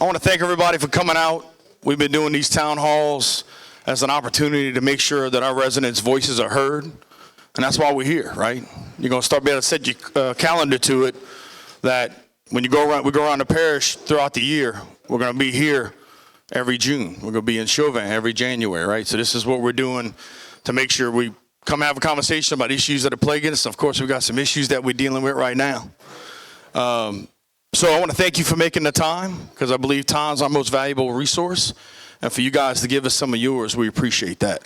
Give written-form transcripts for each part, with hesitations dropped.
I want to thank everybody for coming out. We've been doing these town halls as an opportunity to make sure that our residents' voices are heard. And that's why we're here, right? You're going to start being able to set your calendar to it, that when you go around, we go around the parish throughout the year. We're going to be here every June. We're going to be in Chauvin every January, right? So this is what we're doing to make sure we come have a conversation about issues that are plaguing us. Of course, we've got some issues that we're dealing with right now. So I want to thank you for making the time, because I believe time is our most valuable resource. And for you guys to give us some of yours, we appreciate that.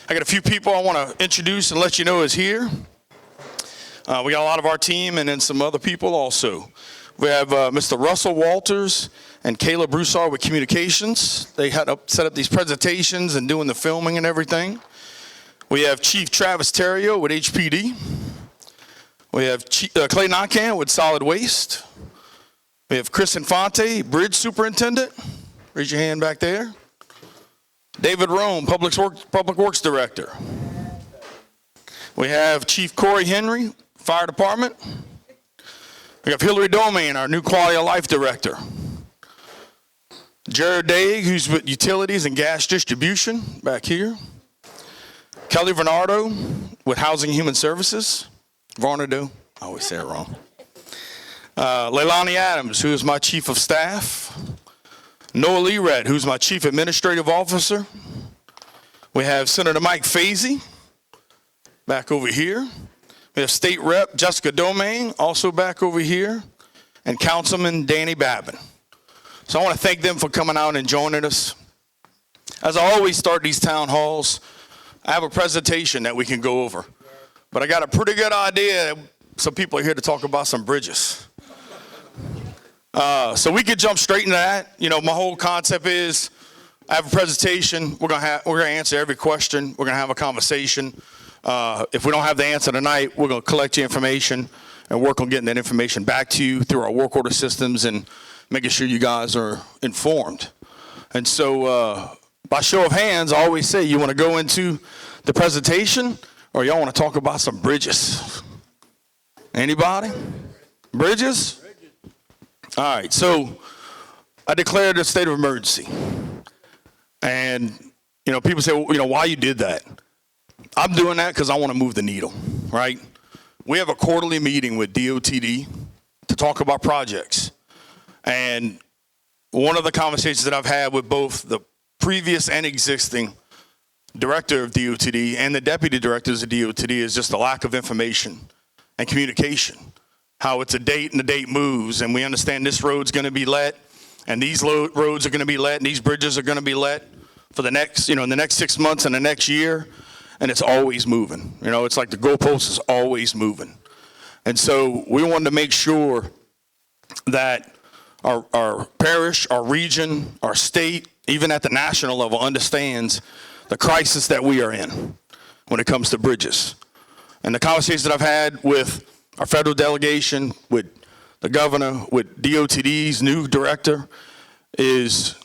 I got a few people I want to introduce and let you know is here. We got a lot of our team and then some other people also. We have Mr. Russell Walters and Caleb Broussard with communications. They had set up these presentations and doing the filming and everything. We have Chief Travis Terrio with HPD. We have Clay Noncan with solid waste. We have Chris Infante, bridge superintendent. Raise your hand back there. David Rome, Public Works Director. We have Chief Corey Henry, Fire Department. We have Hillary Domain, our new Quality of Life Director. Jared Daig, who's with Utilities and Gas Distribution, back here. Kelly Bernardo with Housing and Human Services. Varnado, I always say it wrong. Leilani Adams, who is my Chief of Staff. Noah Lered, who's my Chief Administrative Officer. We have Senator Mike Fazy, back over here. We have State Rep Jessica Domain, also back over here. And Councilman Danny Babin. So I want to thank them for coming out and joining us. As I always start these town halls, I have a presentation that we can go over. But I got a pretty good idea. Some people are here to talk about some bridges. So we could jump straight into that. You know, my whole concept is I have a presentation. We're gonna answer every question. We're gonna have a conversation. If we don't have the answer tonight, we're gonna collect your information and work on getting that information back to you through our work order systems and making sure you guys are informed. And so by show of hands, I always say, you want to go into the presentation or y'all want to talk about some bridges? Anybody? Bridges? All right, so I declared a state of emergency. And, you know, people say, well, you know, why you did that? I'm doing that because I want to move the needle, right? We have a quarterly meeting with DOTD to talk about projects. And one of the conversations that I've had with both the previous and existing director of DOTD and the deputy directors of DOTD is just the lack of information and communication. How it's a date and the date moves, and we understand this road's going to be let, and these roads are going to be let, and these bridges are going to be let for the next, in the next 6 months and the next year, and it's always moving. You know, it's like the goalpost is always moving. And so we wanted to make sure that our parish, our region, our state, even at the national level, understands the crisis that we are in when it comes to bridges. And the conversations that I've had with our federal delegation, with the governor, with DOTD's new director is,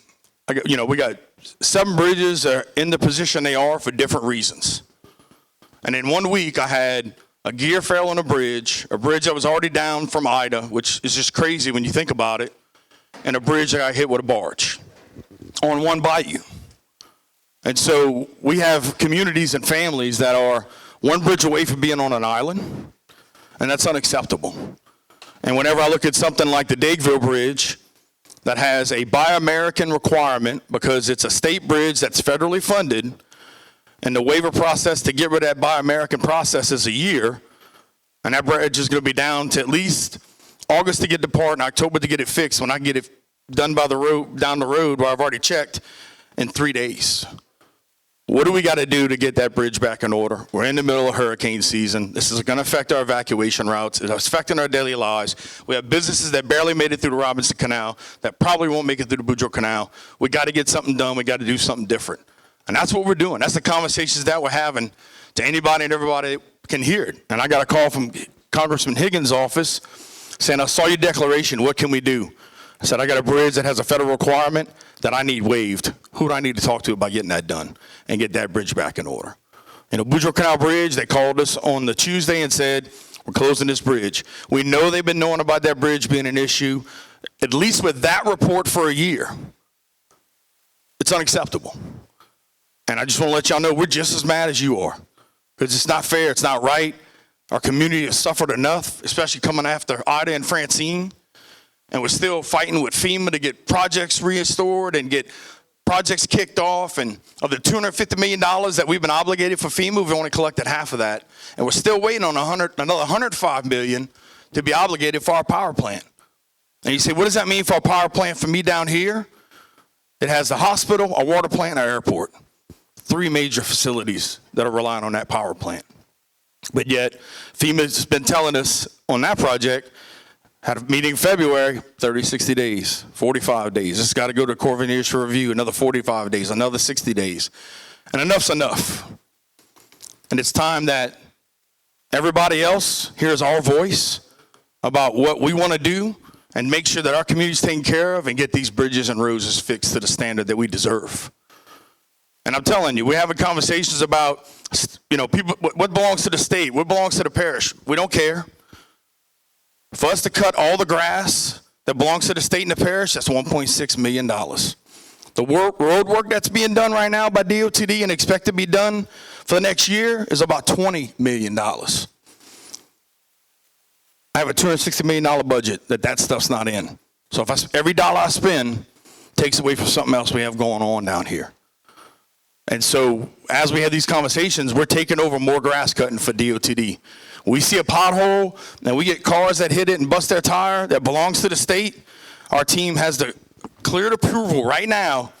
we got 7 bridges that are in the position they are for different reasons. And in 1 week, I had a gear fail on a bridge that was already down from Ida, which is just crazy when you think about it, and a bridge that got hit with a barge on one bayou. And so we have communities and families that are one bridge away from being on an island, and that's unacceptable. And whenever I look at something like the Daigville Bridge that has a Buy American requirement because it's a state bridge that's federally funded, and the waiver process to get rid of that Buy American process is a year, and that bridge is going to be down to at least August to get the part and October to get it fixed when I get it done by the road, down the road where I've already checked, in 3 days. What do we got to do to get that bridge back in order? We're in the middle of hurricane season. This is going to affect our evacuation routes. It's affecting our daily lives. We have businesses that barely made it through the Robinson Canal that probably won't make it through the Boudreaux Canal. We got to get something done. We got to do something different. And that's what we're doing. That's the conversations that we're having to anybody and everybody that can hear it. And I got a call from Congressman Higgins' office saying, I saw your declaration. What can we do? I said, I got a bridge that has a federal requirement that I need waived. Who do I need to talk to about getting that done and get that bridge back in order? Boudreaux Canal Bridge, they called us on the Tuesday and said, We're closing this bridge. We know they've been knowing about that bridge being an issue, at least with that report, for a year. It's unacceptable. And I just want to let y'all know we're just as mad as you are, because it's not fair. It's not right. Our community has suffered enough, especially coming after Ida and Francine. And we're still fighting with FEMA to get projects restored and get projects kicked off. And of the $250 million that we've been obligated for FEMA, we've only collected half of that. And we're still waiting on another $105 million to be obligated for our power plant. And you say, what does that mean for our power plant for me down here? It has the hospital, a water plant, and our airport. 3 major facilities that are relying on that power plant. But yet, FEMA's been telling us on that project, had a meeting in February, 30, 60 days, 45 days. It's got to go to Corps of Engineers for review, another 45 days, another 60 days. And enough's enough. And it's time that everybody else hears our voice about what we want to do and make sure that our community's taken care of and get these bridges and roads fixed to the standard that we deserve. And I'm telling you, we're having conversations about, people, what belongs to the state, what belongs to the parish. We don't care. For us to cut all the grass that belongs to the state and the parish, that's $1.6 million. The road work that's being done right now by DOTD and expect to be done for the next year is about $20 million. I have a $260 million budget that stuff's not in. So if every dollar I spend takes away from something else we have going on down here. And so as we have these conversations, we're taking over more grass cutting for DOTD. We see a pothole and we get cars that hit it and bust their tire that belongs to the state. Our team has the cleared approval right now.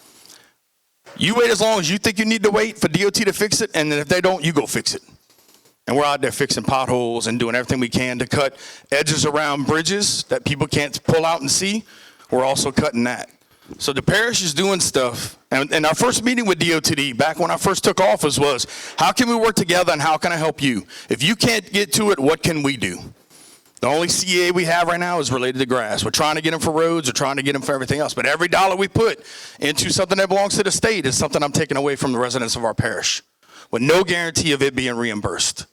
You wait as long as you think you need to wait for DOT to fix it, and then if they don't, you go fix it. And we're out there fixing potholes and doing everything we can to cut edges around bridges that people can't pull out and see. We're also cutting that. So the parish is doing stuff. And our first meeting with DOTD, back when I first took office, was how can we work together and how can I help you? If you can't get to it, what can we do? The only CA we have right now is related to grass. We're trying to get them for roads. We're trying to get them for everything else. But every dollar we put into something that belongs to the state is something I'm taking away from the residents of our parish with no guarantee of it being reimbursed.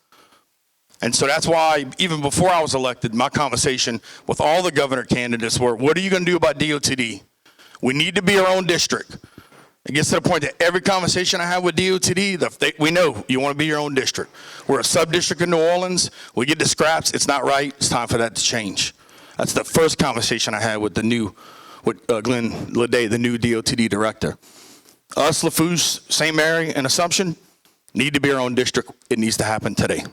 And so that's why, even before I was elected, my conversation with all the governor candidates were, what are you going to do about DOTD? We need to be our own district. It gets to the point that every conversation I have with DOTD, we know you want to be your own district. We're a sub-district in New Orleans. We get the scraps. It's not right. It's time for that to change. That's the first conversation I had with Glenn Leday, the new DOTD director. Us, Lafourche, St. Mary, and Assumption need to be our own district. It needs to happen today.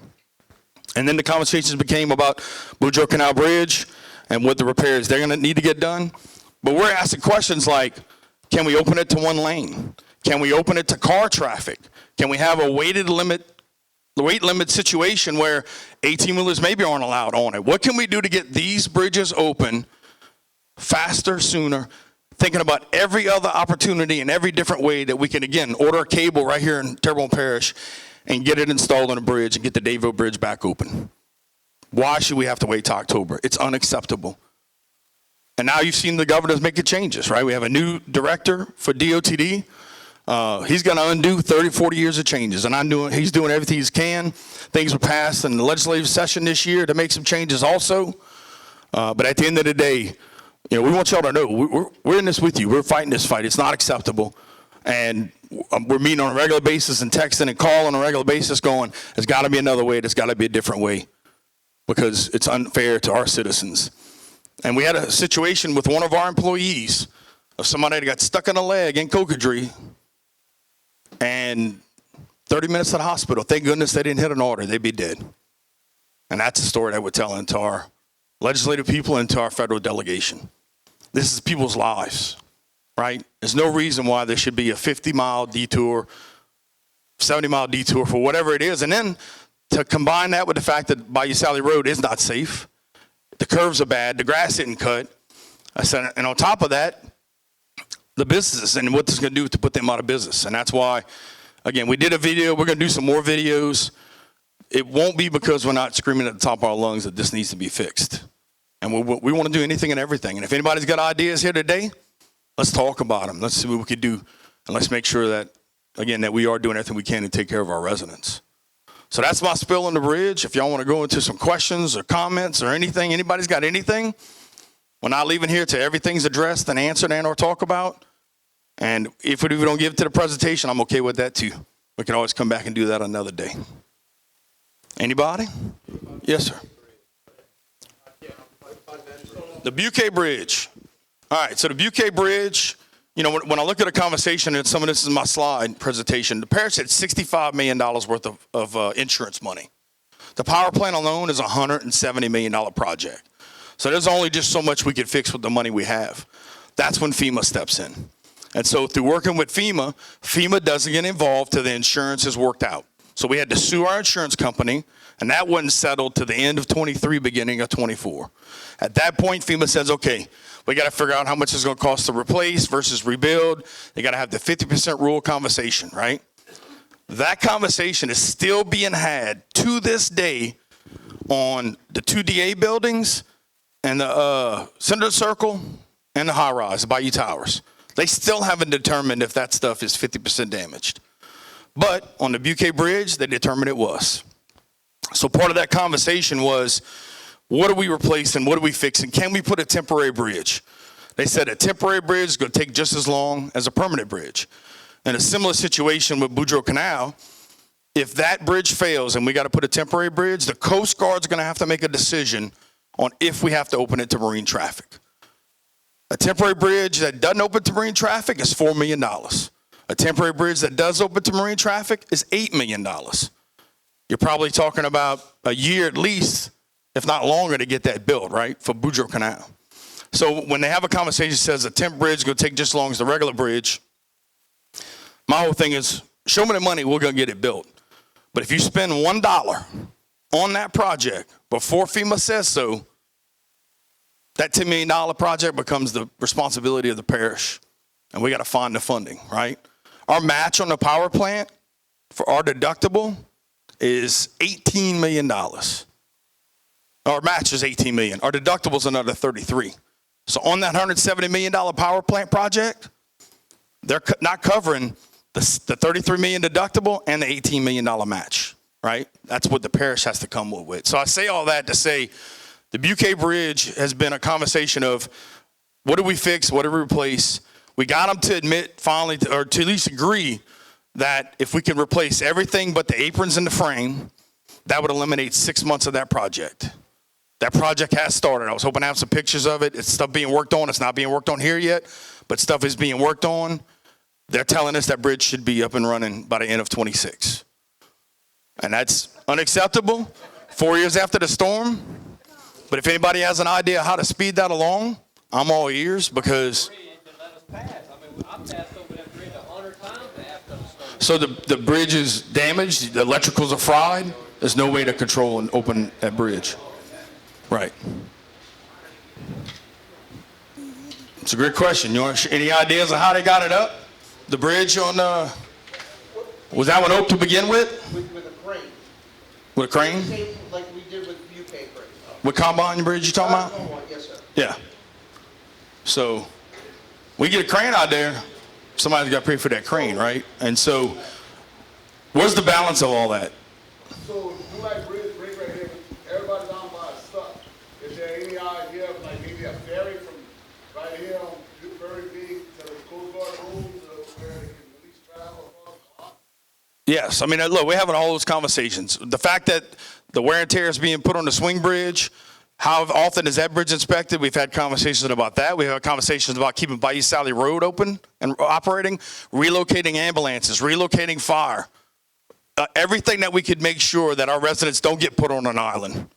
And then the conversations became about Boudreaux Canal Bridge and what the repairs they're going to need to get done. But we're asking questions like, can we open it to one lane? Can we open it to car traffic? Can we have a weight limit situation where 18-wheelers maybe aren't allowed on it? What can we do to get these bridges open faster, sooner, thinking about every other opportunity and every different way that we can, again, order a cable right here in Terrebonne Parish and get it installed on a bridge and get the Davie Bridge back open? Why should we have to wait till October? It's unacceptable. And now you've seen the governors making changes, right? We have a new director for DOTD. He's going to undo 30, 40 years of changes. And he's doing everything he can. Things were passed in the legislative session this year to make some changes also. But at the end of the day, we want y'all to know we're in this with you. We're fighting this fight. It's not acceptable. And we're meeting on a regular basis and texting and calling on a regular basis going, there's got to be another way. There's got to be a different way because it's unfair to our citizens. And we had a situation with one of our employees of somebody that got stuck in a leg in Cocodrie and 30 minutes to the hospital. Thank goodness they didn't hit an order. They'd be dead. And that's a story that we're telling to our legislative people and to our federal delegation. This is people's lives, right? There's no reason why there should be a 50-mile detour, 70-mile detour for whatever it is. And then to combine that with the fact that Bayou Sally Road is not safe. The curves are bad. The grass isn't cut. I said, and on top of that, the businesses and what this is going to do to put them out of business. And that's why, again, we did a video. We're going to do some more videos. It won't be because we're not screaming at the top of our lungs that this needs to be fixed. And we want to do anything and everything. And if anybody's got ideas here today, let's talk about them. Let's see what we could do. And let's make sure that, again, that we are doing everything we can to take care of our residents. So that's my spill on the bridge. If y'all want to go into some questions or comments or anything, anybody's got anything, we're not leaving here till everything's addressed and answered and or talk about. And if we don't give it to the presentation, I'm okay with that too. We can always come back and do that another day. Anybody? Yes, sir. The Buquet Bridge. All right, so the Buquet Bridge, you know, when I look at a conversation, and some of this is my slide presentation, the parish had $65 million worth of insurance money. The power plant alone is a $170 million project. So there's only just so much we could fix with the money we have. That's when FEMA steps in. And so through working with FEMA doesn't get involved till the insurance is worked out. So we had to sue our insurance company, and that wasn't settled to the end of 23, beginning of 24. At that point, FEMA says, okay, we got to figure out how much it's going to cost to replace versus rebuild. They got to have the 50% rule conversation, right? That conversation is still being had to this day on the 2 DA buildings and the Senator Circle and the high rise, the Bayou Towers. They still haven't determined if that stuff is 50% damaged. But on the Buquet Bridge, they determined it was. So part of that conversation was, what are we replacing? What are we fixing? Can we put a temporary bridge? They said a temporary bridge is going to take just as long as a permanent bridge. In a similar situation with Boudreaux Canal, if that bridge fails and we got to put a temporary bridge, the Coast Guard's going to have to make a decision on if we have to open it to marine traffic. A temporary bridge that doesn't open to marine traffic is $4 million. A temporary bridge that does open to marine traffic is $8 million. You're probably talking about a year at least, if not longer, to get that built, right, for Boudreaux Canal. So when they have a conversation that says a temp bridge is going to take just as long as the regular bridge, my whole thing is, show me the money, we're going to get it built. But if you spend $1 on that project before FEMA says so, that $10 million project becomes the responsibility of the parish, and we got to find the funding, right? Our match on the power plant for our deductible is $18 million. Our match is $18 million. Our deductible is another $33. So on that $170 million power plant project, they're not covering the $33 million deductible and the $18 million match, right? That's what the parish has to come up with. So I say all that to say the Buquet Bridge has been a conversation of what do we fix, what do we replace? We got them to admit finally, or to at least agree that if we can replace everything but the aprons and the frame, that would eliminate 6 months of that project. That project has started. I was hoping to have some pictures of it. It's stuff being worked on. It's not being worked on here yet, but stuff is being worked on. They're telling us that bridge should be up and running by the end of 26. And that's unacceptable 4 years after the storm. But if anybody has an idea how to speed that along, I'm all ears because... So the bridge is damaged, the electricals are fried, there's no way to control and open that bridge. Right. It's a great question. You want any ideas of how they got it up? The bridge on, was that one oak to begin with? With a crane. With a crane? Same like we did with Buquet Bridge. With Combine Bridge you talking about? Yes, sir. Yeah. So we get a crane out there, somebody's got to pay for that crane, right? And so where's the balance of all that? So Dulac Bridge right here, everybody down by is stuck. Is there any idea of like maybe a ferry from right here on Very Big to the Coast Guard homes where they can at least travel across? Yes, I mean, look, we're having all those conversations. The fact that the wear and tear is being put on the swing bridge, how often is that bridge inspected? We've had conversations about that. We've had conversations about keeping Bayou Sally Road open and operating, relocating ambulances, relocating fire. Everything that we could make sure that our residents don't get put on an island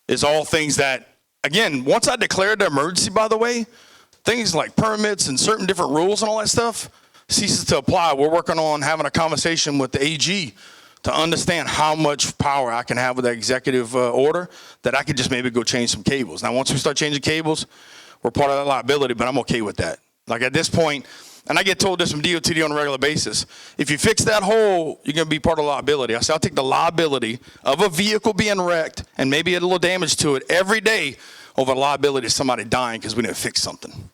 is all things that, again, once I declared the emergency, by the way, things like permits and certain different rules and all that stuff ceases to apply. We're working on having a conversation with the AG to understand how much power I can have with that executive order that I could just maybe go change some cables. Now, once we start changing cables, we're part of that liability, but I'm okay with that. Like at this point, and I get told this from DOTD on a regular basis, if you fix that hole, you're going to be part of liability. I say I'll take the liability of a vehicle being wrecked and maybe a little damage to it every day over the liability of somebody dying because we didn't fix something.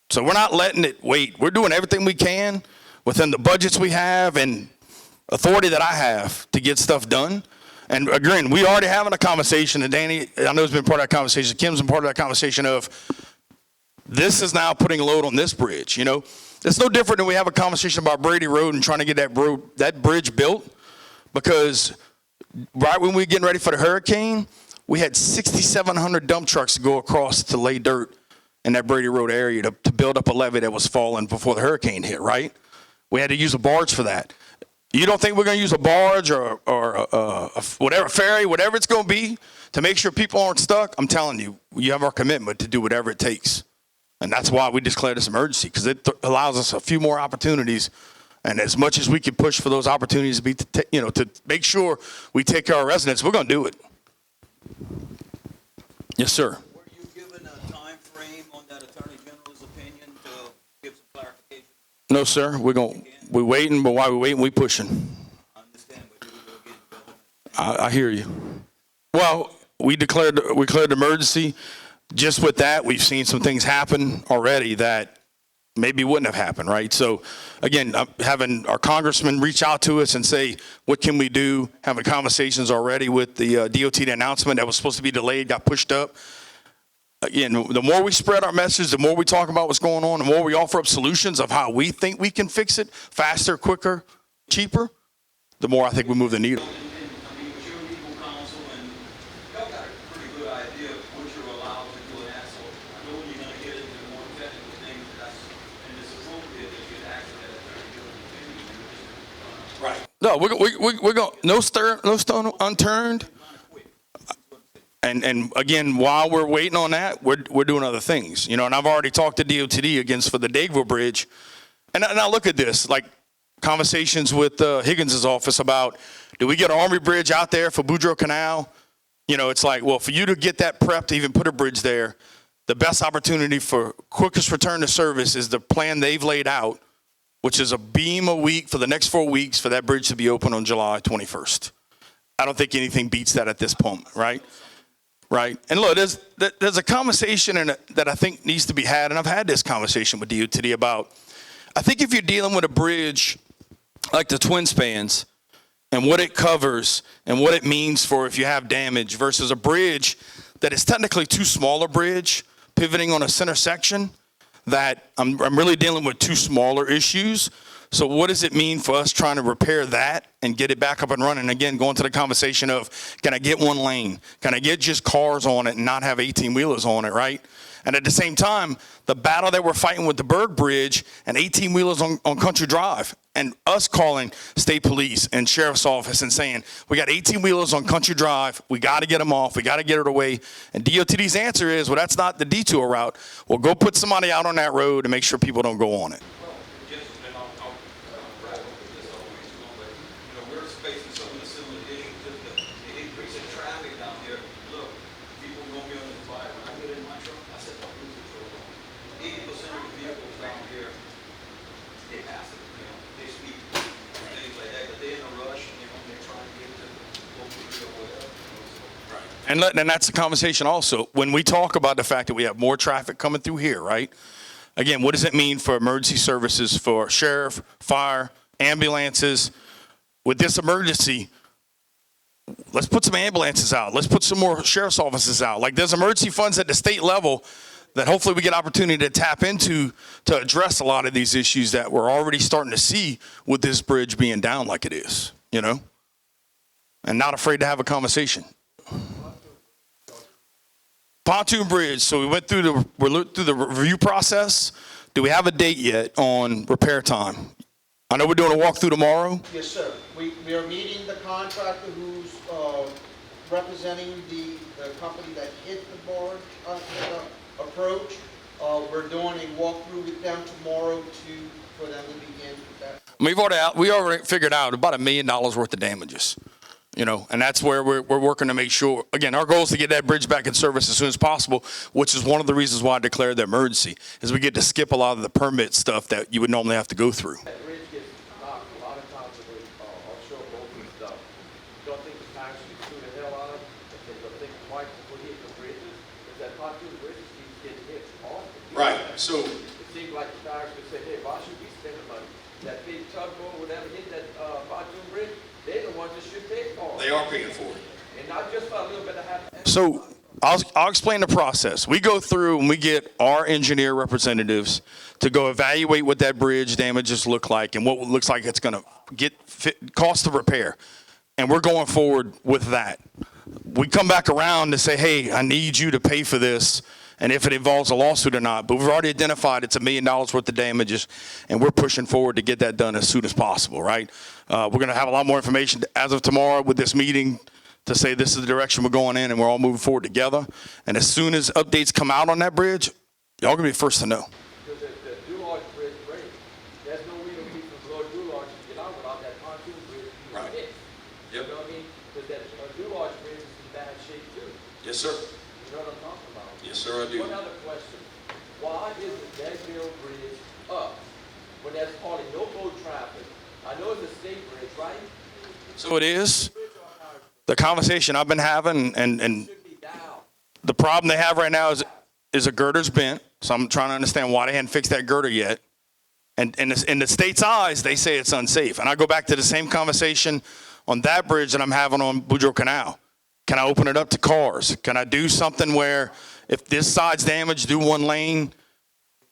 So we're not letting it wait. We're doing everything we can within the budgets we have, and authority that I have to get stuff done. And again, we already having a conversation, and Danny, I know has been part of that conversation. Kim's been part of that conversation of this is now putting a load on this bridge. You know, it's no different than we have a conversation about Brady Road and trying to get that bridge built, because right when we were getting ready for the hurricane, we had 6,700 dump trucks to go across to lay dirt in that Brady Road area to build up a levee that was falling before the hurricane hit, right? We had to use a barge for that. You don't think we're going to use a barge or whatever, ferry, whatever it's going to be to make sure people aren't stuck? I'm telling you, you have our commitment to do whatever it takes. And that's why we declared this emergency, because it allows us a few more opportunities. And as much as we can push for those opportunities to make sure we take care of our residents, we're going to do it. Yes, sir. Were you given a time frame on that Attorney General's opinion to give some clarification? No, sir. We're waiting, but while we're waiting, we're pushing. I understand, but you will get government. I hear you. Well, we declared emergency. Just with that, we've seen some things happen already that maybe wouldn't have happened, right? So, again, having our congressman reach out to us and say, what can we do? Having conversations already with the DOT. The announcement that was supposed to be delayed got pushed up. Again, the more we spread our message, the more we talk about what's going on, the more we offer up solutions of how we think we can fix it faster, quicker, cheaper, the more I think we move the needle. I mean, with your legal counsel, and y'all got a pretty good idea of what you're allowed to do and that, so I know when you're going to get into the more technical things, and it's appropriate that you ask that Attorney General's opinion. Right. No, we're going no stone unturned. And again, while we're waiting on that, we're doing other things, you know. And I've already talked to DOTD against for the Dageville Bridge, and I look at this like conversations with Higgins's office about, do we get an Army Bridge out there for Boudreaux Canal? You know, it's like, well, for you to get that prep to even put a bridge there, the best opportunity for quickest return to service is the plan they've laid out, which is a beam a week for the next 4 weeks for that bridge to be open on July 21st. I don't think anything beats that at this point, right? Right. And look, there's a conversation that I think needs to be had, and I've had this conversation with DOTD about, I think if you're dealing with a bridge like the twin spans and what it covers and what it means for if you have damage versus a bridge that is technically too small a bridge pivoting on a center section, that I'm really dealing with two smaller issues. So what does it mean for us trying to repair that and get it back up and running? Again, going to the conversation of, can I get one lane? Can I get just cars on it and not have 18-wheelers on it, right? And at the same time, the battle that we're fighting with the Berg Bridge and 18-wheelers on Country Drive, and us calling state police and sheriff's office and saying, we got 18-wheelers on Country Drive, we got to get them off, we got to get it away. And DOTD's answer is, well, that's not the detour route. Well, go put somebody out on that road and make sure people don't go on it. And that's the conversation also. When we talk about the fact that we have more traffic coming through here, right? Again, what does it mean for emergency services, for sheriff, fire, ambulances? With this emergency, let's put some ambulances out. Let's put some more sheriff's offices out. Like, there's emergency funds at the state level that hopefully we get opportunity to tap into to address a lot of these issues that we're already starting to see with this bridge being down like it is, you know? And not afraid to have a conversation. Pontoon bridge. So we're through the review process. Do we have a date yet on repair time? I know we're doing a walkthrough tomorrow. Yes, sir. We are meeting the contractor who's representing the company that hit the barge approach. We're doing a walkthrough with them tomorrow for them to begin with that. We already figured out about $1 million worth of damages. You know, and that's where we're working to make sure, again, our goal is to get that bridge back in service as soon as possible, which is one of the reasons why I declared the emergency, is we get to skip a lot of the permit stuff that you would normally have to go through. That bridge gets knocked a lot of times with offshore boats and stuff. Don't think the time should sue the hell out of them. If they don't think twice before hitting the bridges, because that pontoon bridge keeps getting hit often. Right. So it seems like the parish would say, hey, why should we spend the money? That big tugboat, whatever hit that pontoon bridge, they're the ones that should pay for it. They are paying for it. And not just for a little bit of half. So I'll explain the process. We go through and we get our engineer representatives to go evaluate what that bridge damages look like and what it looks like it's going to cost of repair. And we're going forward with that. We come back around to say, hey, I need you to pay for this, and if it involves a lawsuit or not. But we've already identified it's $1 million worth of damages, and we're pushing forward to get that done as soon as possible, right? We're going to have a lot more information as of tomorrow with this meeting to say this is the direction we're going in, and we're all moving forward together. And as soon as updates come out on that bridge, y'all going to be the first to know. Because the Dulac bridge breaks. There's no way to reach from Lord Dulac to get out without that pontoon bridge being Right. fixed. Yep. You know what I mean? Because that Dulac bridge is in bad shape too. Yes, sir. You know what I'm talking about? Yes, sir, I do. One other question. Why is the Deadville Bridge up when there's hardly no boat traffic? I know it's a state bridge, right? So it is. The conversation I've been having, and Should be down. the problem they have right now is a girder's bent. So I'm trying to understand why they hadn't fixed that girder yet. And in the state's eyes, they say it's unsafe. And I go back to the same conversation on that bridge that I'm having on Boudreaux Canal. Can I open it up to cars? Can I do something where if this side's damaged, do one lane?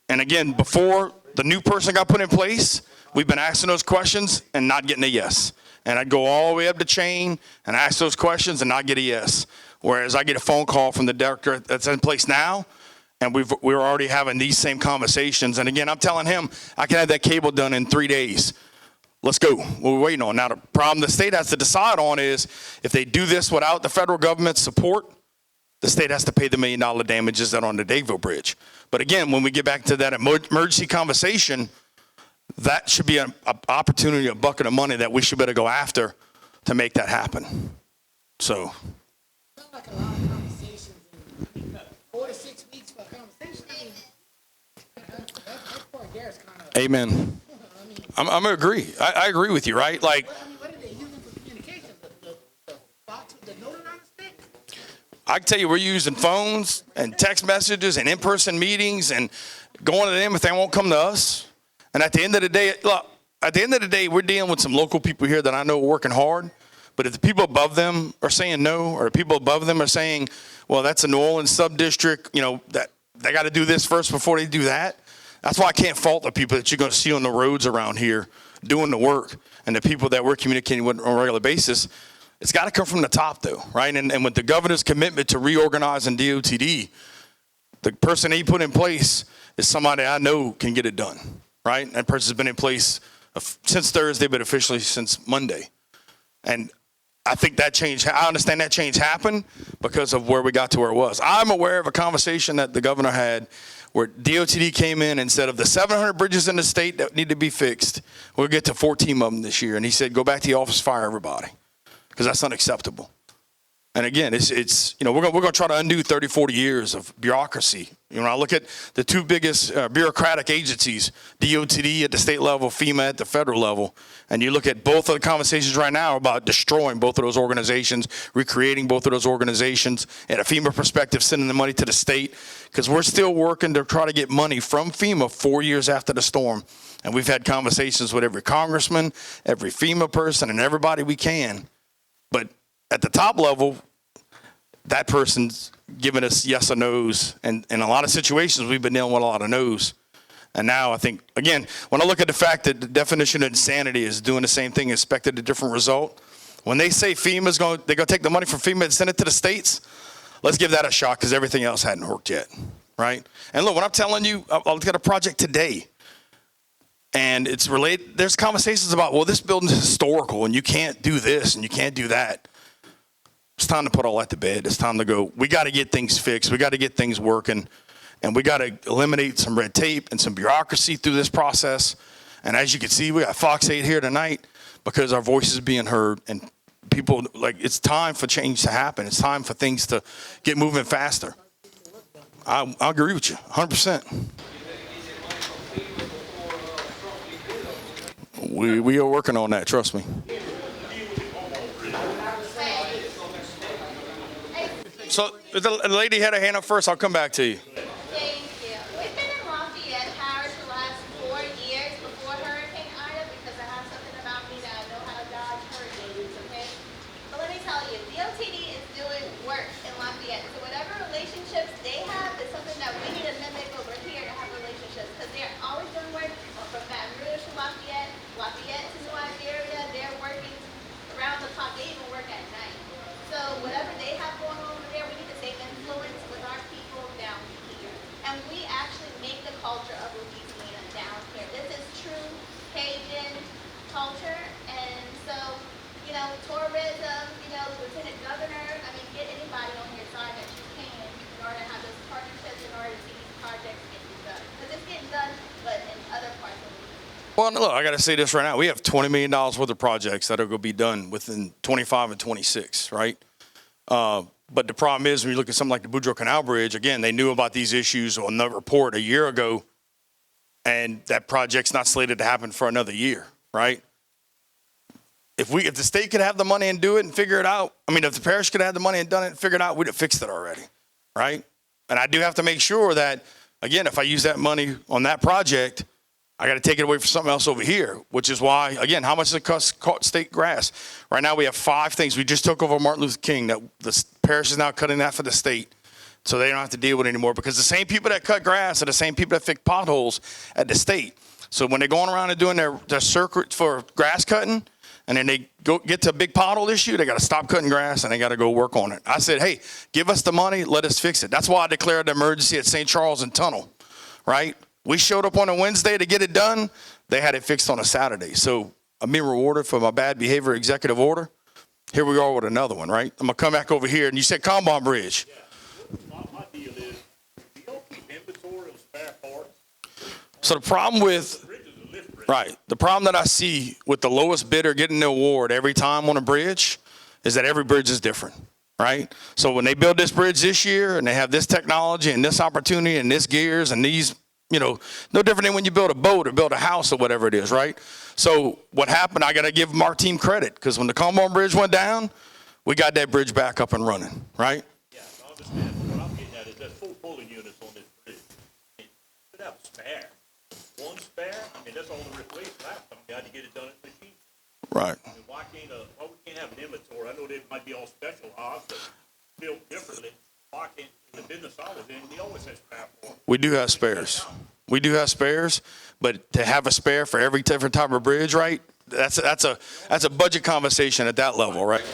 And again, before the new person got put in place, we've been asking those questions and not getting a yes. And I'd go all the way up the chain and ask those questions and not get a yes. Whereas I get a phone call from the director that's in place now, and we're already having these same conversations. And again, I'm telling him I can have that cable done in 3 days. Let's go. What we're waiting on. Now, the problem the state has to decide on is if they do this without the federal government's support, the state has to pay the $1 million damages that are on the Dadeville Bridge. But again, when we get back to that emergency conversation, that should be an opportunity, a bucket of money that we should better go after to make that happen. So. Sounds like a lot of conversations in 4 to 6 weeks for a conversation. I mean, that part there is kind of. Amen. I'm going to agree. I agree with you, right? Like, I mean, what are they using for communication? The box with the note on the stick? I can tell you we're using phones and text messages and in-person meetings and going to them if they won't come to us. And at the end of the day, look, at the end of the day, we're dealing with some local people here that I know are working hard. But if the people above them are saying no, or the people above them are saying, well, that's a New Orleans sub-district, you know, that they got to do this first before they do that. That's why I can't fault the people that you're going to see on the roads around here doing the work and the people that we're communicating with on a regular basis. It's got to come from the top, though, right? And with the governor's commitment to reorganizing DOTD, the person he put in place is somebody I know can get it done, right? That person's been in place since Thursday, but officially since Monday. And I think that change, I understand that change happened because of where we got to where it was. I'm aware of a conversation that the governor had where DOTD came in and said of the 700 bridges in the state that need to be fixed, we'll get to 14 of them this year. And he said, go back to the office, fire everybody, because that's unacceptable. And again, it's you know, we're going to try to undo 30, 40 years of bureaucracy. You know, I look at the two biggest bureaucratic agencies, DOTD at the state level, FEMA at the federal level, and you look at both of the conversations right now about destroying both of those organizations, recreating both of those organizations, and a FEMA perspective, sending the money to the state, because we're still working to try to get money from FEMA 4 years after the storm. And we've had conversations with every congressman, every FEMA person, and everybody we can. But at the top level, that person's giving us yes or no's. And in a lot of situations, we've been dealing with a lot of no's. And now I think, again, when I look at the fact that the definition of insanity is doing the same thing, expected a different result, when they say they're going to take the money from FEMA and send it to the states, let's give that a shot because everything else hadn't worked yet, right? And look, when I'm telling you, I'll get a project today. And it's related, there's conversations about, well, this building's historical and you can't do this and you can't do that. It's time to put all that to bed. It's time to go, we got to get things fixed. We got to get things working. And we got to eliminate some red tape and some bureaucracy through this process. And as you can see, we got Fox 8 here tonight because our voice is being heard. And people, like, it's time for change to happen. It's time for things to get moving faster. I agree with you, 100%. We are working on that, trust me. So the lady had her hand up first. I'll come back to you. Thank you. We've been in Lafayette Parish the last Well, look, I got to say this right now. We have $20 million worth of projects that are going to be done within 25 and 26, right? But the problem is when you look at something like the Boudreaux Canal Bridge, again, they knew about these issues on the report a year ago, and that project's not slated to happen for another year, right? If the state could have the money and do it and figure it out, I mean, if the parish could have the money and done it and figured it out, we'd have fixed it already, right? And I do have to make sure that, again, if I use that money on that project, I got to take it away for something else over here, which is why, again, how much does it cost state grass? Right now we have 5 things. We just took over Martin Luther King that the parish is now cutting that for the state, so they don't have to deal with it anymore, because the same people that cut grass are the same people that fix potholes at the state. So when they're going around and doing their circuit for grass cutting, and then they get to a big pothole issue, they got to stop cutting grass and they got to go work on it. I said, hey, give us the money, let us fix it. That's why I declared the emergency at St. Charles and Tunnel, right? We showed up on a Wednesday to get it done. They had it fixed on a Saturday. So I'm being rewarded for my bad behavior executive order. Here we are with another one, right? I'm going to come back over here. And you said Combine Bridge. Yeah. My deal is, do y'all keep inventory of spare parts? So the problem with, right, the problem that I see with the lowest bidder getting the award every time on a bridge is that every bridge is different, right? So when they build this bridge this year and they have this technology and this opportunity and this gears and these, no different than when you build a boat or build a house or whatever it is, right? So what happened, I got to give our team credit, because when the Combine Bridge went down, we got that bridge back up and running, right? Yeah, I understand. What I'm getting at is there's 4 pulling units on this bridge. You should have a spare. One spare, I mean, that's all the replaced last time. You had to get it done at the machine. Right. I mean, why we can't have an inventory? I know they might be all specialized, but built differently. Why can't, in the business I was in, we always had spare parts. We do have spares. We do have spares, but to have a spare for every different type of bridge, right? That's a budget conversation at that level, right?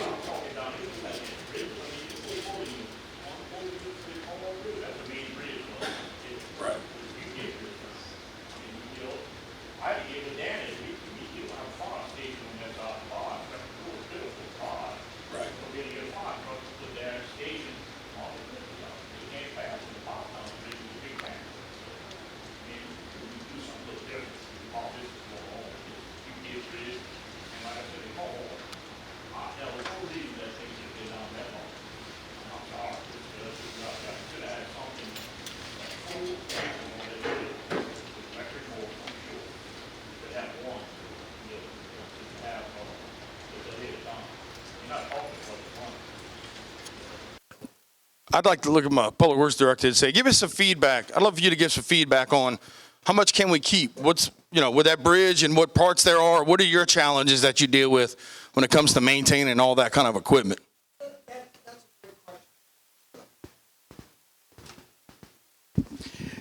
I'd like to look at my public works director and say, give us some feedback. I'd love for you to give some feedback on how much can we keep? What's, with that bridge and what parts there are, what are your challenges that you deal with when it comes to maintaining all that kind of equipment?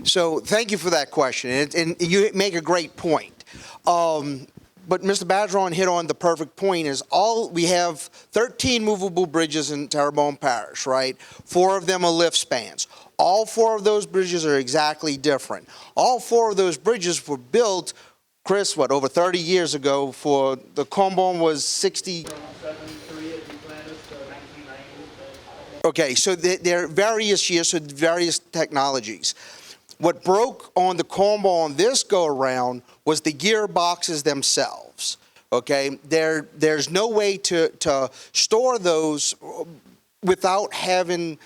So thank you for that question, and you make a great point. But Mr. Badron hit on the perfect point. We have 13 movable bridges in Terrebonne Parish, right? 4 of them are lift spans. All 4 of those bridges are exactly different. All 4 of those bridges were built, Chris, over 30 years ago. For the Combine was 60. Okay, so there are various years, so various technologies. What broke on the Combine this go around was the gearboxes themselves. Okay, there's no way to store those without having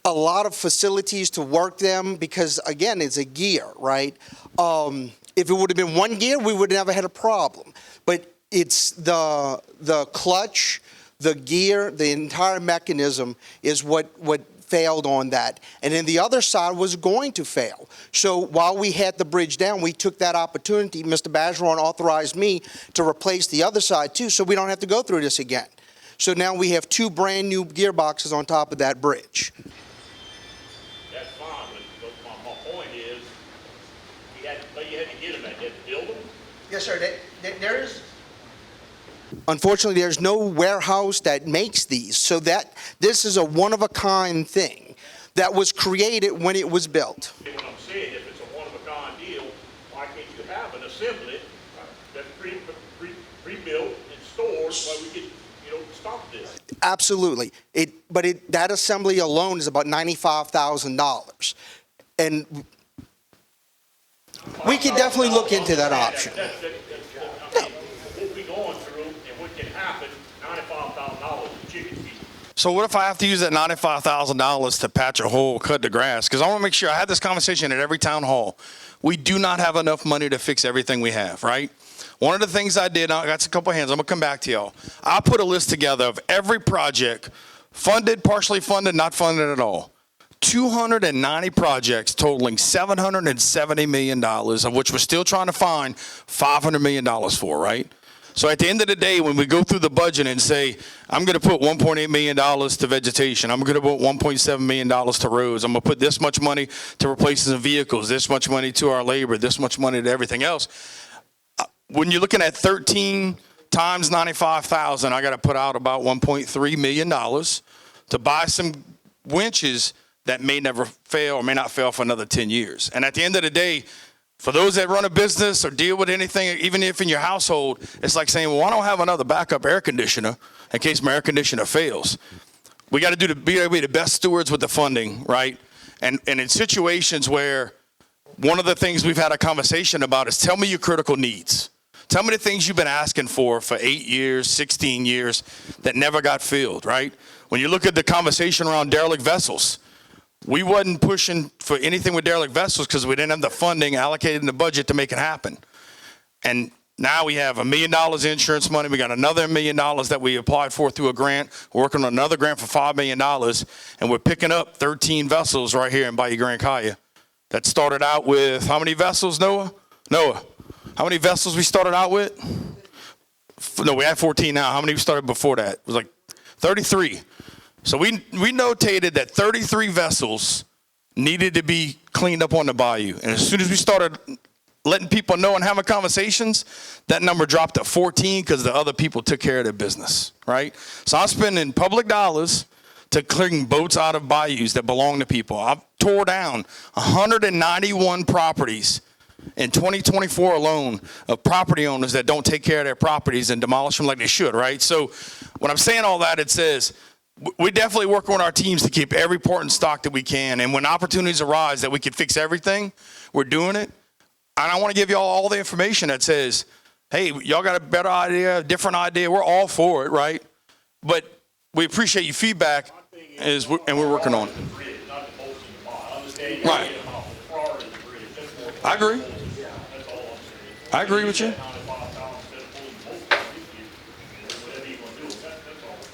a lot of facilities to work them, because again, it's a gear, right? If it would have been one gear, we would have never had a problem. But it's the clutch, the gear, the entire mechanism is what failed on that. And then the other side was going to fail. So while we had the bridge down, we took that opportunity. Mr. Badron authorized me to replace the other side too, so we don't have to go through this again. So now we have 2 brand new gearboxes on top of that bridge. That's fine, but my point is, you had to get them, you had to build them. Yes, sir. There is. Unfortunately, there's no warehouse that makes these, so that this is a one-of-a-kind thing that was created when it was built. What I'm saying, if it's a one-of-a-kind deal, why can't you have an assembly that's pre-built and stored where we can, stop this? Absolutely. That assembly alone is about $95,000, and We could definitely look into that option. What we going through and what can happen, $95,000 is chicken feed. So what if I have to use that $95,000 to patch a hole, cut the grass? Because I want to make sure I have this conversation at every town hall. We do not have enough money to fix everything we have, right? One of the things I did, I got a couple of hands, I'm going to come back to y'all. I put a list together of every project, funded, partially funded, not funded at all. 290 projects totaling $770 million, of which we're still trying to find $500 million for, right? So at the end of the day, when we go through the budget and say, I'm going to put $1.8 million to vegetation, I'm going to put $1.7 million to roads, I'm going to put this much money to replacing vehicles, this much money to our labor, this much money to everything else. When you're looking at 13 times 95,000, I got to put out about $1.3 million to buy some winches that may never fail or may not fail for another 10 years. And at the end of the day, for those that run a business or deal with anything, even if in your household, it's like saying, well, I don't have another backup air conditioner in case my air conditioner fails. We got to be the best stewards with the funding, right? And in situations where one of the things we've had a conversation about is tell me your critical needs. Tell me the things you've been asking for 8 years, 16 years that never got filled, right? When you look at the conversation around derelict vessels, we wasn't pushing for anything with derelict vessels because we didn't have the funding allocated in the budget to make it happen. And now we have $1 million insurance money. We got another $1 million that we applied for through a grant. We're working on another grant for $5 million. And we're picking up 13 vessels right here in Bayou Grand Caya. That started out with how many vessels, Noah? Noah, how many vessels we started out with? No, we have 14 now. How many we started before that? It was like 33. So we notated that 33 vessels needed to be cleaned up on the bayou. And as soon as we started letting people know and having conversations, that number dropped to 14 because the other people took care of their business, right? So I'm spending public dollars to clean boats out of bayous that belong to people. I've tore down 191 properties in 2024 alone of property owners that don't take care of their properties and demolish them like they should, right? So when I'm saying all that, it says we definitely work on our teams to keep every port in stock that we can. And when opportunities arise that we can fix everything, we're doing it. And I want to give y'all all the information that says, hey, y'all got a better idea, a different idea. We're all for it, right? But we appreciate your feedback, and we're working on it. Right. I agree. I agree with you.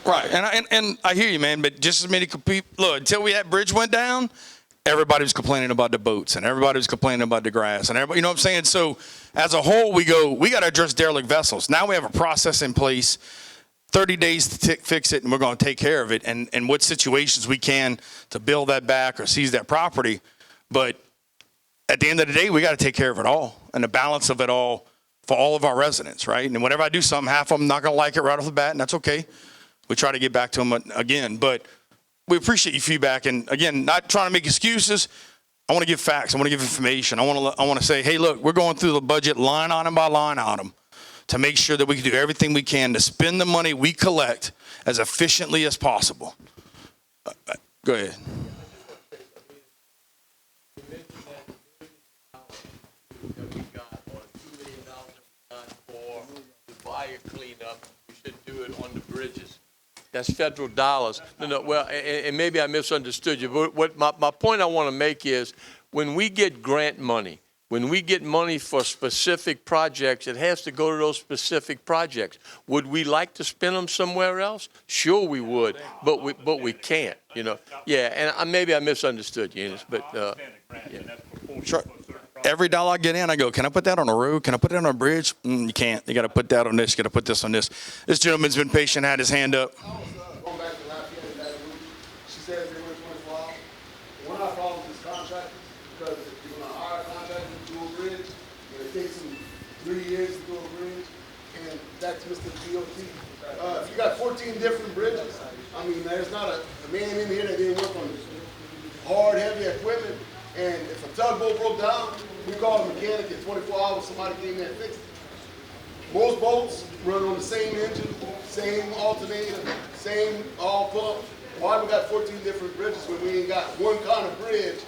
Right, and I hear you, man, but just as many people, look, until that bridge went down, everybody was complaining about the boats, and everybody was complaining about the grass, and everybody, you know what I'm saying? So as a whole, we got to address derelict vessels. Now we have a process in place, 30 days to fix it, and we're going to take care of it, and what situations we can to build that back or seize that property. But at the end of the day, we got to take care of it all, and the balance of it all for all of our residents, right? And whenever I do something, half of them not going to like it right off the bat, and that's okay. We try to get back to them again, but we appreciate your feedback. And again, not trying to make excuses. I want to give facts. I want to give information. I want to say, hey, look, we're going through the budget line item by line item to make sure that we can do everything we can to spend the money we collect as efficiently as possible. Go ahead. That we got, or $2 million for the bayou cleanup, we should do it on the bridges. That's federal dollars. No, well, and maybe I misunderstood you, but what my point I want to make is when we get grant money, when we get money for specific projects, it has to go to those specific projects. Would we like to spend them somewhere else? Sure we would, but we can't, you know. Yeah, and maybe I misunderstood you, but yeah. Sure. Every dollar I get in, I go, can I put that on a road? Can I put that on a bridge? You can't. You got to put that on this. You got to put this on this. This gentleman's been patient, had his hand up. Going back to Lafayette and Baton Rouge, she says they went 24 hours. One of our problems is contractors, because if you're going to hire a contractor to do a bridge, it takes them 3 years to do a bridge, and that's Mr. DOT. If you got 14 different bridges, I mean, there's not a man in here that didn't work on hard, heavy equipment, and if a tugboat broke down, we called a mechanic in 24 hours, somebody came there and fixed it. Most boats run on the same engine, same alternator, same all pull-up. Why we got 14 different bridges when we ain't got one kind of bridge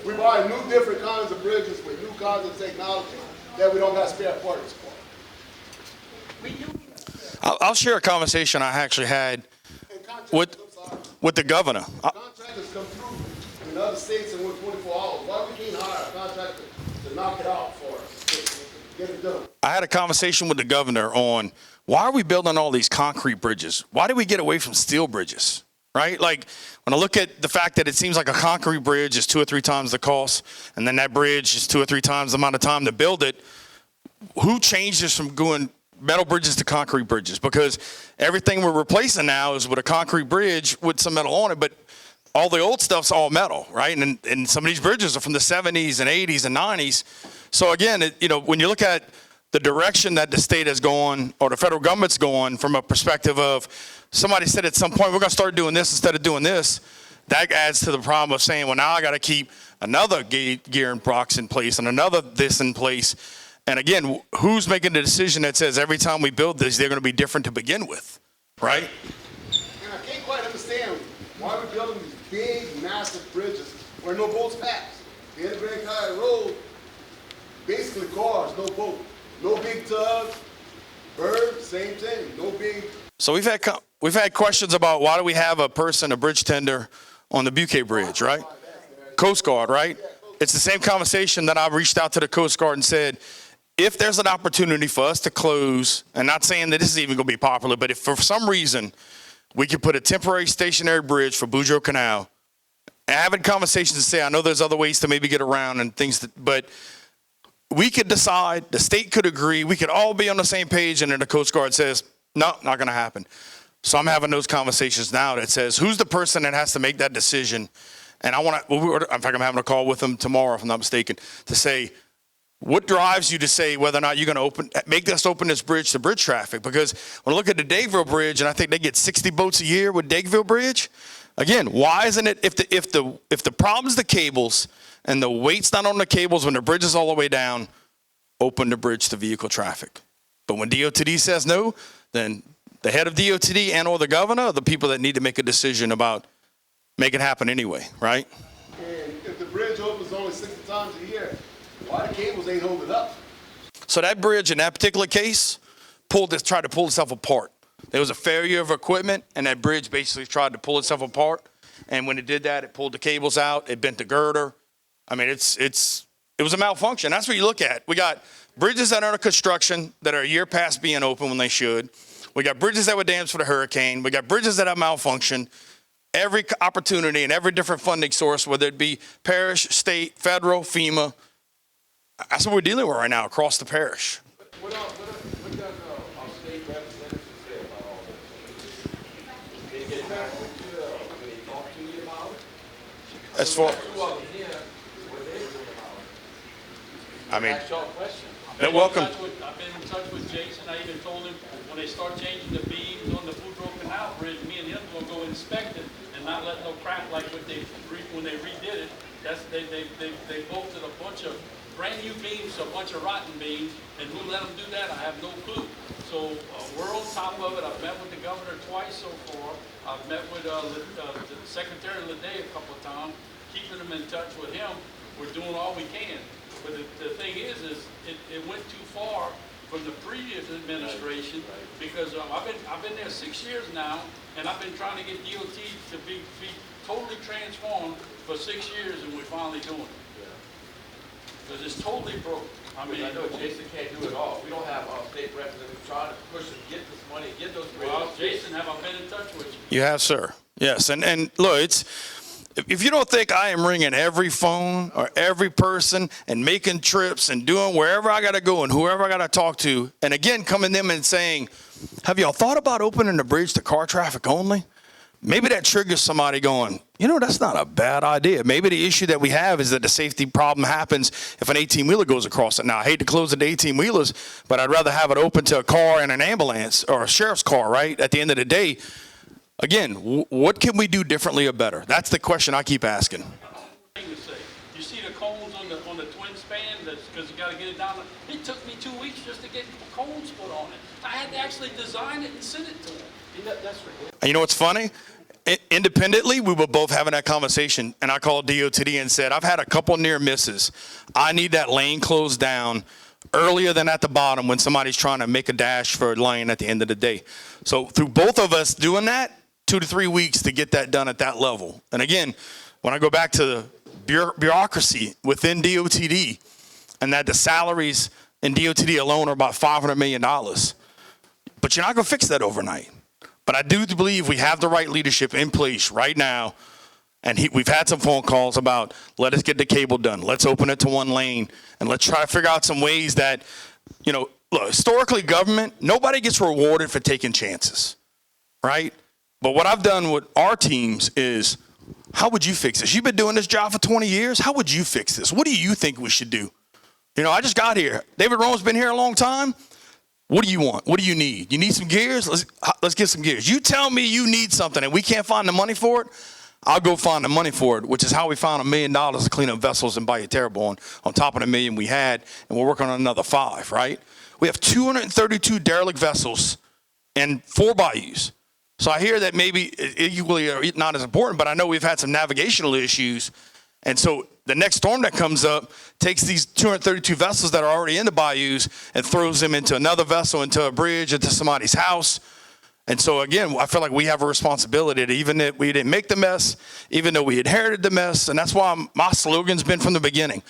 We buy new different kinds of bridges with new kinds of technology that we don't have spare parts for. I'll share a conversation I actually had And with the governor. contractors come through in other states in 24 hours. Why we can't hire a contractor to knock it out for us, to get it done? I had a conversation with the governor on why are we building all these concrete bridges? Why do we get away from steel bridges, right? Like when I look at the fact that it seems like a concrete bridge is 2 or 3 times the cost, and then that bridge is 2 or 3 times the amount of time to build it, who changed us from going metal bridges to concrete bridges? Because everything we're replacing now is with a concrete bridge with some metal on it, but all the old stuff's all metal, right? And some of these bridges are from the 70s and 80s and 90s. So again, when you look at the direction that the state has gone or the federal government's gone from a perspective of somebody said at some point, we're going to start doing this instead of doing this, that adds to the problem of saying, well, now I got to keep another gear and box in place and another this in place. And again, who's making the decision that says every time we build this, they're going to be different to begin with, right? And I can't quite understand why we're building these big, massive bridges where no boats pass. The end of Grand Cayo Road, basically cars, no boat. No big tugs, bird, same thing, no big. So we've had questions about why do we have a bridge tender on the Butte Bridge, right? Coast Guard, right? It's the same conversation that I reached out to the Coast Guard and said, if there's an opportunity for us to close, and not saying that this is even going to be popular, but if for some reason we could put a temporary stationary bridge for Boudreaux Canal, and having conversations to say, I know there's other ways to maybe get around and things, but we could decide, the state could agree, we could all be on the same page, and then the Coast Guard says, no, not going to happen. So I'm having those conversations now that says, who's the person that has to make that decision? And in fact, I'm having a call with them tomorrow, if I'm not mistaken, to say, what drives you to say whether or not you're going to make us open this bridge to bridge traffic? Because when I look at the Dageville Bridge, and I think they get 60 boats a year with Dageville Bridge, again, why isn't it, if the problem's the cables and the weight's not on the cables when the bridge is all the way down, open the bridge to vehicle traffic. But when DOTD says no, then the head of DOTD and or the governor are the people that need to make a decision about make it happen anyway, right? And if the bridge opens only 60 times a year, why the cables ain't holding up? So that bridge in that particular case tried to pull itself apart. There was a failure of equipment, and that bridge basically tried to pull itself apart. And when it did that, it pulled the cables out, it bent the girder. I mean, it was a malfunction. That's what you look at. We got bridges that are under construction that are a year past being open when they should. We got bridges that were damaged for the hurricane. We got bridges that have malfunctioned. Every opportunity and every different funding source, whether it be parish, state, federal, FEMA, that's what we're dealing with right now across the parish. What does our state representative say about all this? Did they get back with you, did they talk to you about it? As far, What they doing about it? I mean, That's your question. they're welcome. I've been in touch with Jason. I even told him when they start changing the beams on the Boudreaux Canal Bridge, me and him will go inspect it and not let no crap like when they redid it. They bolted a bunch of brand new beams, a bunch of rotten beams, and who let them do that? I have no clue. So we're on top of it. I've met with the governor twice so far. I've met with the Secretary Ledet a couple of times, keeping them in touch with him. We're doing all we can. But the thing is it went too far from the previous administration because I've been there 6 years now, and I've been trying to get DOT to be totally transformed for 6 years, and we're finally doing it. Because it's totally broke. I mean, I know Jason can't do it all. We don't have our state representatives trying to push and get this money, get those bridges. well, Jason, have I been in touch with you? You have, sir. Yes, and look, if you don't think I am ringing every phone or every person and making trips and doing wherever I got to go and whoever I got to talk to, and again, coming to them and saying, have y'all thought about opening the bridge to car traffic only? Maybe that triggers somebody going, that's not a bad idea. Maybe the issue that we have is that the safety problem happens if an 18-wheeler goes across it. Now, I hate to close it to 18-wheelers, but I'd rather have it open to a car and an ambulance or a sheriff's car, right? At the end of the day, again, what can we do differently or better? That's the question I keep asking. Thing to say. You see the cones on the twin span, because you got to get it down. It took me 2 weeks just to get cones put on it. I had to actually design it and send it to them. That's ridiculous. And you know what's funny? Independently, we were both having that conversation, and I called DOTD and said, I've had a couple near misses. I need that lane closed down earlier than at the bottom when somebody's trying to make a dash for a lane at the end of the day. So through both of us doing that, 2 to 3 weeks to get that done at that level. And again, when I go back to the bureaucracy within DOTD, and that the salaries in DOTD alone are about $500 million. But you're not going to fix that overnight. But I do believe we have the right leadership in place right now. And we've had some phone calls about, let us get the cable done. Let's open it to one lane. And let's try to figure out some ways that, look, historically government, nobody gets rewarded for taking chances, right? But what I've done with our teams is, how would you fix this? You've been doing this job for 20 years. How would you fix this? What do you think we should do? I just got here. David Rome's been here a long time. What do you want? What do you need? You need some gears? Let's get some gears. You tell me you need something and we can't find the money for it, I'll go find the money for it, which is how we found $1 million to clean up vessels in Bayou Terrebonne on top of the $1 million we had, and we're working on another 5, right? We have 232 derelict vessels and 4 bayous. So I hear that maybe equally or not as important, but I know we've had some navigational issues. And so the next storm that comes up takes these 232 vessels that are already in the bayous and throws them into another vessel, into a bridge, into somebody's house. And so again, I feel like we have a responsibility to, even if we didn't make the mess, even though we inherited the mess, and that's why my slogan's been from the beginning,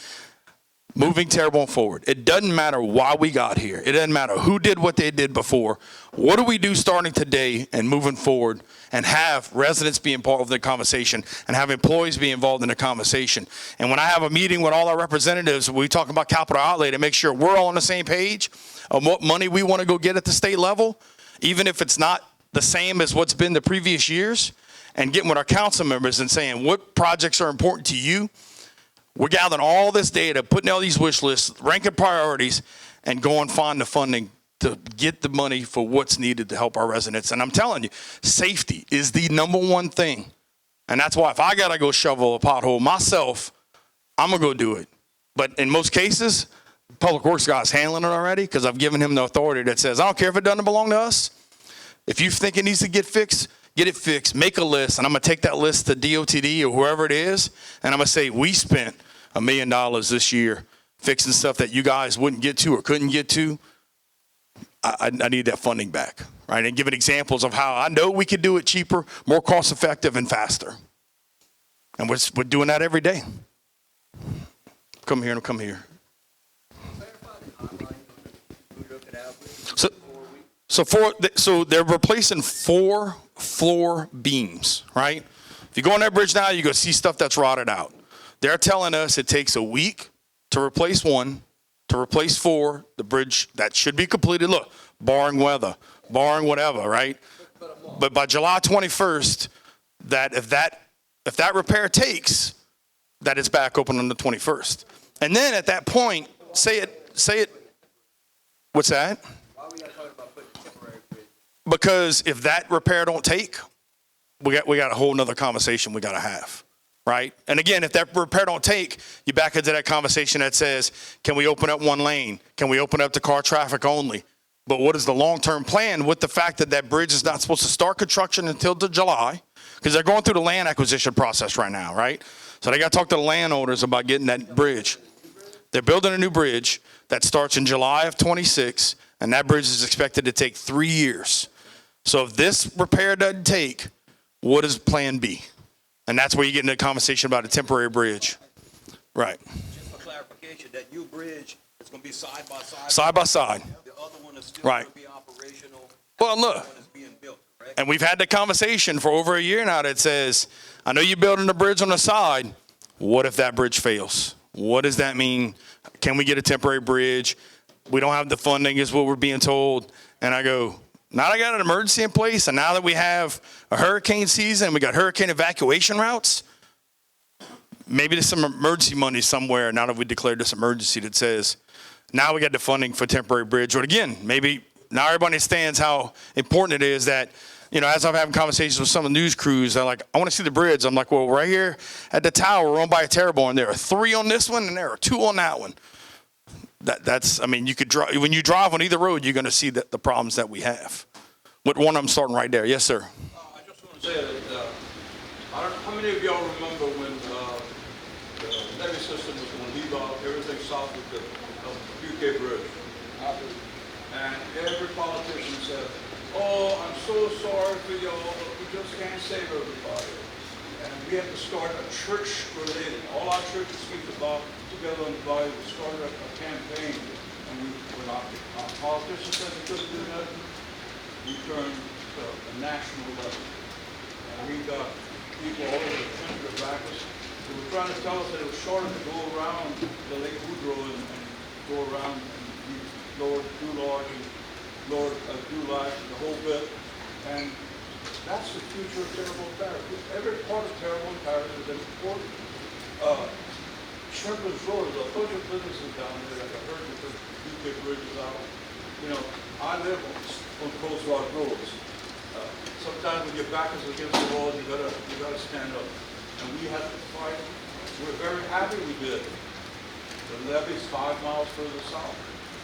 moving Terrebonne forward. It doesn't matter why we got here. It doesn't matter who did what they did before. What do we do starting today and moving forward, and have residents be involved in the conversation and have employees be involved in the conversation? And when I have a meeting with all our representatives, we talk about capital outlay to make sure we're all on the same page of what money we want to go get at the state level, even if it's not the same as what's been the previous years, and getting with our council members and saying, what projects are important to you? We're gathering all this data, putting all these wish lists, ranking priorities, and go and find the funding to get the money for what's needed to help our residents. And I'm telling you, safety is the number one thing. And that's why if I got to go shovel a pothole myself, I'm going to go do it. But in most cases, Public Works guy's handling it already, because I've given him the authority that says, I don't care if it doesn't belong to us. If you think it needs to get fixed, get it fixed, make a list, and I'm going to take that list to DOTD or whoever it is, and I'm going to say, we spent $1 million this year fixing stuff that you guys wouldn't get to or couldn't get to. I need that funding back, right? And giving examples of how I know we could do it cheaper, more cost effective, and faster. And we're doing that every day. Come here and come here. So they're replacing 4 floor beams, right? If you go on that bridge now, you're going to see stuff that's rotted out. They're telling us it takes a week to replace 1, to replace 4, the bridge that should be completed, look, barring weather, barring whatever, right? But by July 21st, if that repair takes, that it's back open on the 21st. And then at that point, say it, what's that? Why are we talking about putting a temporary bridge? Because if that repair don't take, we got a whole nother conversation we got to have. Right? And again, if that repair don't take, you back into that conversation that says, can we open up 1 lane? Can we open up to car traffic only? But what is the long-term plan with the fact that that bridge is not supposed to start construction until July? Because they're going through the land acquisition process right now, right? So they got to talk to the landowners about getting that bridge. They're building a new bridge that starts in July of 26, and that bridge is expected to take 3 years. So if this repair doesn't take, what is plan B? And that's where you get into a conversation about a temporary bridge. Right. Just for clarification, that new bridge is going to be side by side? Side by side. The other one is still Right. going to be operational? Well, The look, other one is being built, correct? and we've had the conversation for over a year now that says, I know you're building a bridge on the side. What if that bridge fails? What does that mean? Can we get a temporary bridge? We don't have the funding is what we're being told. And I go, now that I got an emergency in place, and now that we have a hurricane season, we got hurricane evacuation routes, maybe there's some emergency money somewhere now that we declared this emergency that says, now we got the funding for temporary bridge. Or again, maybe now everybody understands how important it is that, as I'm having conversations with some of the news crews, they're like, I want to see the bridge. I'm like, well, right here at the tower, we're on by Terrebonne. There are 3 on this one, and there are 2 on that one. You could drive, when you drive on either road, you're going to see the problems that we have. With one of them starting right there. Yes, sir. I just want to say that many of y'all remember when the levee system was going to leave out everything south of the UK Bridge? And every politician said, oh, I'm so sorry for y'all, but we just can't save everybody. And we had to start a church-related, all our churches speak about together on the body, we started a campaign. And when our politicians said we couldn't do that, we turned to a national level. And we got people all over the country to back us. They were trying to tell us that it was shorter to go around the Lake Boudreaux and go around and lower Dulac and lower Dulac, the whole bit. And that's the future of Terrebonne Parish. Every part of Terrebonne Parish is important. Shrimpers Road, there's a bunch of businesses down there that I heard because UK Bridge is out. You know, I live on Coast Rock roads. Sometimes when your back is against the wall, you gotta stand up. And we had to fight. We're very happy we did. The levee's 5 miles further south.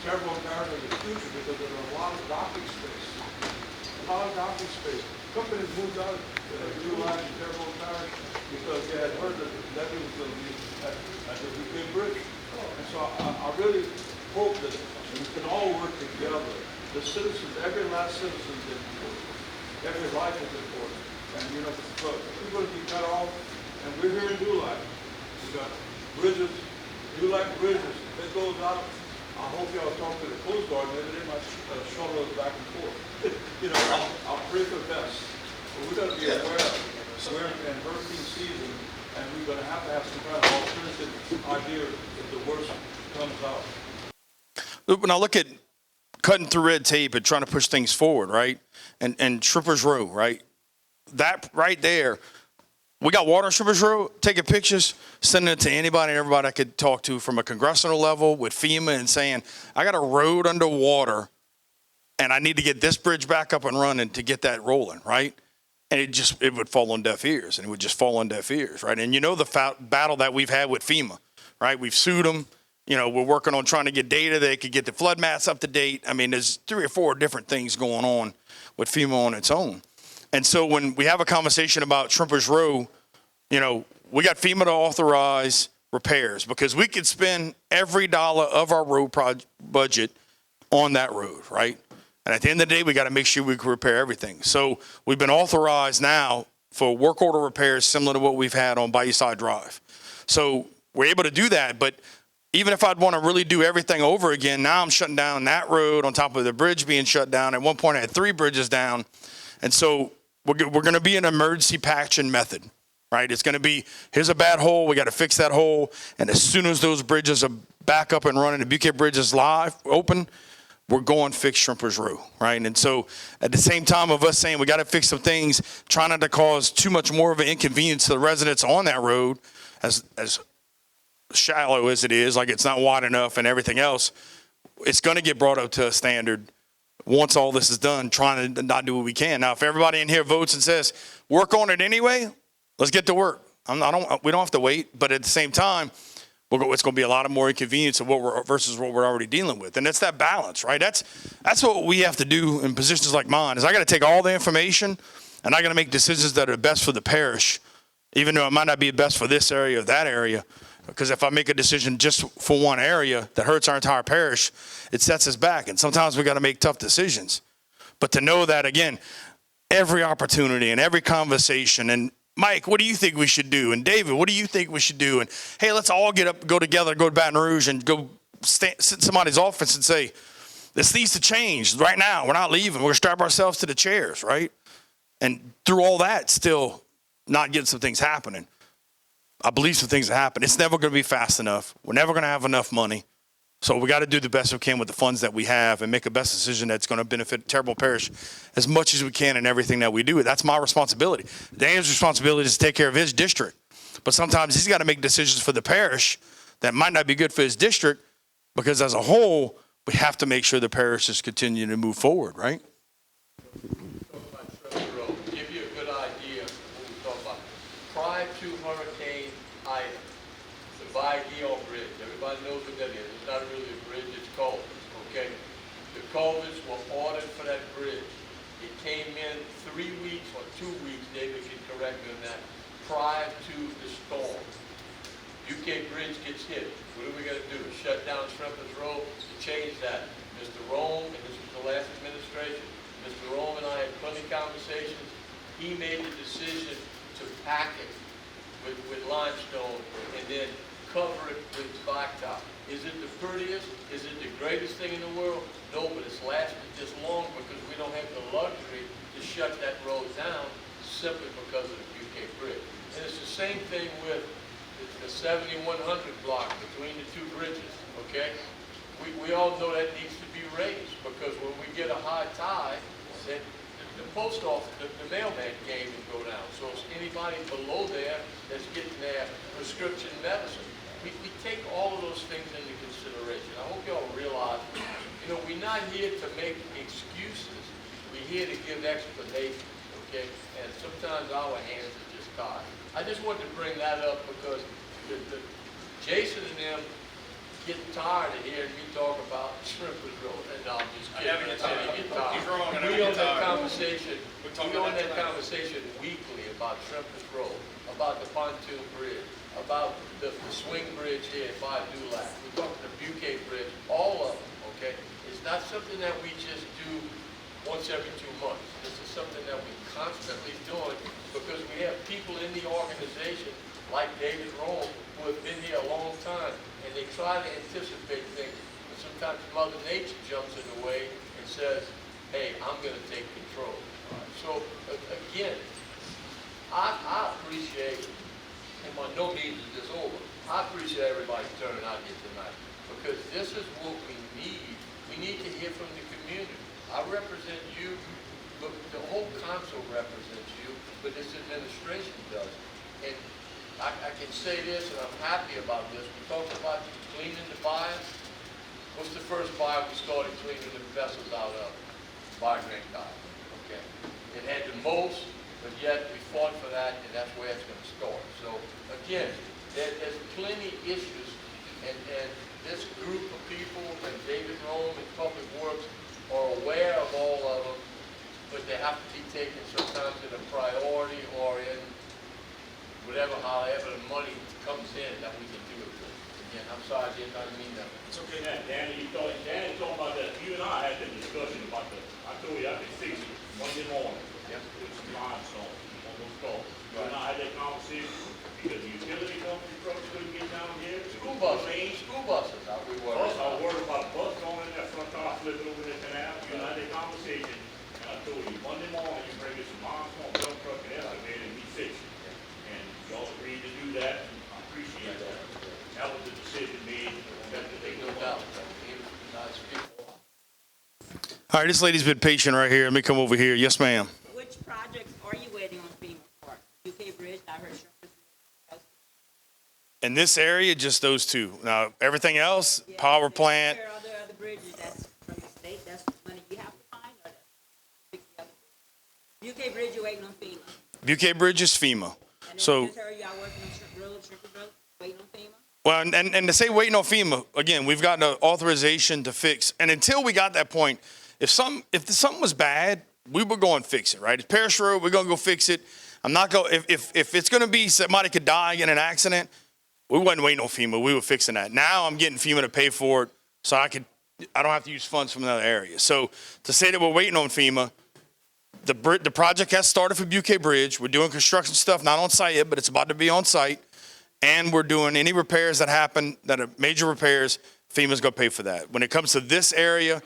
Terrebonne Parish has a future because there's a lot of docking space. A lot of docking space. Companies moved out of Dulac and Terrebonne Parish because they had heard that the levee was going to be at the UK Bridge. And so I really hope that we can all work together. The citizens, every last citizen is important. Every life is important. And you know, but we're going to be cut off. And we're here in Dulac. We got bridges, Dulac bridges. If it goes out, I hope y'all talk to the Coast Guard. Maybe they might shuttle us back and forth. You know, I'll pray for the best. But we got to be aware. We're in hurricane season, and we're going to have some kind of alternative idea if the worst comes out. When I look at cutting through red tape and trying to push things forward, right? And Shrimpers Row, right? That right there, we got water in Shrimpers Row, taking pictures, sending it to anybody and everybody I could talk to from a congressional level with FEMA and saying, I got a road underwater and I need to get this bridge back up and running to get that rolling, right? And it would fall on deaf ears, and it would just fall on deaf ears, right? And you know the battle that we've had with FEMA, right? We've sued them. You know, we're working on trying to get data that could get the flood maps up to date. I mean, there's 3 or 4 different things going on with FEMA on its own. And so when we have a conversation about Shrimpers Row, you know, we got FEMA to authorize repairs because we could spend every dollar of our road budget on that road, right? And at the end of the day, we got to make sure we can repair everything. So we've been authorized now for work order repairs similar to what we've had on Bayou-Side Drive. So we're able to do that, but even if I'd want to really do everything over again, now I'm shutting down that road on top of the bridge being shut down. At one point, I had 3 bridges down. And so we're going to be an emergency patching method, right? It's going to be, here's a bad hole. We got to fix that hole. And as soon as those bridges are back up and running, the Butte Bridge is live, open, we're going to fix Shrimpers Row, right? And so at the same time of us saying we got to fix some things, trying not to cause too much more of an inconvenience to the residents on that road, as shallow as it is, like it's not wide enough and everything else, it's going to get brought up to a standard once all this is done, trying to not do what we can. Now, if everybody in here votes and says, work on it anyway, let's get to work. We don't have to wait, but at the same time, it's going to be a lot of more inconvenience versus what we're already dealing with. And it's that balance, right? That's what we have to do in positions like mine, is I got to take all the information and I got to make decisions that are best for the parish, even though it might not be best for this area or that area. Because if I make a decision just for one area that hurts our entire parish, it sets us back. And sometimes we got to make tough decisions. But to know that, again, every opportunity and every conversation, and Mike, what do you think we should do? And David, what do you think we should do? And hey, let's all get up, go together, go to Baton Rouge and go sit in somebody's office and say, this needs to change right now. We're not leaving. We're going to strap ourselves to the chairs, right? And through all that, still not getting some things happening. I believe some things will happen. It's never going to be fast enough. We're never going to have enough money. So we got to do the best we can with the funds that we have and make a best decision that's going to benefit Terrebonne Parish as much as we can in everything that we do. That's my responsibility. Dan's responsibility is to take care of his district. But sometimes he's got to make decisions for the parish that might not be good for his district, because as a whole, we have to make sure the parish is continuing to move forward, right? Give you a good idea of what we're talking about. Prior to Hurricane Ida, the Bayou Bridge, everybody knows what that is. It's not really a bridge, it's culverts, okay? The culverts were ordered for that bridge. It came in 3 weeks or 2 weeks, David can correct me on that, prior to the storm. UK Bridge gets hit. What are we gonna do? Shut down Shrimpers Road to change that? Mr. Rome, and this was the last administration, Mr. Rome and I had plenty of conversations. He made the decision to pack it with limestone and then cover it with blacktop. Is it the prettiest? Is it the greatest thing in the world? No, but it's lasted this long because we don't have the luxury to shut that road down simply because of the UK Bridge. And it's the same thing with the 7100 block between the two bridges, okay? We all know that needs to be raised because when we get a high tide, then the post office, the mailman game can go down. So it's anybody below there that's getting their prescription medicine. We take all of those things into consideration. I hope y'all realize, you know, we're not here to make excuses. We're here to give explanations, okay? And sometimes our hands are just tied. I just wanted to bring that up because Jason and them get tired of hearing me talk about Shrimpers Road. And no, I'm just kidding. I never get tired. He's wrong, I never We get own that tired. conversation. We own that conversation weekly about Shrimpers Road, about the pontoon bridge, about the swing bridge here by Dulac. We talk the Buquet Bridge, all of them, okay? It's not something that we just do once every 2 months. This is something that we constantly doing because we have people in the organization like David Rome who have been here a long time and they try to anticipate things. But sometimes Mother Nature jumps in the way and says, hey, I'm going to take control. So again, I appreciate, and by no means is this over, I appreciate everybody turning out here tonight because this is what we need. We need to hear from the community. I represent you, but the whole council represents you, but this administration does. And I can say this, and I'm happy about this. We talked about cleaning the bayous. What's the first bayou we started cleaning the vessels out of? Bayou Grand Bayou, okay? It had the most, but yet we fought for that, and that's where it's going to start. So again, there's plenty issues, and this group of people, and David Rome and Public Works, are aware of all of them, but they have to be taken sometimes in a priority or in however the money comes in that we can do it with. Again, I'm sorry, I didn't mean that. It's okay. Yeah, Danny talking about that. You and I had that discussion about I told you I could fix it Monday morning. Yep. With some limestone on those calls. You and I had that conversation because the utility company trucks couldn't get down here. School buses, how we were. Plus, I worried about a bus going in that front car flipping over the canal. You and I had that conversation, and I told you, Monday morning, you bring us some limestone, dump truck and excavator, and we fix it. And y'all agreed to do that, and I appreciate that. That was the decision made, that they No go doubt. out. Nice people. All right, this lady's been patient right here. Let me come over here. Yes, ma'am. Which projects are you waiting on FEMA for? UK Bridge, I heard Shrimpers. In this area, just those two. Now, everything else, Yeah, power plant, There are other bridges that's from the state, that's money you have to find, or fix the other bridge? UK Bridge, you're waiting on FEMA. Buquet Bridge is FEMA. And then So- I just heard y'all working on Shrimpers Road, waiting on FEMA? Well, and to say waiting on FEMA, again, we've got an authorization to fix. And until we got that point, if something was bad, we were going to fix it, right? It's Parish Road, we're going to go fix it. I'm not going, if it's going to be somebody could die in an accident, we wasn't waiting on FEMA, we were fixing that. Now I'm getting FEMA to pay for it so I don't have to use funds from another area. So to say that we're waiting on FEMA, the project has started for Buquet Bridge. We're doing construction stuff, not on site yet, but it's about to be on site. And we're doing any repairs that happen, that are major repairs, FEMA's going to pay for that. When it comes to this area,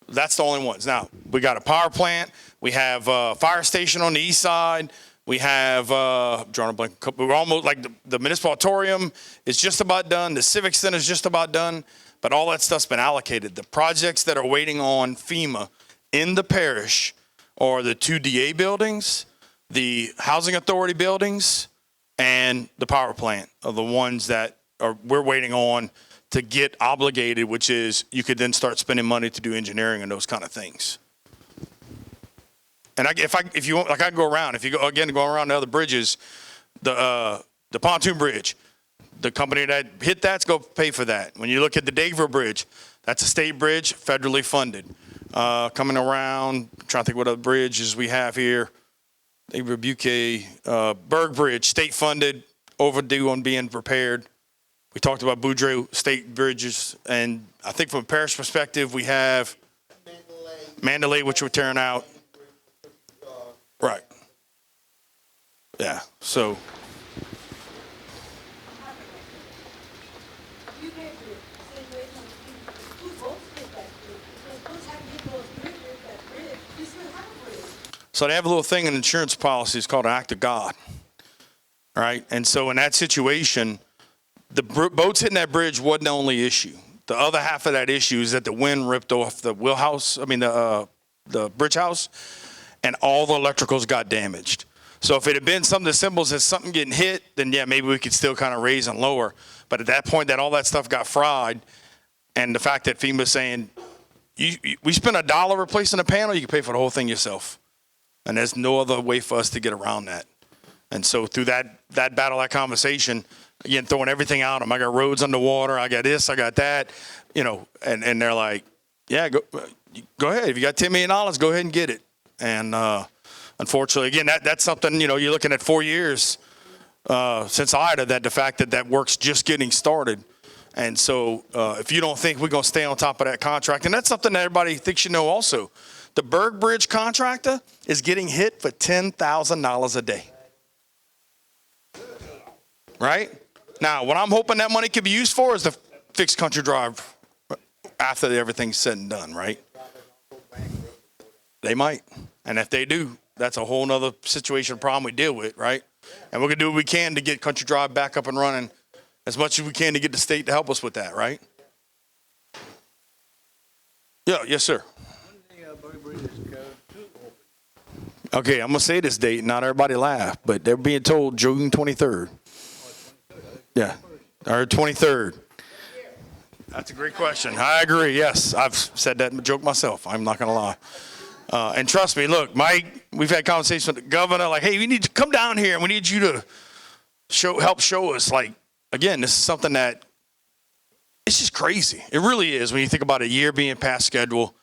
that's the only ones. Now, we got a power plant. We have a fire station on the east side. We have, drawing a blank, we're almost like the municipal auditorium is just about done. The civic center is just about done. But all that stuff's been allocated. The projects that are waiting on FEMA in the parish are the 2 DA buildings, the housing authority buildings, and the power plant are the ones that we're waiting on to get obligated, which is you could then start spending money to do engineering and those kind of things. And if you want, like I can go around. If you go around the other bridges, the pontoon bridge, the company that hit that's go pay for that. When you look at the Dageville Bridge, that's a state bridge, federally funded. Coming around, I'm trying to think what other bridges we have here. they rebuke Berg Bridge, state funded, overdue on being repaired. We talked about Boudreaux state bridges, and I think from a parish perspective, we have Mandalay, which we're tearing out. Right. Yeah, so. You guys are the same way who votes for that bridge? Because what's happening to those bridges, that bridge, you still have a bridge. So they have a little thing in insurance policies called an act of God. All right. And so in that situation, the boats hitting that bridge wasn't the only issue. The other half of that issue is that the wind ripped off the the bridge house, and all the electricals got damaged. So if it had been something as simple as something getting hit, then yeah, maybe we could still kind of raise and lower. But at that point, that all that stuff got fried, and the fact that FEMA's saying, we spent $1 replacing a panel, you can pay for the whole thing yourself. And there's no other way for us to get around that. And so through that battle, that conversation, again, throwing everything out them. I got roads underwater. I got this, I got that, and they're like, yeah, go ahead. If you got $10 million, go ahead and get it. And unfortunately, again, that's something, you're looking at 4 years since Ida, that the fact that work's just getting started. And so if you don't think we're going to stay on top of that contract, and that's something that everybody thinks also, the Berg Bridge contractor is getting hit for $10,000 a day. Right? Now, what I'm hoping that money could be used for is to fix Country Drive after everything's said and done, right? They might. And if they do, that's a whole nother situation, problem we deal with, right? And we're going to do what we can to get Country Drive back up and running as much as we can to get the state to help us with that, right? Yeah, yes, sir. Okay, I'm going to say this date, not everybody laugh, but they're being told June 23rd. Yeah, or 23rd. That's a great question. I agree, yes. I've said that joke myself. I'm not going to lie. And trust me, look, Mike, we've had conversations with the governor, like, hey, we need to come down here and we need you to help show us. Like, again, this is something that, it's just crazy. It really is when you think about a year being past schedule,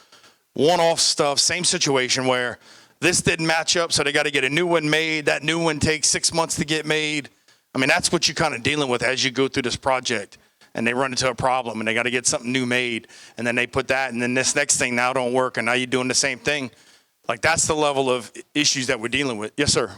one-off stuff, same situation where this didn't match up, so they got to get a new one made. That new one takes 6 months to get made. I mean, that's what you're kind of dealing with as you go through this project. And they run into a problem, and they got to get something new made. And then they put that, and then this next thing now don't work, and now you're doing the same thing. Like, that's the level of issues that we're dealing with. Yes, sir.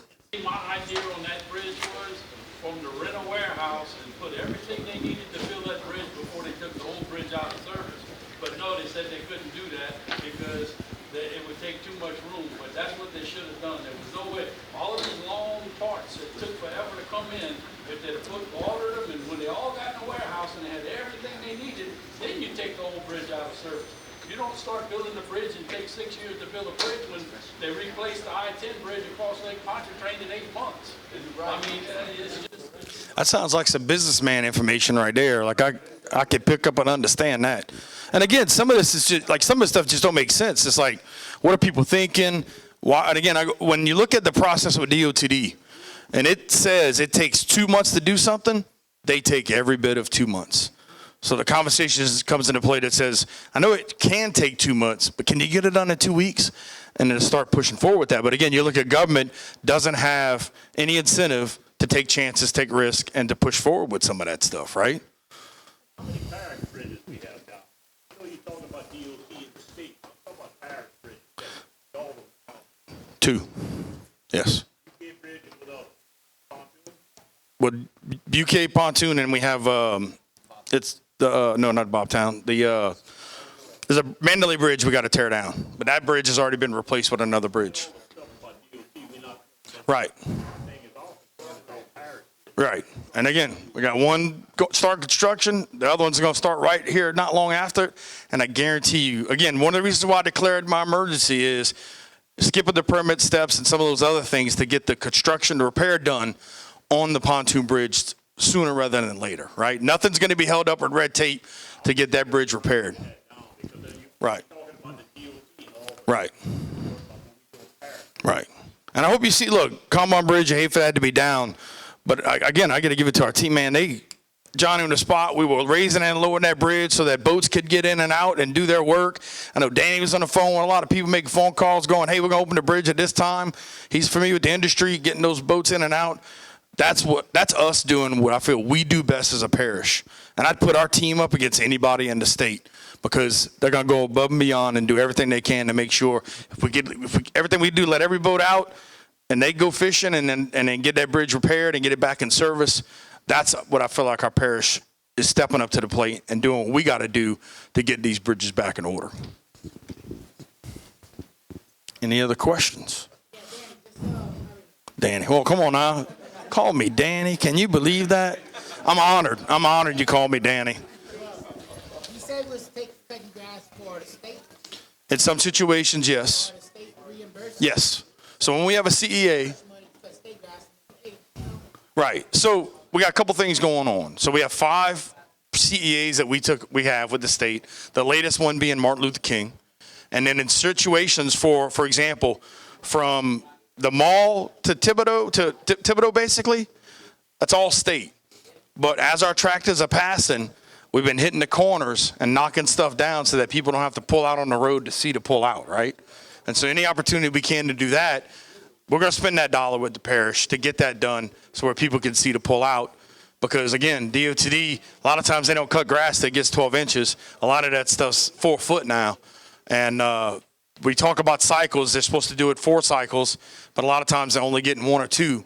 My idea on that bridge was from the rental warehouse and put everything they needed to fill that bridge before they took the old bridge out of service. But no, they said they couldn't do that because it would take too much room. But that's what they should have done. There was no way. All of these long parts that took forever to come in, if they'd have ordered them, and when they all got in the warehouse and they had everything they needed, then you take the old bridge out of service. You don't start building the bridge and take 6 years to build a bridge when they replaced the I-10 bridge across Lake Pontchartrain in 8 months. I mean, it's just... That sounds like some businessman information right there. Like, I could pick up and understand that. And again, some of this is just, like, some of the stuff just don't make sense. It's like, what are people thinking? Why? And again, when you look at the process with DOTD, and it says it takes 2 months to do something, they take every bit of 2 months. So the conversation comes into play that says, I know it can take 2 months, but can you get it done in 2 weeks? And then start pushing forward with that. But again, you look at government doesn't have any incentive to take chances, take risk, and to push forward with some of that stuff, right? How many parish bridges we have down? I know you're talking about DOT in the state. I'm talking about parish bridges. All of them. 2. Yes. UK bridge without pontoon? Well, UK pontoon, and we have, it's the, no, not Bobtown. There's a Mandalay Bridge we got to tear down. But that bridge has already been replaced with another bridge. Right. Right. And again, we got one start construction. The other one's going to start right here not long after. And I guarantee you, again, one of the reasons why I declared my emergency is skipping the permit steps and some of those other things to get the construction, the repair done on the pontoon bridge sooner rather than later, right? Nothing's going to be held up with red tape to get that bridge repaired. Right. Right. Right. And I hope you see, look, Combine Bridge, I hate for that to be down. But again, I got to give it to our team, man. Johnny on the spot. We were raising and lowering that bridge so that boats could get in and out and do their work. I know Danny was on the phone with a lot of people making phone calls going, hey, we're going to open the bridge at this time. He's familiar with the industry, getting those boats in and out. That's us doing what I feel we do best as a parish. And I'd put our team up against anybody in the state because they're going to go above and beyond and do everything they can to make sure everything we do, let every boat out and they go fishing and then get that bridge repaired and get it back in service. That's what I feel like our parish is stepping up to the plate and doing what we got to do to get these bridges back in order. Any other questions? Danny, well, come on now. Call me Danny. Can you believe that? I'm honored. I'm honored you called me Danny. You said it was cutting grass for the state? In some situations, yes. For the state reimbursement? Yes. So when we have a CEA, Money to cut state grass. right. So we got a couple things going on. So we have 5 CEAs that we have with the state. The latest one being Martin Luther King. And then in situations for example, from the mall to Thibodeau basically, that's all state. But as our tractors are passing, we've been hitting the corners and knocking stuff down so that people don't have to pull out on the road to pull out, right? And so any opportunity we can to do that, we're going to spend that dollar with the parish to get that done so where people can see to pull out. Because again, DOTD, a lot of times they don't cut grass that gets 12 inches. A lot of that stuff's 4 foot now. And we talk about cycles. They're supposed to do it 4 cycles, but a lot of times they're only getting 1 or 2.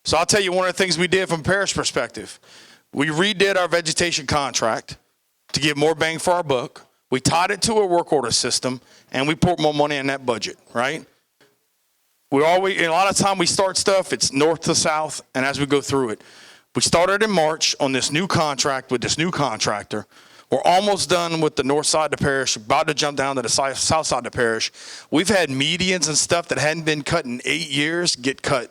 So I'll tell you one of the things we did from a parish perspective. We redid our vegetation contract to get more bang for our buck. We tied it to a work order system, and we put more money in that budget, right? A lot of time we start stuff, it's north to south, and as we go through it. We started in March on this new contract with this new contractor. We're almost done with the north side of the parish, about to jump down to the south side of the parish. We've had medians and stuff that hadn't been cut in 8 years get cut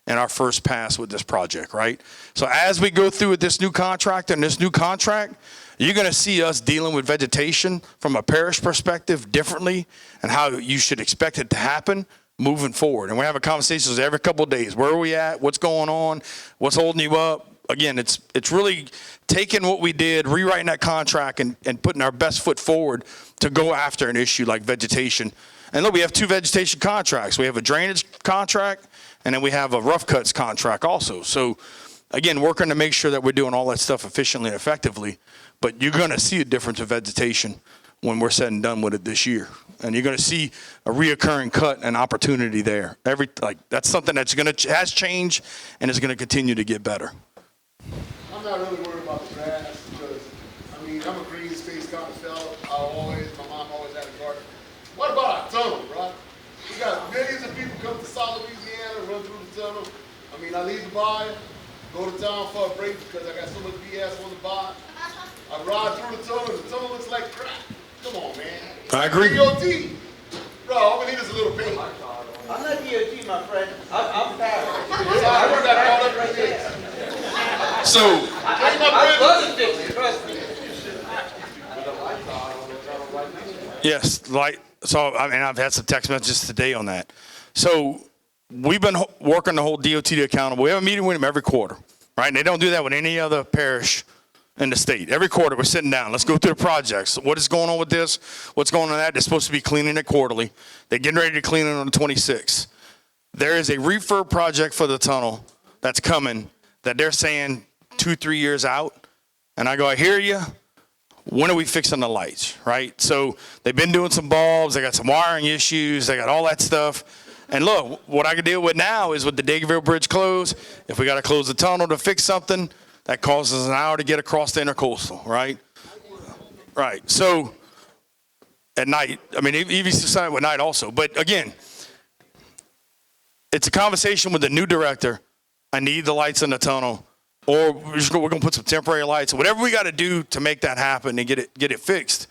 in our first pass with this project, right? So as we go through with this new contract and this new contract, you're going to see us dealing with vegetation from a parish perspective differently and how you should expect it to happen moving forward. And we're having conversations every couple of days. Where are we at? What's going on? What's holding you up? Again, it's really taking what we did, rewriting that contract and putting our best foot forward to go after an issue like vegetation. And look, we have 2 vegetation contracts. We have a drainage contract, and then we have a rough cuts contract also. So again, working to make sure that we're doing all that stuff efficiently and effectively. But you're going to see a difference in vegetation when we're said and done with it this year. And you're going to see a reoccurring cut and opportunity there. That's something has changed and is going to continue to get better. I'm not really worried about the grass because, I mean, I'm a green space kind of fella. My mom always had a garden. What about our tunnel, bro? We got millions of people come to South Louisiana, run through the tunnel. I mean, I leave the bar, go to town for a break because I got so much BS on the bar. I ride through the tunnel looks like crap. Come on, man. I agree. DOT. Bro, all we need is a little paint. I'm not DOT, my friend. I'm Pat. I heard that called up right there. So I wasn't fixing, trust me. yes, so I mean, I've had some text messages today on that. So we've been working to hold DOT accountable. We have a meeting with them every quarter, right? And they don't do that with any other parish in the state. Every quarter we're sitting down. Let's go through the projects. What is going on with this? What's going on with that? They're supposed to be cleaning it quarterly. They're getting ready to clean it on the 26th. There is a refurb project for the tunnel that's coming that they're saying 2-3 years out. And I go, I hear you. When are we fixing the lights, right? So they've been doing some bulbs. They got some wiring issues. They got all that stuff. And look, what I can deal with now is with the Dagerville Bridge closed. If we got to close the tunnel to fix something, that causes an hour to get across the intercoastal, right? Right. So at night, I mean, even Sunday at night also. But again, it's a conversation with the new director. I need the lights in the tunnel, or we're going to put some temporary lights, whatever we got to do to make that happen and get it fixed.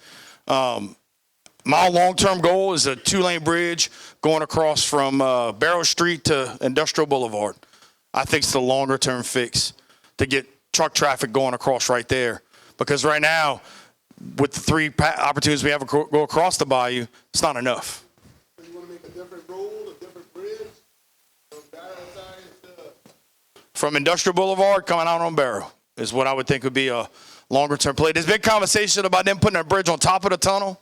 My long-term goal is a 2-lane bridge going across from Barrow Street to Industrial Boulevard. I think it's the longer-term fix to get truck traffic going across right there. Because right now, with the 3 opportunities we have to go across the bayou, it's not enough. You want to make a different road, a different bridge? From that side to... From Industrial Boulevard coming out on Barrow. is what I would think would be a longer term play. There's been conversation about them putting a bridge on top of the tunnel.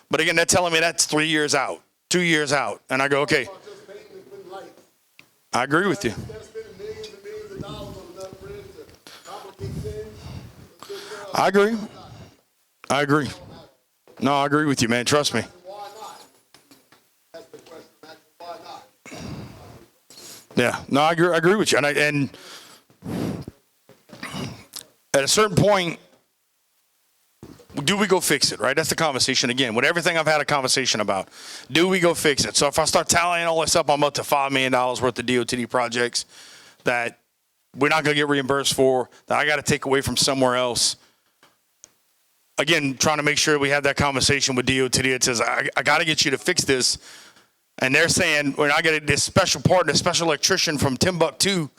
But again, they're telling me that's 3 years out, 2 years out. And I go, okay, Just painting and putting lights. I agree with you. Instead of spending millions and millions of dollars on another bridge to complicate things. I agree. I agree. No, I agree with you, man. Trust me. Why not? That's the question. Why not? Yeah. No, I agree with you. And at a certain point, do we go fix it, right? That's the conversation again. With everything I've had a conversation about, do we go fix it? So if I start tallying all this up, I'm up to $5 million worth of DOTD projects that we're not going to get reimbursed for, that I got to take away from somewhere else. Again, trying to make sure we have that conversation with DOTD. It says, I got to get you to fix this. And they're saying, when I get this special partner, special electrician from Timbuktu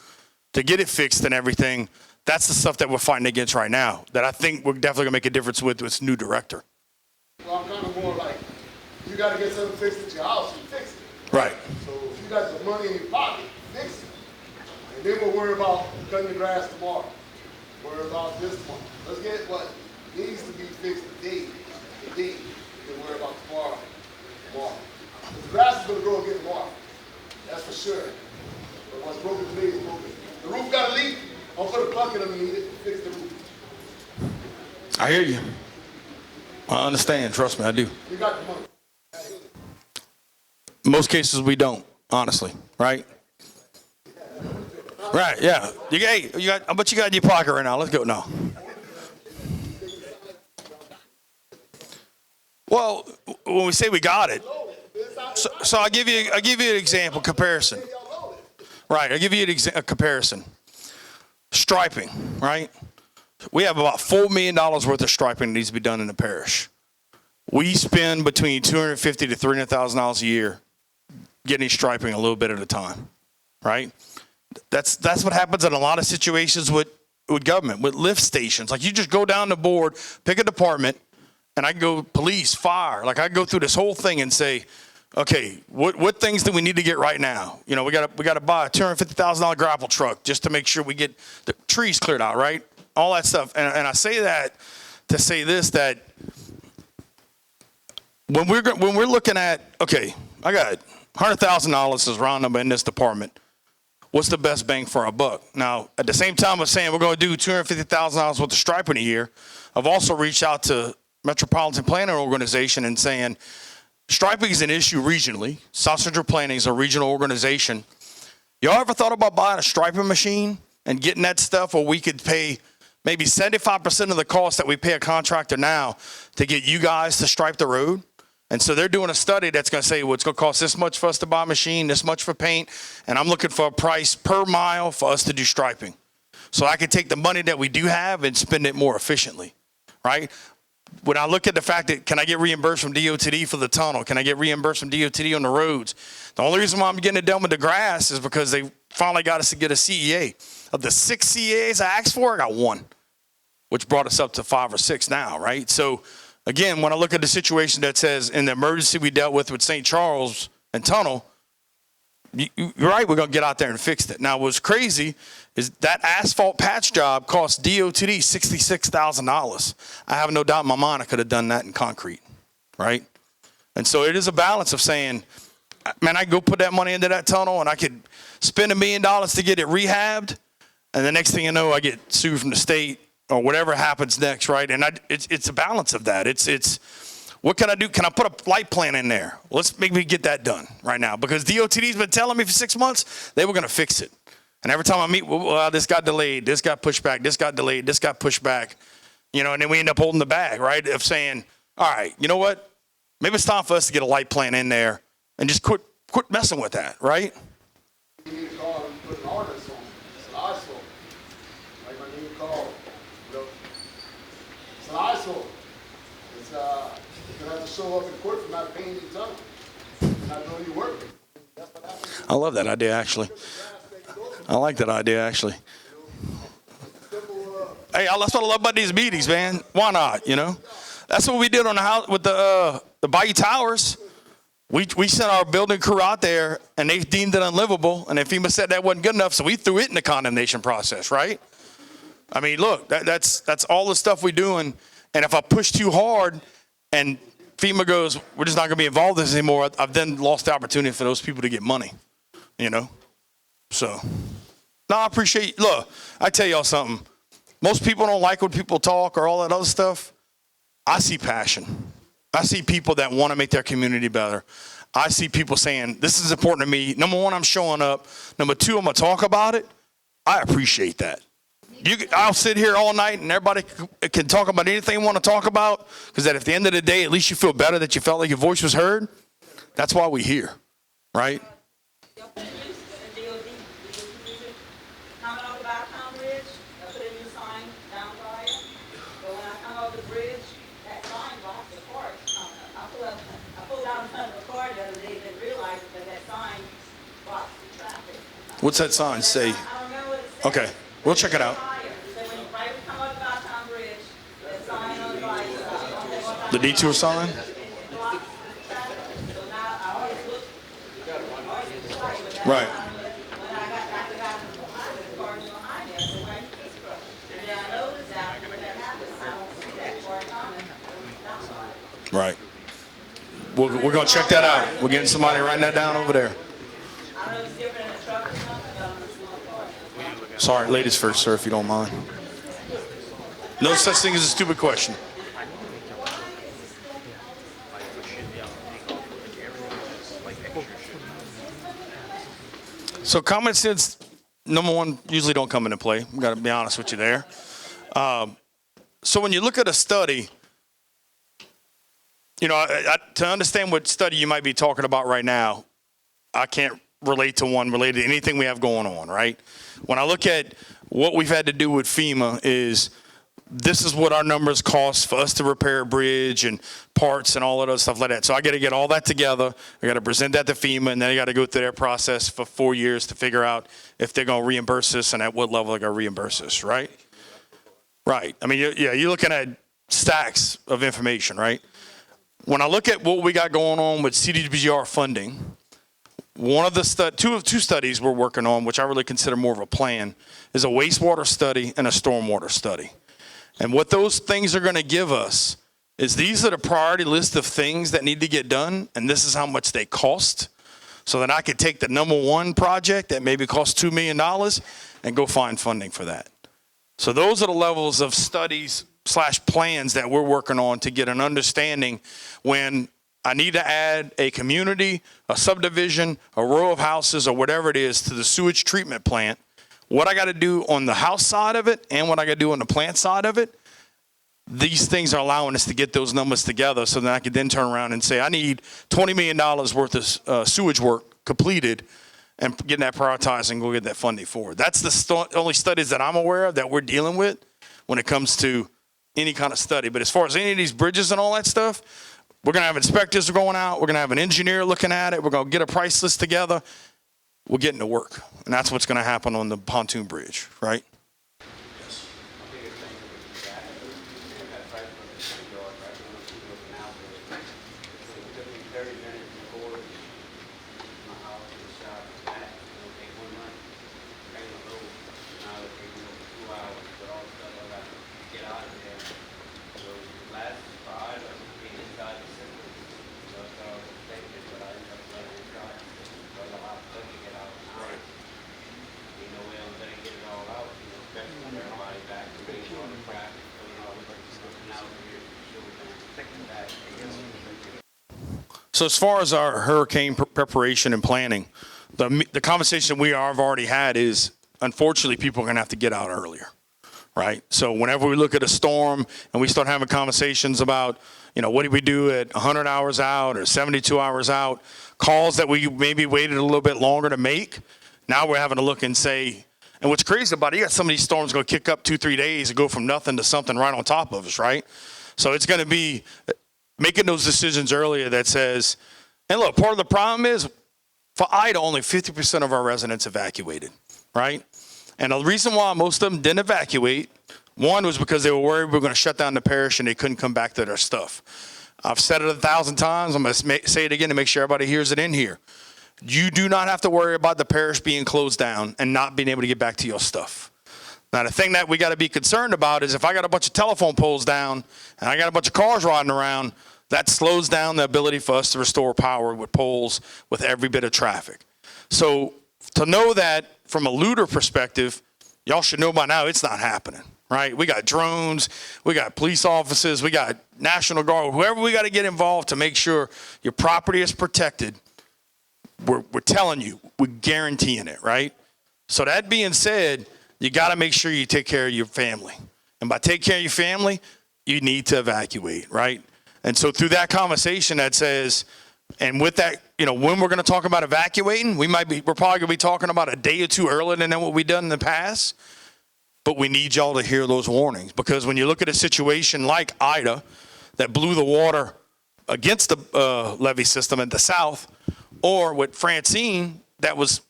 to get it fixed and everything, that's the stuff that we're fighting against right now, that I think we're definitely going to make a difference with this new director. Well, I'm kind of more like, you got to get something fixed at your house, you fix it. Right. So if you got the money in your pocket, fix it. And then we'll worry about cutting the grass tomorrow. Worry about this tomorrow. Let's get what needs to be fixed today. Then worry about tomorrow. Because the grass is going to grow again tomorrow. That's for sure. But what's broken today is broken. The roof got a leak. I'll put a bucket underneath it and fix the roof. I hear you. I understand. Trust me, I do. We got the money. In most cases, we don't, honestly, right? Right, yeah. You got, how much you got in your pocket right now? Let's go now. Well, when we say we got it, so I'll give you an example, comparison. Right, I'll give you a comparison. Striping, right? We have about $4 million worth of striping that needs to be done in the parish. We spend between $250,000 to $300,000 a year getting striping a little bit at a time, right? That's what happens in a lot of situations with government, with lift stations. Like you just go down the board, pick a department, and I go police, fire. Like I go through this whole thing and say, okay, what things do we need to get right now? You know, we got to buy a $250,000 gravel truck just to make sure we get the trees cleared out, right? All that stuff. And I say that to say this, that when we're looking at, okay, I got $100,000 is round number in this department. What's the best bang for our buck? Now, at the same time of saying we're going to do $250,000 worth of striping a year, I've also reached out to Metropolitan Planning Organization and saying, striping is an issue regionally. South Central Planning is a regional organization. Y'all ever thought about buying a striping machine and getting that stuff where we could pay maybe 75% of the cost that we pay a contractor now to get you guys to stripe the road? And so they're doing a study that's going to say, well, it's going to cost this much for us to buy a machine, this much for paint, and I'm looking for a price per mile for us to do striping. So I can take the money that we do have and spend it more efficiently, right? When I look at the fact that, can I get reimbursed from DOTD for the tunnel? Can I get reimbursed from DOTD on the roads? The only reason why I'm getting it done with the grass is because they finally got us to get a CEA. Of the 6 CEAs I asked for, I got 1, which brought us up to 5 or 6 now, right? So again, when I look at the situation that says in the emergency we dealt with St. Charles and tunnel, you're right, we're going to get out there and fix it. Now, what's crazy is that asphalt patch job cost DOTD $66,000. I have no doubt in my mind I could have done that in concrete, right? And so it is a balance of saying, man, I go put that money into that tunnel and I could spend $1 million to get it rehabbed, and the next thing you know, I get sued from the state or whatever happens next, right? And it's a balance of that. It's what can I do? Can I put a light plan in there? Let's maybe get that done right now, because DOTD's been telling me for 6 months they were going to fix it. And every time I meet, well, this got delayed, this got pushed back, this got delayed, this got pushed back, you know, and then we end up holding the bag, right? Of saying, all right, you know what? Maybe it's time for us to get a light plan in there and just quit messing with that, right? You need to call and put an ordinance on it. It's an eyesore. Like my new call, you know, it's an eyesore. It's you have to show up in court for not paying your tunnel, not doing your work. That's what happens. I love that idea, actually. I like that idea, actually. Hey, that's what I love about these meetings, man. Why not, you know? That's what we did on the house with the Bayou Towers. We sent our building crew out there, and they deemed it unlivable, and then FEMA said that wasn't good enough, so we threw it in the condemnation process, right? I mean, look, that's all the stuff we're doing. And if I push too hard and FEMA goes, we're just not going to be involved in this anymore, I've then lost the opportunity for those people to get money, you know? So, no, I appreciate, look, I tell y'all something. Most people don't like when people talk or all that other stuff. I see passion. I see people that want to make their community better. I see people saying, this is important to me. Number one, I'm showing up. Number two, I'm going to talk about it. I appreciate that. I'll sit here all night and everybody can talk about anything they want to talk about, because at the end of the day, at least you feel better that you felt like your voice was heard. That's why we're here, right? Coming over by Town Bridge, I put a new sign down by it. But when I come over the bridge, that sign blocks the car. I pulled out in front of the car the other day and realized that sign blocks the traffic. What's that sign say? I don't know what it says. Okay, we'll check it out. So when you right come over by Town Bridge, that sign on the right, The detour sign? it blocks the traffic. So now I always look, Right. when I got back behind the car behind there, so right this car. And then I noticed that when that happens, I don't see that car coming. Right. We're going to check that out. We're getting somebody writing that down over there. I don't know if it's different in a truck or something, but on a small car. Sorry, ladies first, sir, if you don't mind. No such thing as a stupid question. So common sense, number one, usually don't come into play. I've got to be honest with you there. So when you look at a study, you know, to understand what study you might be talking about right now, I can't relate to one related to anything we have going on, right? When I look at what we've had to do with FEMA is, this is what our numbers cost for us to repair a bridge and parts and all that other stuff like that. So I got to get all that together. I got to present that to FEMA, and then I got to go through their process for 4 years to figure out if they're going to reimburse us and at what level they're going to reimburse us, right? Right. I mean, you're looking at stacks of information, right? When I look at what we got going on with CDBGR funding, one of the two studies we're working on, which I really consider more of a plan, is a wastewater study and a stormwater study. And what those things are going to give us is, these are the priority list of things that need to get done, and this is how much they cost. So then I could take the number one project that maybe costs $2 million and go find funding for that. So those are the levels of studies / plans that we're working on to get an understanding when I need to add a community, a subdivision, a row of houses, or whatever it is to the sewage treatment plant. What I got to do on the house side of it and what I got to do on the plant side of it, these things are allowing us to get those numbers together, so that I could then turn around and say, I need $20 million worth of sewage work completed, and getting that prioritized and go get that funding forward. That's the only studies that I'm aware of that we're dealing with when it comes to any kind of study. But as far as any of these bridges and all that stuff, we're going to have inspectors going out. We're going to have an engineer looking at it. We're going to get a price list together. We're getting to work. And that's what's going to happen on the pontoon bridge, right? So as far as our hurricane preparation and planning, the conversation we have already had is, unfortunately, people are going to have to get out earlier, right? So whenever we look at a storm and we start having conversations about, you know, what do we do at 100 hours out or 72 hours out, calls that we maybe waited a little bit longer to make, now we're having to look and say, and what's crazy about it, you got some of these storms going to kick up 2-3 days and go from nothing to something right on top of us, right? So it's going to be making those decisions earlier that says, and look, part of the problem is, for Ida, only 50% of our residents evacuated, right? And the reason why most of them didn't evacuate, one was because they were worried we were going to shut down the parish and they couldn't come back to their stuff. I've said it 1,000 times. I'm going to say it again to make sure everybody hears it in here. You do not have to worry about the parish being closed down and not being able to get back to your stuff. Now, the thing that we got to be concerned about is if I got a bunch of telephone poles down and I got a bunch of cars riding around, that slows down the ability for us to restore power with poles with every bit of traffic. So to know that from a looter perspective, y'all should know by now it's not happening, right? We got drones, we got police officers, we got National Guard, whoever we got to get involved to make sure your property is protected. We're telling you, we're guaranteeing it, right? So that being said, you got to make sure you take care of your family. And by take care of your family, you need to evacuate, right? And so through that conversation that says, and with that, when we're going to talk about evacuating, we're probably going to be talking about a day or two earlier than what we've done in the past. But we need y'all to hear those warnings, because when you look at a situation like Ida that blew the water against the levee system in the south, or with Francine that was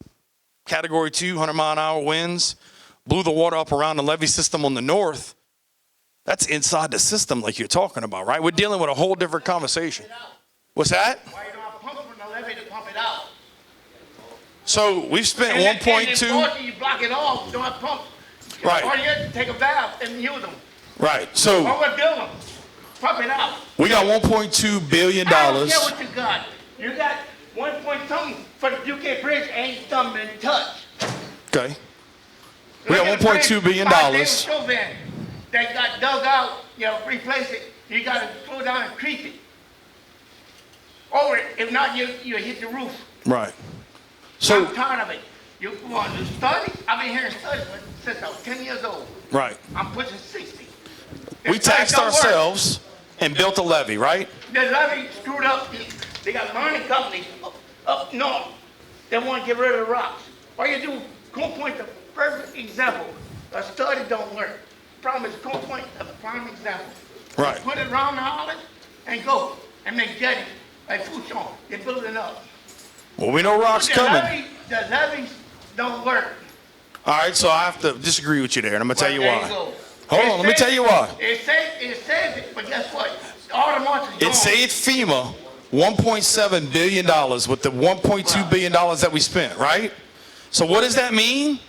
Category 2, 100-mile-an-hour winds, blew the water up around the levee system on the north, that's inside the system like you're talking about, right? We're dealing with a whole different conversation. What's that? Why you don't pump from the levee to pump it out? So we've spent And 1.2. you block it off, don't have pump. Right. Or you have to take a valve and use them. Right. So Or what build them? Pump it out. we got $1.2 billion. I don't care what you got. You got 1 point something for the UK bridge, ain't something been touched. Okay. We got $1.2 billion. That got dug out, replace it. You got to slow down and creep it. Or if not, you hit the roof. Right. So I'm tired of it. You want to study? I've been hearing studies since I was 10 years old. right. I'm pushing 60. We taxed ourselves and built a levee, right? The levee screwed up. They got mining companies up north. They want to get rid of the rocks. All you do, Coal Point, the perfect example. A study don't work. Problem is, Coal Point, a prime example. Right. Put it around the island and go and make jetty like Fouchon. They're building up. Well, we know rock's coming. The levees don't work. All right, so I have to disagree with you there, and I'm going to tell you Well, there why. go. Hold on, let me tell you why. It says it, but guess what? All the months is gone. It saved FEMA $1.7 billion with the $1.2 billion that we spent, right? So what does that mean?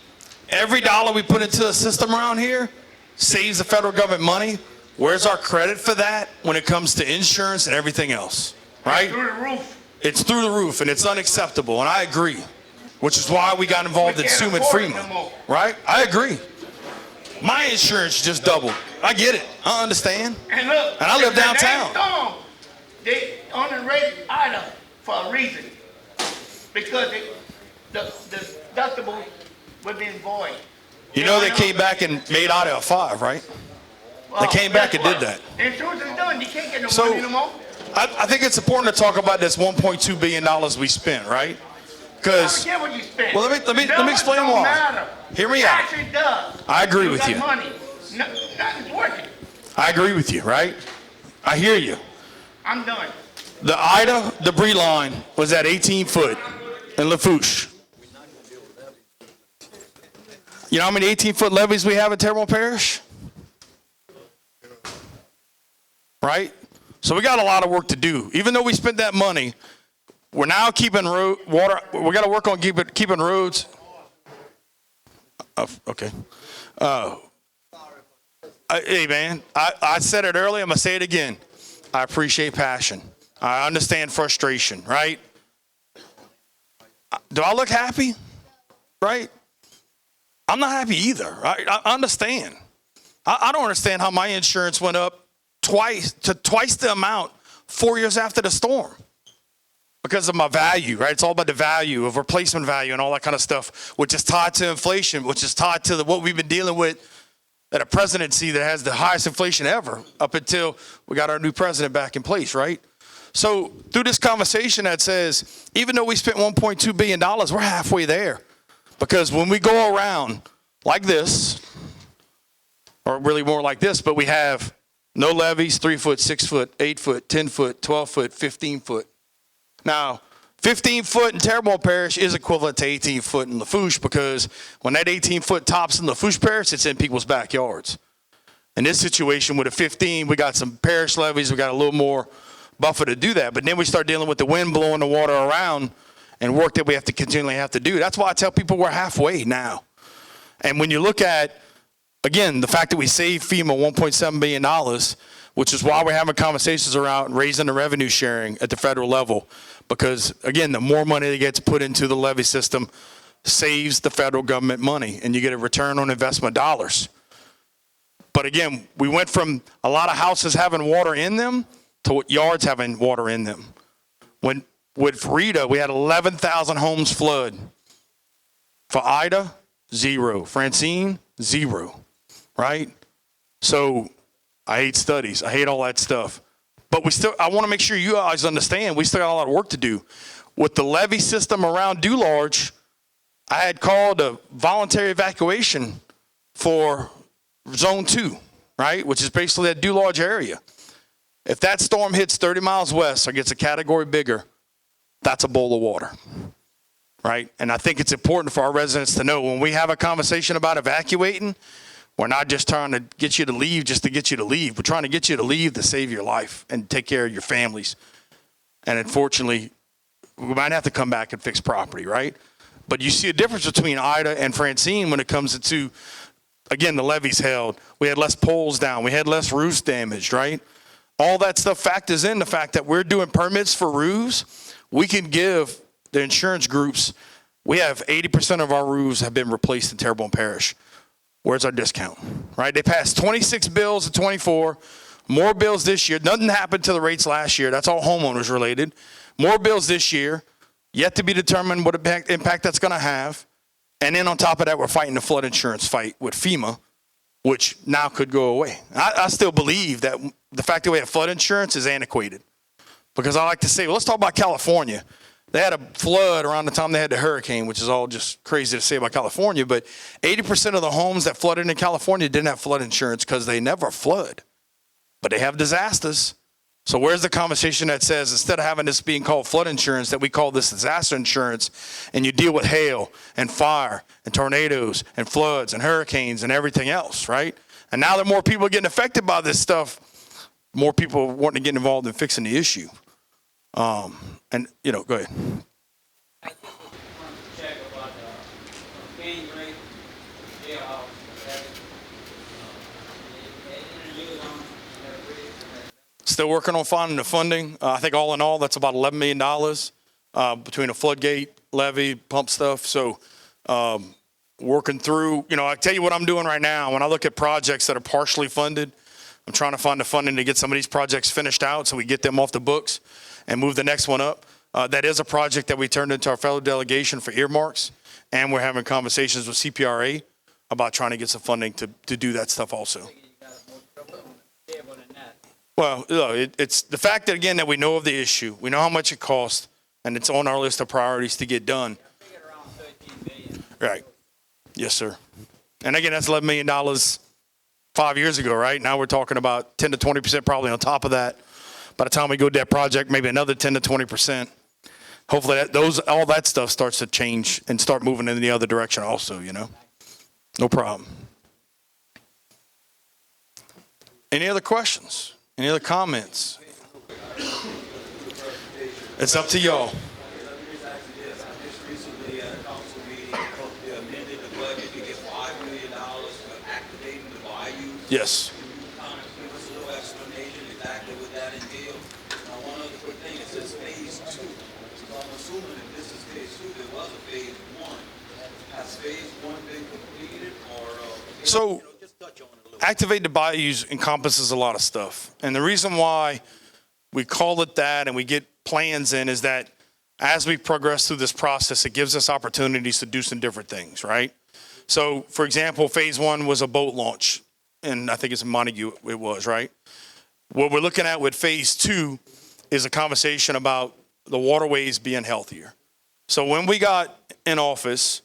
Every dollar we put into the system around here saves the federal government money. Where's our credit for that when it comes to insurance and everything else, right? Through the roof. It's through the roof, and it's unacceptable, and I agree, which is why we got involved in Suman Freeman, right? I agree. My insurance just doubled. I get it. I understand. And look, and I live downtown. They underrated Ida for a reason. Because the deductible would be void. You know they came back and made Ida a 5, right? They came back and did that. Insurance is done. You can't get no So, money no more. I think it's important to talk about this $1.2 billion we spent, right? Because, I don't care what you spend. well, let me explain Don't why. matter. Hear me It out. actually does. I agree with got you. Money. Nothing's working. I agree with you, right? I hear you. I'm done. The Ida debris line was at 18 foot in Lafourche. You know how many 18-foot levees we have in Terrebonne Parish? Right? So we got a lot of work to do. Even though we spent that money, we're now keeping water. We got to work on keeping roads. Okay. Hey, man, I said it earlier. I'm going to say it again. I appreciate passion. I understand frustration, right? Do I look happy? Right? I'm not happy either, right? I understand. I don't understand how my insurance went up twice the amount 4 years after the storm because of my value, right? It's all about the value of replacement value and all that kind of stuff, which is tied to inflation, which is tied to what we've been dealing with at a presidency that has the highest inflation ever up until we got our new president back in place, right? So through this conversation that says, even though we spent $1.2 billion, we're halfway there. Because when we go around like this, or really more like this, but we have no levees, 3 foot, 6 foot, 8 foot, 10 foot, 12 foot, 15 foot. Now, 15 foot in Terrebonne Parish is equivalent to 18 foot in Lafourche because when that 18 foot tops in Lafourche Parish, it's in people's backyards. In this situation with a 15, we got some parish levees, we got a little more buffer to do that. But then we start dealing with the wind blowing the water around and work that we have to continually have to do. That's why I tell people we're halfway now. And when you look at again, the fact that we saved FEMA $1.7 billion, which is why we're having conversations around raising the revenue sharing at the federal level. Because, again, the more money that gets put into the levy system saves the federal government money, and you get a return on investment dollars. But, again, we went from a lot of houses having water in them to yards having water in them. When with Rita, we had 11,000 homes flood. For Ida, 0. Francine, 0. Right? So I hate studies. I hate all that stuff. But I want to make sure you guys understand, we still got a lot of work to do. With the levee system around Dulac, I had called a voluntary evacuation for zone 2, right? Which is basically that Dulac area. If that storm hits 30 miles west or gets a category bigger, that's a bowl of water, right? And I think it's important for our residents to know when we have a conversation about evacuating, we're not just trying to get you to leave just to get you to leave. We're trying to get you to leave to save your life and take care of your families. And unfortunately, we might have to come back and fix property, right? But you see a difference between Ida and Francine when it comes to, again, the levees held. We had less poles down. We had less roofs damaged, right? All that stuff factors in the fact that we're doing permits for roofs. We can give the insurance groups, we have 80% of our roofs have been replaced in Terrebonne Parish. Where's our discount, right? They passed 26 bills in 24, more bills this year. Nothing happened to the rates last year. That's all homeowners related. More bills this year, yet to be determined what impact that's going to have. And then on top of that, we're fighting the flood insurance fight with FEMA, which now could go away. I still believe that the fact that we have flood insurance is antiquated. Because I like to say, well, let's talk about California. They had a flood around the time they had the hurricane, which is all just crazy to say about California. But 80% of the homes that flooded in California didn't have flood insurance because they never flood. But they have disasters. So where's the conversation that says instead of having this being called flood insurance, that we call this disaster insurance, and you deal with hail and fire and tornadoes and floods and hurricanes and everything else, right? And now that more people are getting affected by this stuff, more people are wanting to get involved in fixing the issue. And, go ahead. I just wanted to check about the paying rate, jailhouse, Still working on finding the funding. I think all in all, that's about $11 million between a floodgate, levee, pump stuff. So working through, I tell you what I'm doing right now. When I look at projects that are partially funded, I'm trying to find the funding to get some of these projects finished out so we get them off the books and move the next one up. That is a project that we turned into our fellow delegation for earmarks, and we're having conversations with CPRA about trying to get some funding to do that stuff also. Well, it's the fact that, again, that we know of the issue, we know how much it costs, and it's on our list of priorities to get done. Right. Yes, sir. And again, that's $11 million 5 years ago, right? Now we're talking about 10 to 20% probably on top of that. By the time we go to that project, maybe another 10 to 20%. Hopefully all that stuff starts to change and start moving in the other direction also, No problem. Any other questions? Any other comments? It's up to y'all. Just recently at a council meeting, they amended the budget to get $5 million for activating the bayou. Yes. Can you kind of give us a little explanation exactly what that entails? Now, one other quick thing, it says phase 2. So I'm assuming if this is phase 2, there was a phase 1. Has phase 1 been completed or? So activate the bayous encompasses a lot of stuff. And the reason why we call it that and we get plans in is that as we progress through this process, it gives us opportunities to do some different things, right? So, for example, phase 1 was a boat launch, and I think it's in Montague it was, right? What we're looking at with phase 2 is a conversation about the waterways being healthier. So when we got in office,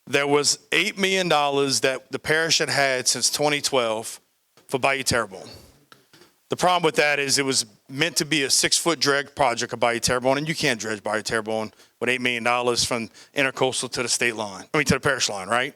there was $8 million that the parish had since 2012 for Bayou Terrebonne. The problem with that is it was meant to be a 6-foot dredge project of Bayou Terrebonne, and you can't dredge Bayou Terrebonne with $8 million from intercoastal to the parish line, right?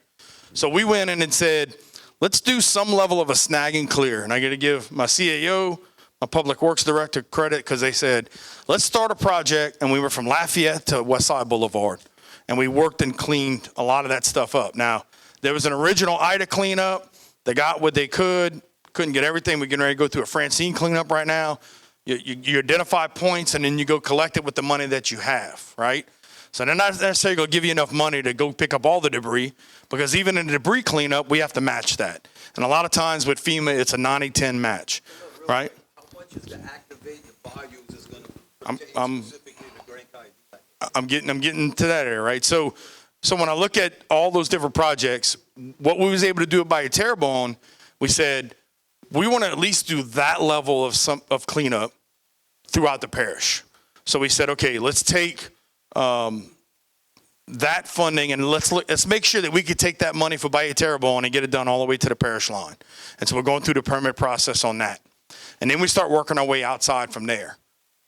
So we went in and said, let's do some level of a snag and clear. And I got to give my CAO, my public works director credit because they said, let's start a project. And we were from Lafayette to West Side Boulevard. And we worked and cleaned a lot of that stuff up. Now, there was an original Ida cleanup. They got what they couldn't get everything. We're getting ready to go through a Francine cleanup right now. You identify points, and then you go collect it with the money that you have, right? So they're not necessarily going to give you enough money to go pick up all the debris, because even in the debris cleanup, we have to match that. And a lot of times with FEMA, it's a 90-10 match, right? How much is to activate the bayous is going to I'm- pertain I'm- specifically to Grand Caillou? I'm getting to that area, right? So when I look at all those different projects, what we was able to do at Bayou Terrebonne, we said we want to at least do that level of cleanup throughout the parish. So we said, okay, let's take that funding and let's make sure that we could take that money for Bayou Terrebonne and get it done all the way to the parish line. And so we're going through the permit process on that. And then we start working our way outside from there.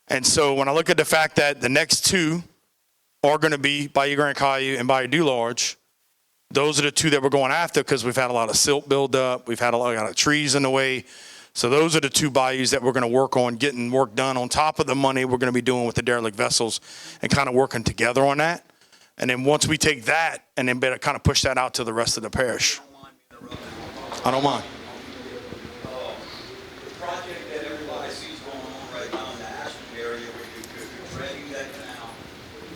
And so when I look at the fact that the next two are going to be Bayou Grand Caillou and Bayou Dulac, those are the two that we're going after, because we've had a lot of silt buildup. We've had a lot of trees in the way. So those are the two bayous that we're going to work on getting work done on top of the money we're going to be doing with the derelict vessels, and kind of working together on that. And then once we take that and then better kind of push that out to the rest of the parish. I don't mind. The project that everybody sees going on right now in the Ashland area where you're dredging that canal,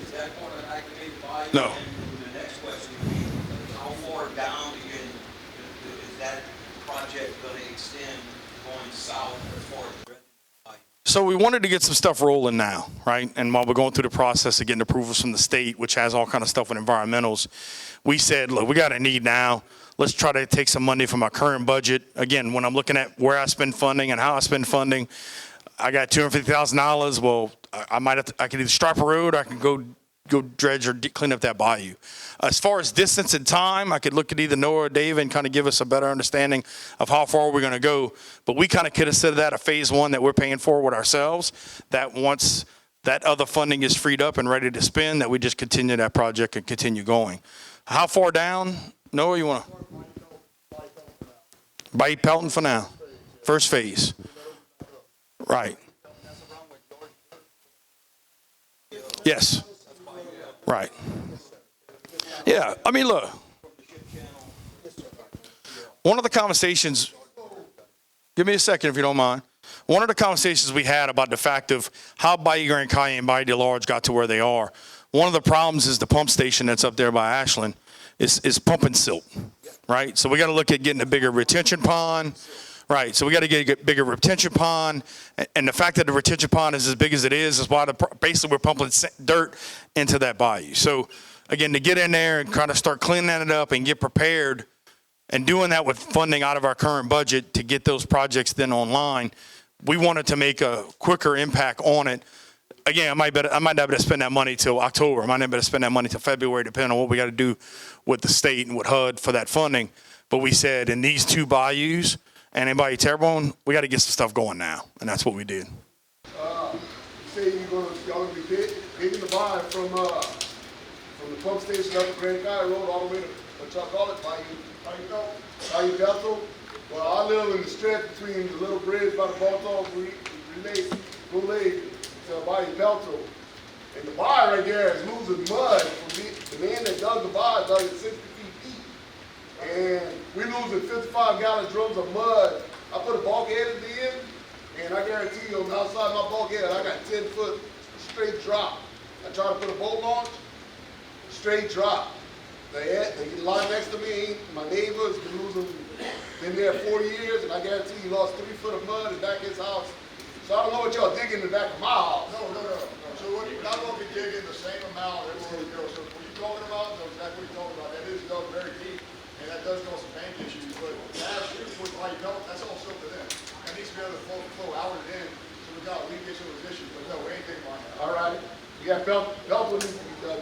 is that going to activate the bayou? No. And the next question would be, how far down again is that project going to extend going south as far as dredging the bayou? So we wanted to get some stuff rolling now, right? And while we're going through the process of getting approvals from the state, which has all kind of stuff with environmentals, we said, look, we got a need now. Let's try to take some money from our current budget. Again, when I'm looking at where I spend funding and how I spend funding, I got $250,000. Well, I can either stripe a road, or I can go dredge or clean up that bayou. As far as distance and time, I could look at either Noah or Dave and kind of give us a better understanding of how far we're going to go. But we kind of consider that a phase one that we're paying for with ourselves, that once that other funding is freed up and ready to spend, that we just continue that project and continue going. How far down? Noah, you want to? Bayou Pelton for now. First phase. Right. Yes. Right. Yeah, I mean, look. One of the conversations, give me a second if you don't mind. One of the conversations we had about the fact of how Bayou Grand Caillou and Bayou Dulac got to where they are, one of the problems is the pump station that's up there by Ashland is pumping silt, right? So we got to look at getting a bigger retention pond. Right, so we got to get a bigger retention pond, and the fact that the retention pond is as big as it is why basically we're pumping dirt into that bayou. So again, to get in there and kind of start cleaning it up and get prepared, and doing that with funding out of our current budget to get those projects then online, we wanted to make a quicker impact on it. Again, I might not be able to spend that money till October. I might not be able to spend that money till February, depending on what we got to do with the state and with HUD for that funding. But we said in these two bayous, and in Bayou Terrebonne, we got to get some stuff going now, and that's what we did. You say y'all gonna be digging the bayou from the pump station up the Grand Caillou Road all the way to what y'all call it, Bayou Bethel. Well, I live in the stretch between the little bridge by the Baltimore Relay to Bayou Bethel. And the bayou right there is losing mud. The man that dug the bayou dug it 60 feet deep. And we losing 55-gallon drums of mud. I put a bulkhead in the end, and I guarantee you on the outside of my bulkhead, I got 10-foot straight drop. I try to put a boat launch, straight drop. The line next to me, my neighbor's been there 40 years, and I guarantee he lost 3 foot of mud in the back of his house. So I don't know what y'all digging in the back of my house. No. So you're not going to be digging the same amount everywhere we go. So what you're talking about, that's exactly what you're talking about. That is dug very deep, and that does cause some bank issues. But last year, with Bayou Belt, that's all silted in. That needs to be able to flow out and in, so we got leakage and those issues. But no, we ain't digging on that. All right. You got belt needs to be dug.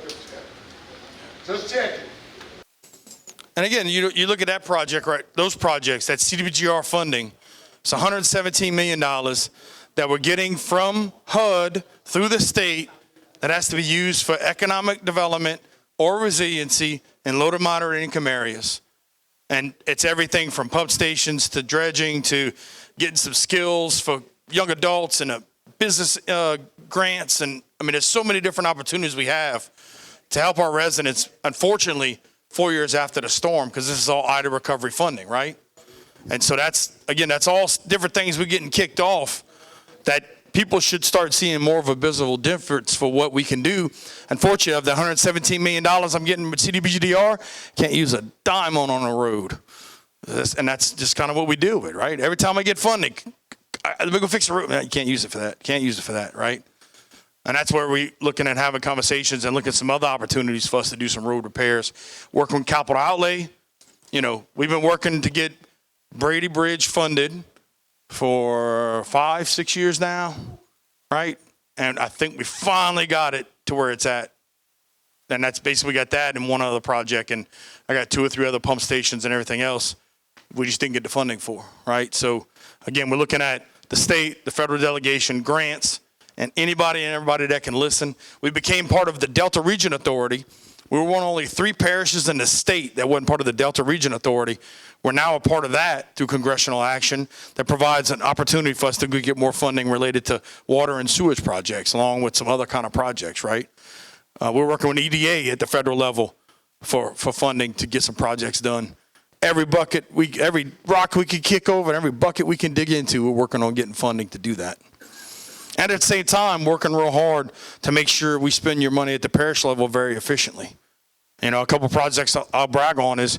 Just checking. And again, you look at that project, right? Those projects, that CDBGR funding, it's $117 million that we're getting from HUD through the state that has to be used for economic development or resiliency in low to moderate income areas. And it's everything from pump stations to dredging to getting some skills for young adults and business grants. And I mean, there's so many different opportunities we have to help our residents, unfortunately, 4 years after the storm, because this is all IDA recovery funding, right? And so that's all different things we're getting kicked off that people should start seeing more of a visible difference for what we can do. Unfortunately, of the $117 million I'm getting with CDBGDR, can't use a dime on a road. And that's just kind of what we deal with, right? Every time I get funding, let me go fix the road. You can't use it for that. Can't use it for that, right? And that's where we looking at having conversations and looking at some other opportunities for us to do some road repairs, work on capital outlay. You know, we've been working to get Brady Bridge funded for 5-6 years now, right? And I think we finally got it to where it's at. And that's basically got that and one other project. And I got 2 or 3 other pump stations and everything else we just didn't get the funding for, right? So again, we're looking at the state, the federal delegation, grants, and anybody and everybody that can listen. We became part of the Delta Region Authority. We were one of only 3 parishes in the state that wasn't part of the Delta Region Authority. We're now a part of that through congressional action that provides an opportunity for us to get more funding related to water and sewage projects, along with some other kind of projects, right? We're working with EDA at the federal level for funding to get some projects done. Every rock we can kick over and every bucket we can dig into, we're working on getting funding to do that. And at the same time, working real hard to make sure we spend your money at the parish level very efficiently. You know, a couple projects I'll brag on is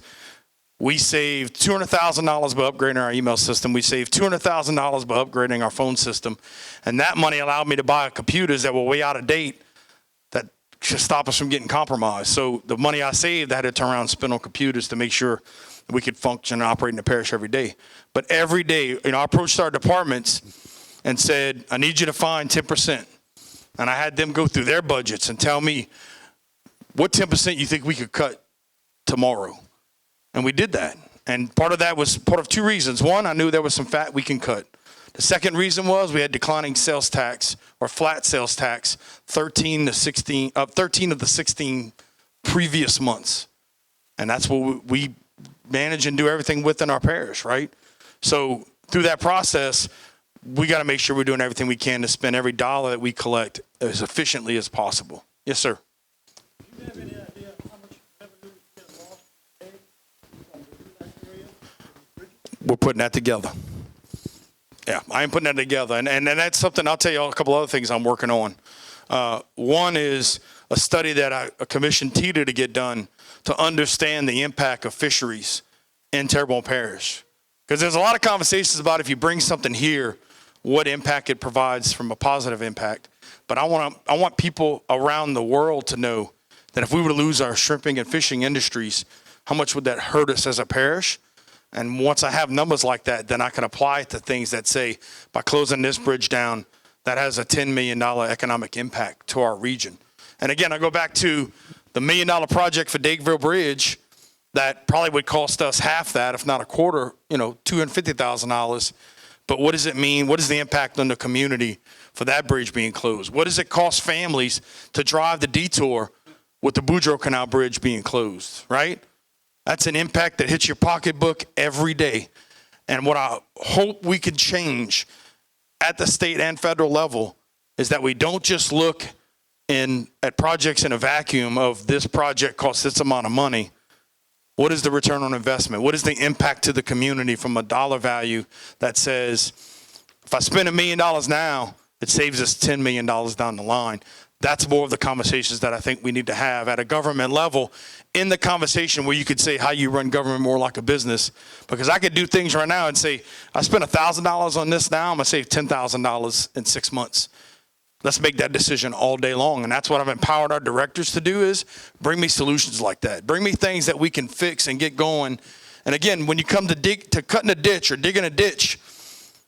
we saved $200,000 by upgrading our email system. We saved $200,000 by upgrading our phone system. And that money allowed me to buy computers that were way out of date that should stop us from getting compromised. So the money I saved, I had to turn around and spend on computers to make sure that we could function and operate in the parish every day. But every day, you know, I approached our departments and said, I need you to find 10%. And I had them go through their budgets and tell me what 10% you think we could cut tomorrow. And we did that. And part of that was part of 2 reasons. One, I knew there was some fat we can cut. The second reason was we had declining sales tax or flat sales tax 13 of the 16 previous months. And that's what we manage and do everything within our parish, right? So through that process, we got to make sure we're doing everything we can to spend every dollar that we collect as efficiently as possible. Yes, sir. Do you have any idea how much revenue is getting lost today from the Dulac area? We're putting that together. Yeah, I am putting that together. And that's something, I'll tell you a couple other things I'm working on. One is a study that I commissioned TITA to get done to understand the impact of fisheries in Terrebonne Parish. Because there's a lot of conversations about if you bring something here, what impact it provides from a positive impact. But I want people around the world to know that if we were to lose our shrimping and fishing industries, how much would that hurt us as a parish? And once I have numbers like that, then I can apply it to things that say, by closing this bridge down, that has a $10 million economic impact to our region. And again, I go back to the $1 million project for Dakeville Bridge that probably would cost us half that, if not a quarter, $250,000. But what does it mean? What is the impact on the community for that bridge being closed? What does it cost families to drive the detour with the Boudreaux Canal Bridge being closed, right? That's an impact that hits your pocketbook every day. And what I hope we can change at the state and federal level is that we don't just look at projects in a vacuum of this project costs this amount of money. What is the return on investment? What is the impact to the community from a dollar value that says, if I spend $1 million now, it saves us $10 million down the line? That's more of the conversations that I think we need to have at a government level, in the conversation where you could say how you run government more like a business. Because I could do things right now and say, I spent $1,000 on this now, I'm gonna save $10,000 in 6 months. Let's make that decision all day long. And that's what I've empowered our directors to do, is bring me solutions like that. Bring me things that we can fix and get going. And again, when you come to cutting a ditch or digging a ditch,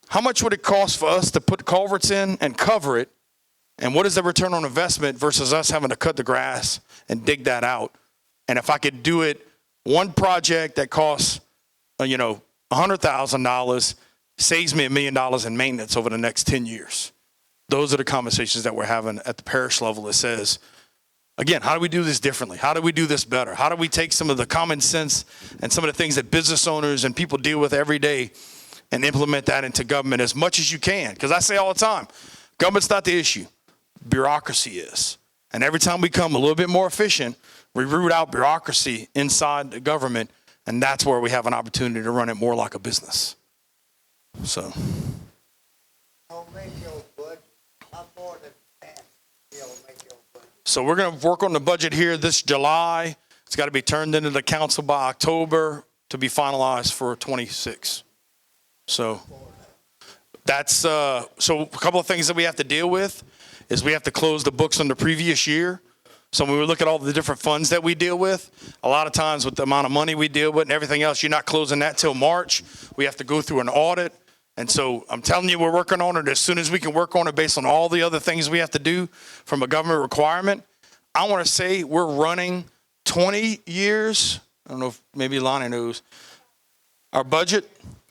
how much would it cost for us to put culverts in and cover it? And what is the return on investment versus us having to cut the grass and dig that out? And if I could do it, one project that costs, $100,000 saves me $1 million in maintenance over the next 10 years. Those are the conversations that we're having at the parish level that says, again, how do we do this differently? How do we do this better? How do we take some of the common sense and some of the things that business owners and people deal with every day and implement that into government as much as you can? Because I say all the time, government's not the issue. Bureaucracy is. And every time we become a little bit more efficient, we root out bureaucracy inside the government, And that's where we have an opportunity to run it more like a business. So. Don't make your budget. How far in advance you'll make your budget? So we're going to work on the budget here this July. It's got to be turned into the council by October to be finalized for 26. So that's, so a couple of things that we have to deal with is we have to close the books on the previous year. So when we look at all the different funds that we deal with, a lot of times with the amount of money we deal with and everything else, you're not closing that till March. We have to go through an audit. And so I'm telling you, we're working on it as soon as we can work on it based on all the other things we have to do from a government requirement. I want to say we're running 20 years. I don't know if maybe Lonnie knows. Our budget,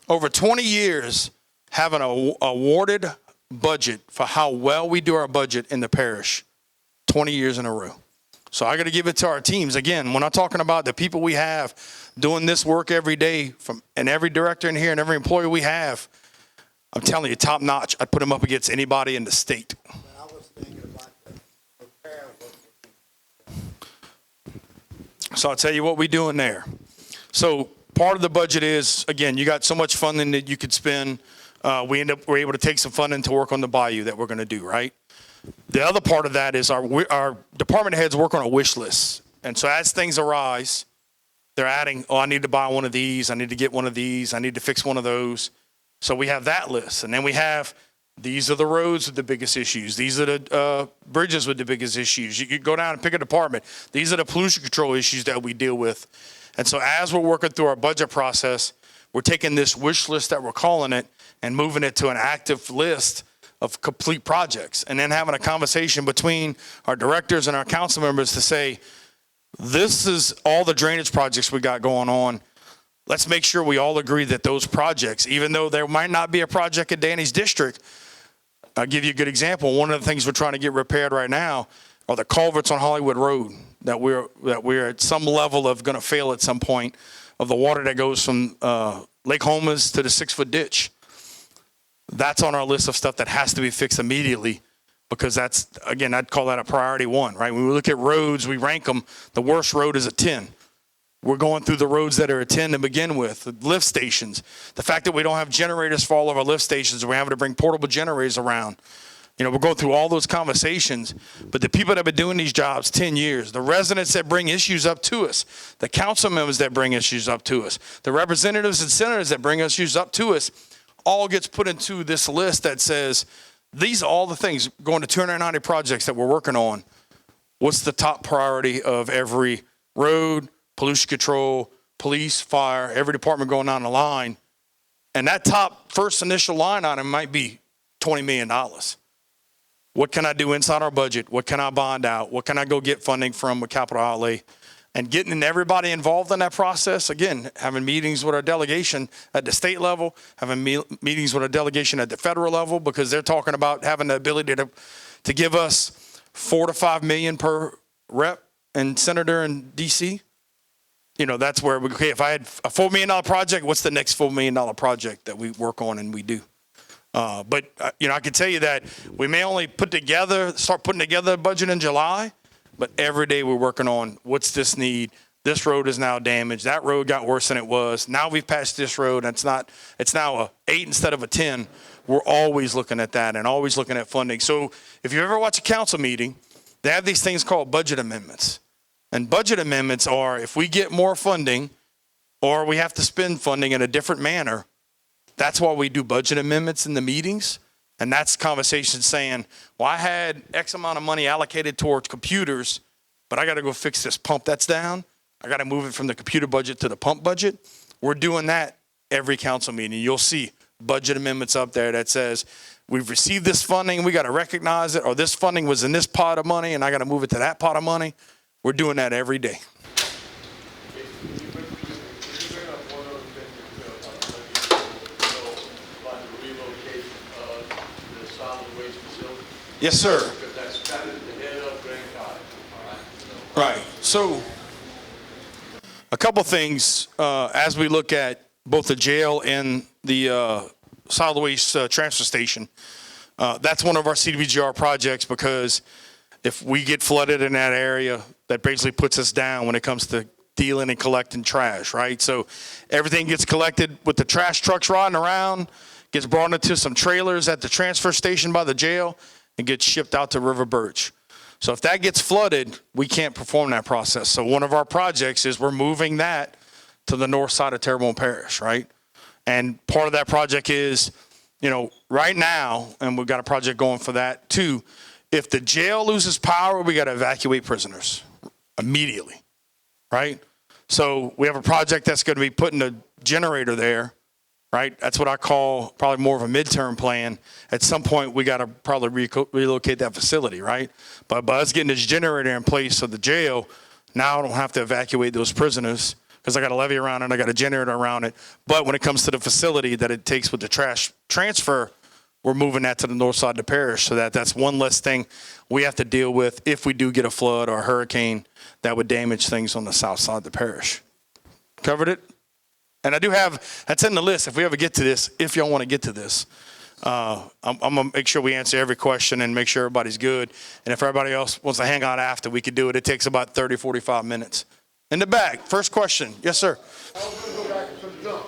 over 20 years, have an awarded budget for how well we do our budget in the parish, 20 years in a row. So I got to give it to our teams. Again, when I'm talking about the people we have doing this work every day, and every director in here and every employee we have, I'm telling you, top notch. I'd put them up against anybody in the state. I was thinking about the repair work. So I'll tell you what we're doing there. So part of the budget is, again, you got so much funding that you could spend. We're able to take some funding to work on the bayou that we're going to do, right? The other part of that is our department heads work on a wish list. And so as things arise, they're adding, I need to buy one of these. I need to get one of these. I need to fix one of those. So we have that list. And then we have, these are the roads with the biggest issues. These are the bridges with the biggest issues. You could go down and pick a department. These are the pollution control issues that we deal with. And so as we're working through our budget process, we're taking this wish list that we're calling it and moving it to an active list of complete projects. And then having a conversation between our directors and our council members to say, this is all the drainage projects we got going on. Let's make sure we all agree that those projects, even though there might not be a project in Danny's district, I'll give you a good example. One of the things we're trying to get repaired right now are the culverts on Hollywood Road that we're at some level of going to fail at some point, of the water that goes from Lake Houma's to the 6-foot ditch. That's on our list of stuff that has to be fixed immediately, because that's, again, I'd call that a priority one, right? When we look at roads, we rank them. The worst road is a 10. We're going through the roads that are a 10 to begin with, the lift stations. The fact that we don't have generators for all of our lift stations, we're having to bring portable generators around. You know, we're going through all those conversations, but the people that have been doing these jobs 10 years, the residents that bring issues up to us, the council members that bring issues up to us, the representatives and senators that bring issues up to us, all gets put into this list that says, these are all the things going to 290 projects that we're working on. What's the top priority of every road, pollution control, police, fire, every department going down the line? And that top first initial line item might be $20 million. What can I do inside our budget? What can I bond out? What can I go get funding from with capital outlay? And getting everybody involved in that process, again, having meetings with our delegation at the state level, having meetings with our delegation at the federal level, because they're talking about having the ability to give us $4 to $5 million per rep and senator in DC. You know, that's where, okay, if I had a $4 million project, what's the next $4 million project that we work on and we do? But you know, I can tell you that we may only start putting together a budget in July, but every day we're working on what's this need. This road is now damaged. That road got worse than it was. Now we've passed this road, and it's now a 8 instead of a 10. We're always looking at that and always looking at funding. So if you ever watch a council meeting, they have these things called budget amendments. And budget amendments are, if we get more funding or we have to spend funding in a different manner, that's why we do budget amendments in the meetings. And that's conversation saying, well, I had X amount of money allocated towards computers, but I got to go fix this pump that's down. I got to move it from the computer budget to the pump budget. We're doing that every council meeting. You'll see budget amendments up there that says, we've received this funding, we got to recognize it, or this funding was in this pot of money and I got to move it to that pot of money. We're doing that every day. Yes, sir. Because that's kind of the head of Grand College, all right? Right. So a couple things as we look at both the jail and the solid waste transfer station. That's one of our CDBGR projects, because if we get flooded in that area, that basically puts us down when it comes to dealing and collecting trash, right? So everything gets collected with the trash trucks riding around, gets brought into some trailers at the transfer station by the jail, and gets shipped out to River Birch. So if that gets flooded, we can't perform that process. So one of our projects is we're moving that to the north side of Terrebonne Parish, right? And part of that project is, right now, and we've got a project going for that too, if the jail loses power, we got to evacuate prisoners immediately, right? So we have a project that's going to be putting a generator there, right? That's what I call probably more of a midterm plan. At some point, we got to probably relocate that facility, right? But by us getting this generator in place of the jail, now I don't have to evacuate those prisoners because I got a levee around it, I got a generator around it. But when it comes to the facility that it takes with the trash transfer, we're moving that to the north side of the parish so that's one less thing we have to deal with if we do get a flood or a hurricane that would damage things on the south side of the parish. Covered it? And I do have, that's in the list if we ever get to this, if y'all want to get to this. I'm going to make sure we answer every question and make sure everybody's good. And if everybody else wants to hang out after, we could do it. It takes about 30, 45 minutes. In the back, first question. Yes, sir. I was going to go back to the dump.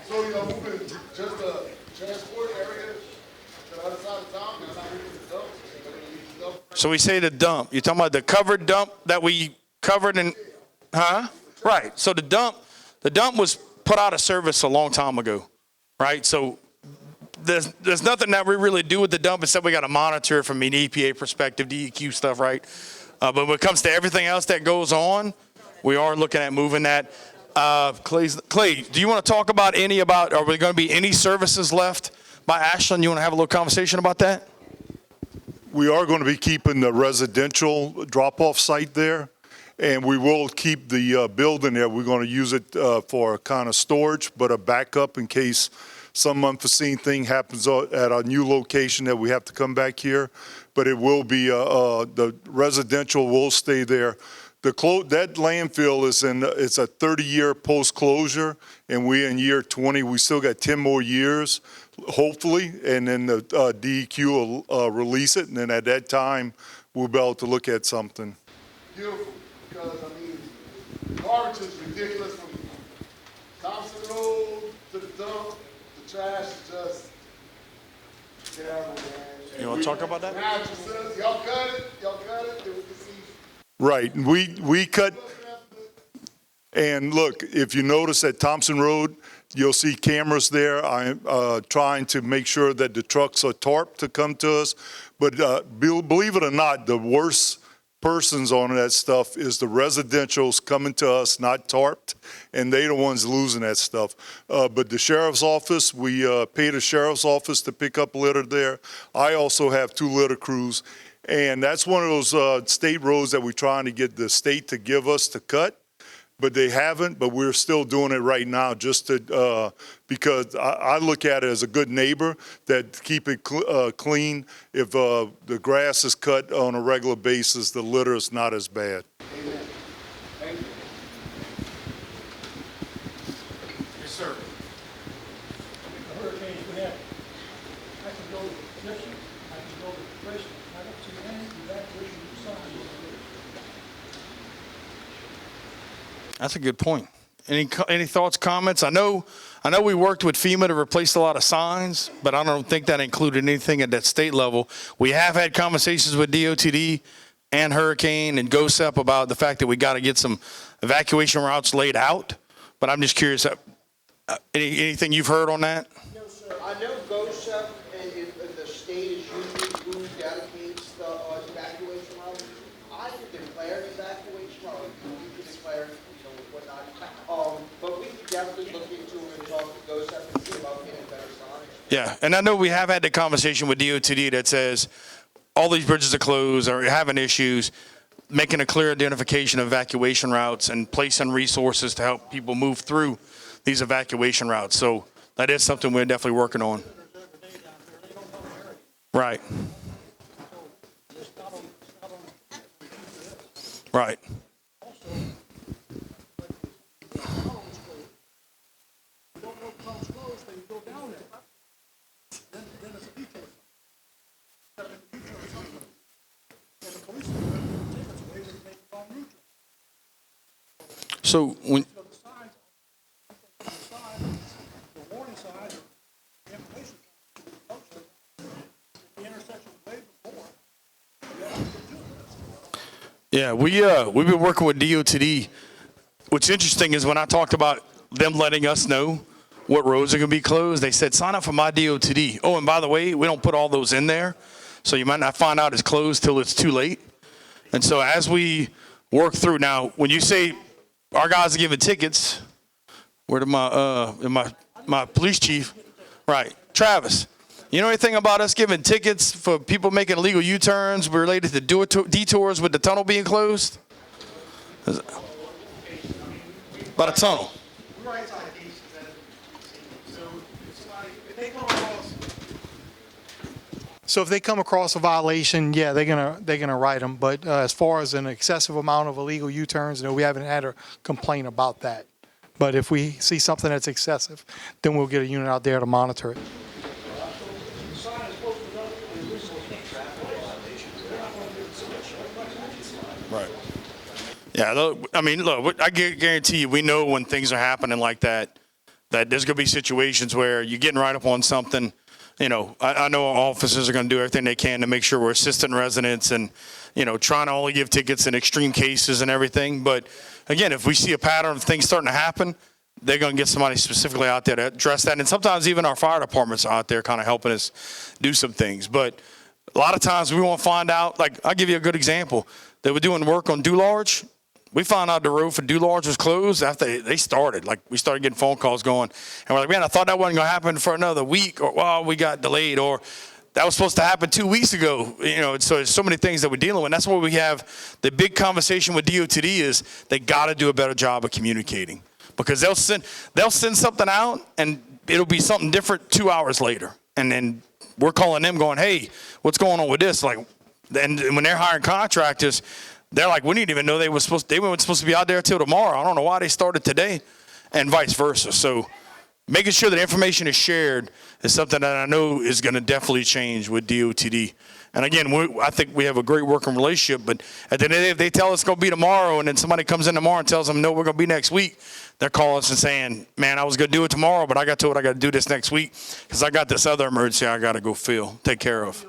So, moving just the transport area to the other side of town, and I'm not moving the dump. So we say the dump. You're talking about the covered dump that we covered in, huh? Right. So the dump was put out of service a long time ago, right? So there's nothing that we really do with the dump except we got to monitor it from an EPA perspective, DEQ stuff, right? But when it comes to everything else that goes on, we are looking at moving that. Clay, do you want to talk about are there going to be any services left by Ashland? You want to have a little conversation about that? We are going to be keeping the residential drop-off site there, and we will keep the building there. We're going to use it for kind of storage, but a backup in case some unforeseen thing happens at a new location that we have to come back here. But it will be, the residential will stay there. That landfill it's a 30-year post-closure, and we in year 20, we still got 10 more years, hopefully, and then the DEQ will release it, and then at that time, we'll be able to look at something. Beautiful, because, garbage is ridiculous from Thompson Road to the dump. The trash is just terrible, man. You want to talk about that? Y'all cut it, then we can see. Right, we cut, and look, if you notice at Thompson Road, you'll see cameras there. I'm trying to make sure that the trucks are tarped to come to us. But believe it or not, the worst persons on that stuff is the residentials coming to us, not tarped, and they the ones losing that stuff. But the sheriff's office, we pay the sheriff's office to pick up litter there. I also have 2 litter crews. And that's one of those state roads that we're trying to get the state to give us to cut, but they haven't, but we're still doing it right now just to, because I look at it as a good neighbor that keep it clean. If the grass is cut on a regular basis, the litter is not as bad. Amen. Thank you. Yes, sir. The hurricanes we have, I can go to Gibson, I can go to Grayson, I don't see any evacuation signs. That's a good point. Any thoughts, comments? I know we worked with FEMA to replace a lot of signs, but I don't think that included anything at that state level. We have had conversations with DOTD and Hurricane and GOSEP about the fact that we got to get some evacuation routes laid out. But I'm just curious, anything you've heard on that? No, sir. I know GOSEP and the state is usually who dedicates the evacuation route. I could declare an evacuation route. You could declare, whatnot. But we could definitely look into it and talk to GOSEP and see about getting better signs. Yeah, and I know we have had the conversation with DOTD that says all these bridges are closed or having issues, making a clear identification of evacuation routes and placing resources to help people move through these evacuation routes. So that is something we're definitely working on. Right. Right. So when, So the signs, the warning signs, the information, the intersection way before. yeah, we've been working with DOTD. What's interesting is when I talked about them letting us know what roads are going to be closed, they said, sign up for my DOTD. Oh, and by the way, we don't put all those in there, so you might not find out it's closed till it's too late. And so as we work through now, when you say our guys are giving tickets, where did my police chief, right, Travis, you know anything about us giving tickets for people making illegal U-turns related to detours with the tunnel being closed? About a tunnel. We're right side of these, so if somebody, if they come across. So if they come across a violation, yeah, they're gonna write them. But as far as an excessive amount of illegal U-turns, no, we haven't had a complaint about that. But if we see something that's excessive, then we'll get a unit out there to monitor it. Right. Yeah, look, I mean, look, I guarantee you, we know when things are happening like that, that there's going to be situations where you're getting right up on something. You know, I know our officers are going to do everything they can to make sure we're assisting residents and, you know, trying to only give tickets in extreme cases and everything. But again, if we see a pattern of things starting to happen, they're going to get somebody specifically out there to address that. And sometimes even our fire departments are out there kind of helping us do some things. But a lot of times we won't find out. Like, I'll give you a good example. They were doing work on Dulac. We found out the road for Dulac was closed after they started. Like, we started getting phone calls going. And we're like, man, I thought that wasn't going to happen for another week. Or, well, we got delayed. Or that was supposed to happen 2 weeks ago. You know, so there's so many things that we're dealing with. And that's why we have the big conversation with DOTD is they got to do a better job of communicating. Because they'll send something out, and it'll be something different 2 hours later. And then we're calling them going, hey, what's going on with this? Like, and when they're hiring contractors, they're like, we didn't even know they weren't supposed to be out there till tomorrow. I don't know why they started today, and vice versa. So making sure that information is shared is something that I know is going to definitely change with DOTD. And again, I think we have a great working relationship, but at the end of the day, if they tell us it's going to be tomorrow and then somebody comes in tomorrow and tells them, no, we're going to be next week, they're calling us and saying, man, I was going to do it tomorrow, but I got told I got to do this next week because I got this other emergency I got to go take care of.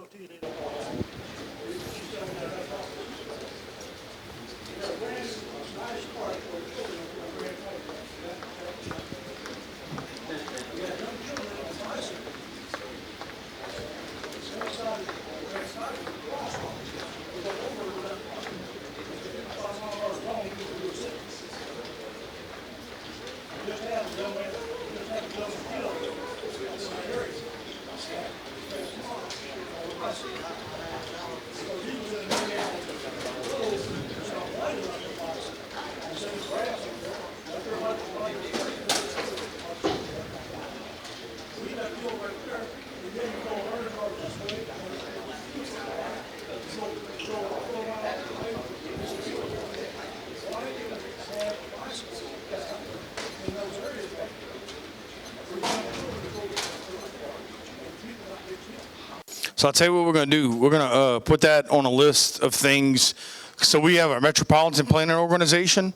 So I'll tell you what we're going to do. We're going to put that on a list of things. So we have our metropolitan planning organization,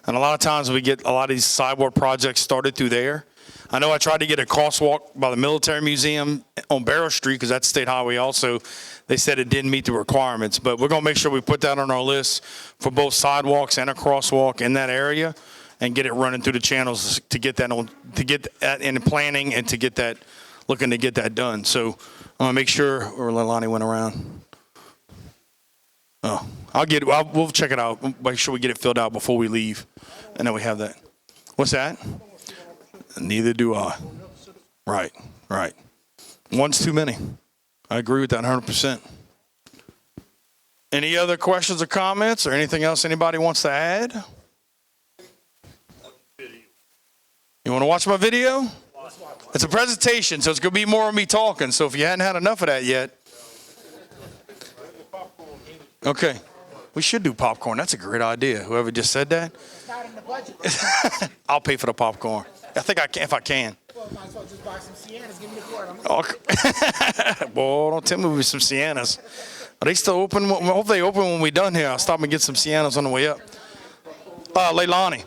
and a lot of times we get a lot of these sidewalk projects started through there. I know I tried to get a crosswalk by the military museum on Barrow Street because that's state highway also. They said it didn't meet the requirements, but we're going to make sure we put that on our list for both sidewalks and a crosswalk in that area and get it running through the channels to get that on, to get that in planning and to get that, looking to get that done. So I'm going to make sure, or Lonnie went around. Oh, we'll check it out. Make sure we get it filled out before we leave. And then we have that. What's that? Neither do I. Right. One's too many. I agree with that 100%. Any other questions or comments or anything else anybody wants to add? You want to watch my video? It's a presentation, so it's going to be more of me talking. So if you hadn't had enough of that yet. Okay. We should do popcorn. That's a great idea. Whoever just said that. It's not in the budget. I'll pay for the popcorn. I think I can, if I can. Well, might as well just buy some Siennas. Give me the quart. Boy, don't tell me with some Siennas. Are they still open? I hope they open when we're done here. I'll stop and get some Siennas on the way up. Leilani.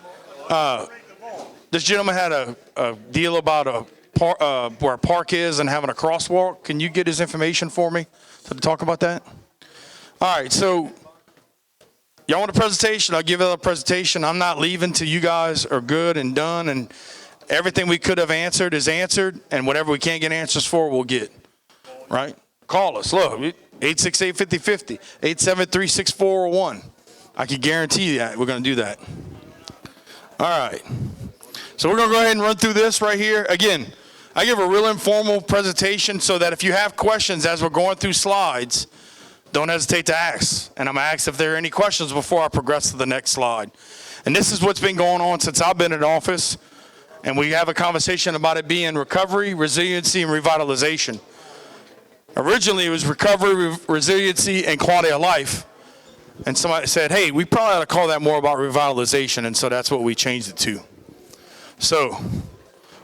This gentleman had a deal about where a park is and having a crosswalk. Can you get his information for me to talk about that? All right, so y'all want a presentation? I'll give you a presentation. I'm not leaving till you guys are good and done, and everything we could have answered is answered, and whatever we can't get answers for, we'll get, right? Call us. Look, 868-5050, 873-6401. I can guarantee you that we're going to do that. All right. So we're going to go ahead and run through this right here. Again, I give a real informal presentation so that if you have questions as we're going through slides, don't hesitate to ask. And I'm going to ask if there are any questions before I progress to the next slide. And this is what's been going on since I've been in office. And we have a conversation about it being recovery, resiliency, and revitalization. Originally, it was recovery, resiliency, and quality of life. And somebody said, hey, we probably ought to call that more about revitalization. And so that's what we changed it to. So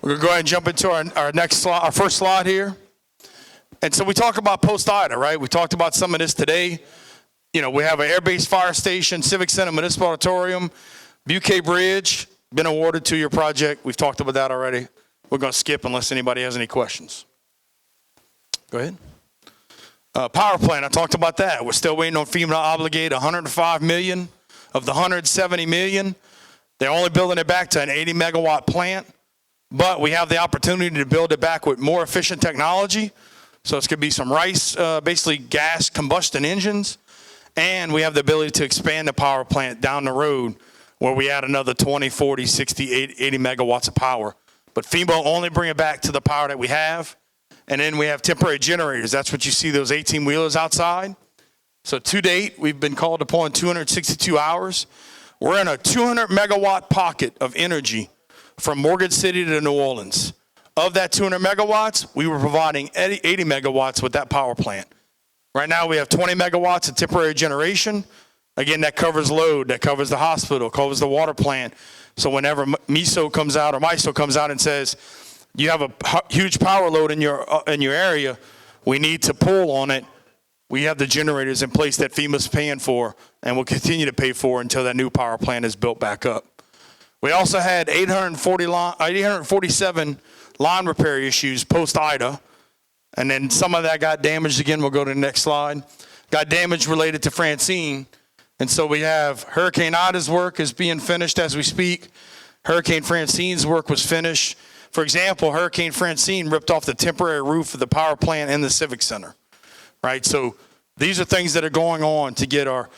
we're going to go ahead and jump into our next slide, our first slide here. And so we talk about post-IDA, right? We talked about some of this today. You know, we have an air-based fire station, Civic Center, Municipal Auditorium, Buquet Bridge, been awarded to your project. We've talked about that already. We're going to skip unless anybody has any questions. Go ahead. Power plant, I talked about that. We're still waiting on FEMA to obligate $105 million of the $170 million. They're only building it back to an 80 megawatt plant, but we have the opportunity to build it back with more efficient technology. So it's going to be some basically gas combustion engines, and we have the ability to expand the power plant down the road where we add another 20, 40, 60, 80 megawatts of power. But FEMA will only bring it back to the power that we have. And then we have temporary generators. That's what you see, those 18-wheelers outside. So to date, we've been called upon 262 hours. We're in a 200-megawatt pocket of energy from Morgan City to New Orleans. Of that 200 megawatts, we were providing 80 megawatts with that power plant. Right now, we have 20 megawatts of temporary generation. Again, that covers load, that covers the hospital, covers the water plant. So whenever MISO comes out or MISO comes out and says, you have a huge power load in your area, we need to pull on it. We have the generators in place that FEMA's paying for and will continue to pay for until that new power plant is built back up. We also had 847 line repair issues post-IDA, and then some of that got damaged. Again, we'll go to the next slide. Got damage related to Francine, and so we have Hurricane Ida's work is being finished as we speak. Hurricane Francine's work was finished. For example, Hurricane Francine ripped off the temporary roof of the power plant in the Civic Center, right? So these are things that are going on to get our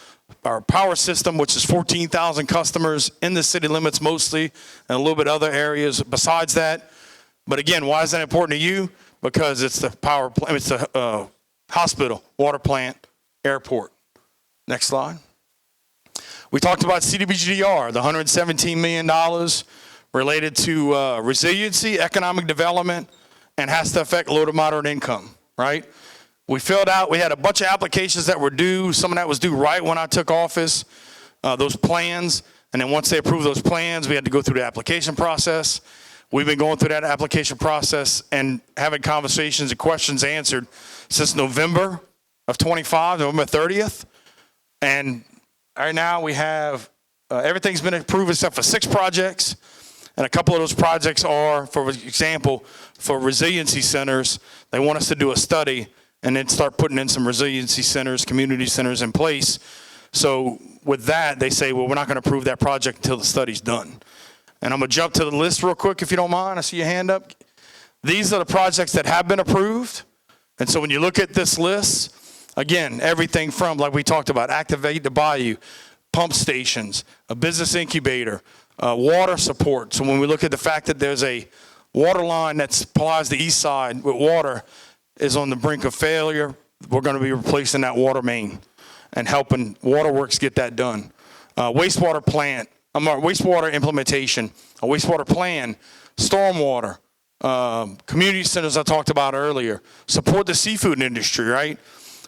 power system, which is 14,000 customers in the city limits mostly, and a little bit other areas besides that. But again, why is that important to you? Because it's the power plant, it's the hospital, water plant, airport. Next slide. We talked about CDBGDR, the $117 million related to resiliency, economic development, and has to affect low to moderate income, right? We filled out, we had a bunch of applications that were due. Some of that was due right when I took office, those plans. And then once they approved those plans, we had to go through the application process. We've been going through that application process and having conversations and questions answered since November of 25, November 30th. And right now we have, everything's been approved except for 6 projects. And a couple of those projects are, for example, for resiliency centers. They want us to do a study and then start putting in some resiliency centers, community centers in place. So with that, they say, well, we're not going to approve that project until the study's done. And I'm going to jump to the list real quick, if you don't mind. I see your hand up. These are the projects that have been approved. And so when you look at this list, again, everything from, like we talked about, Activate the Bayou, pump stations, a business incubator, water support. So when we look at the fact that there's a water line that supplies the east side with water is on the brink of failure, we're going to be replacing that water main and helping Waterworks get that done. Wastewater plant, wastewater implementation, a wastewater plan, stormwater, community centers I talked about earlier, support the seafood industry, right?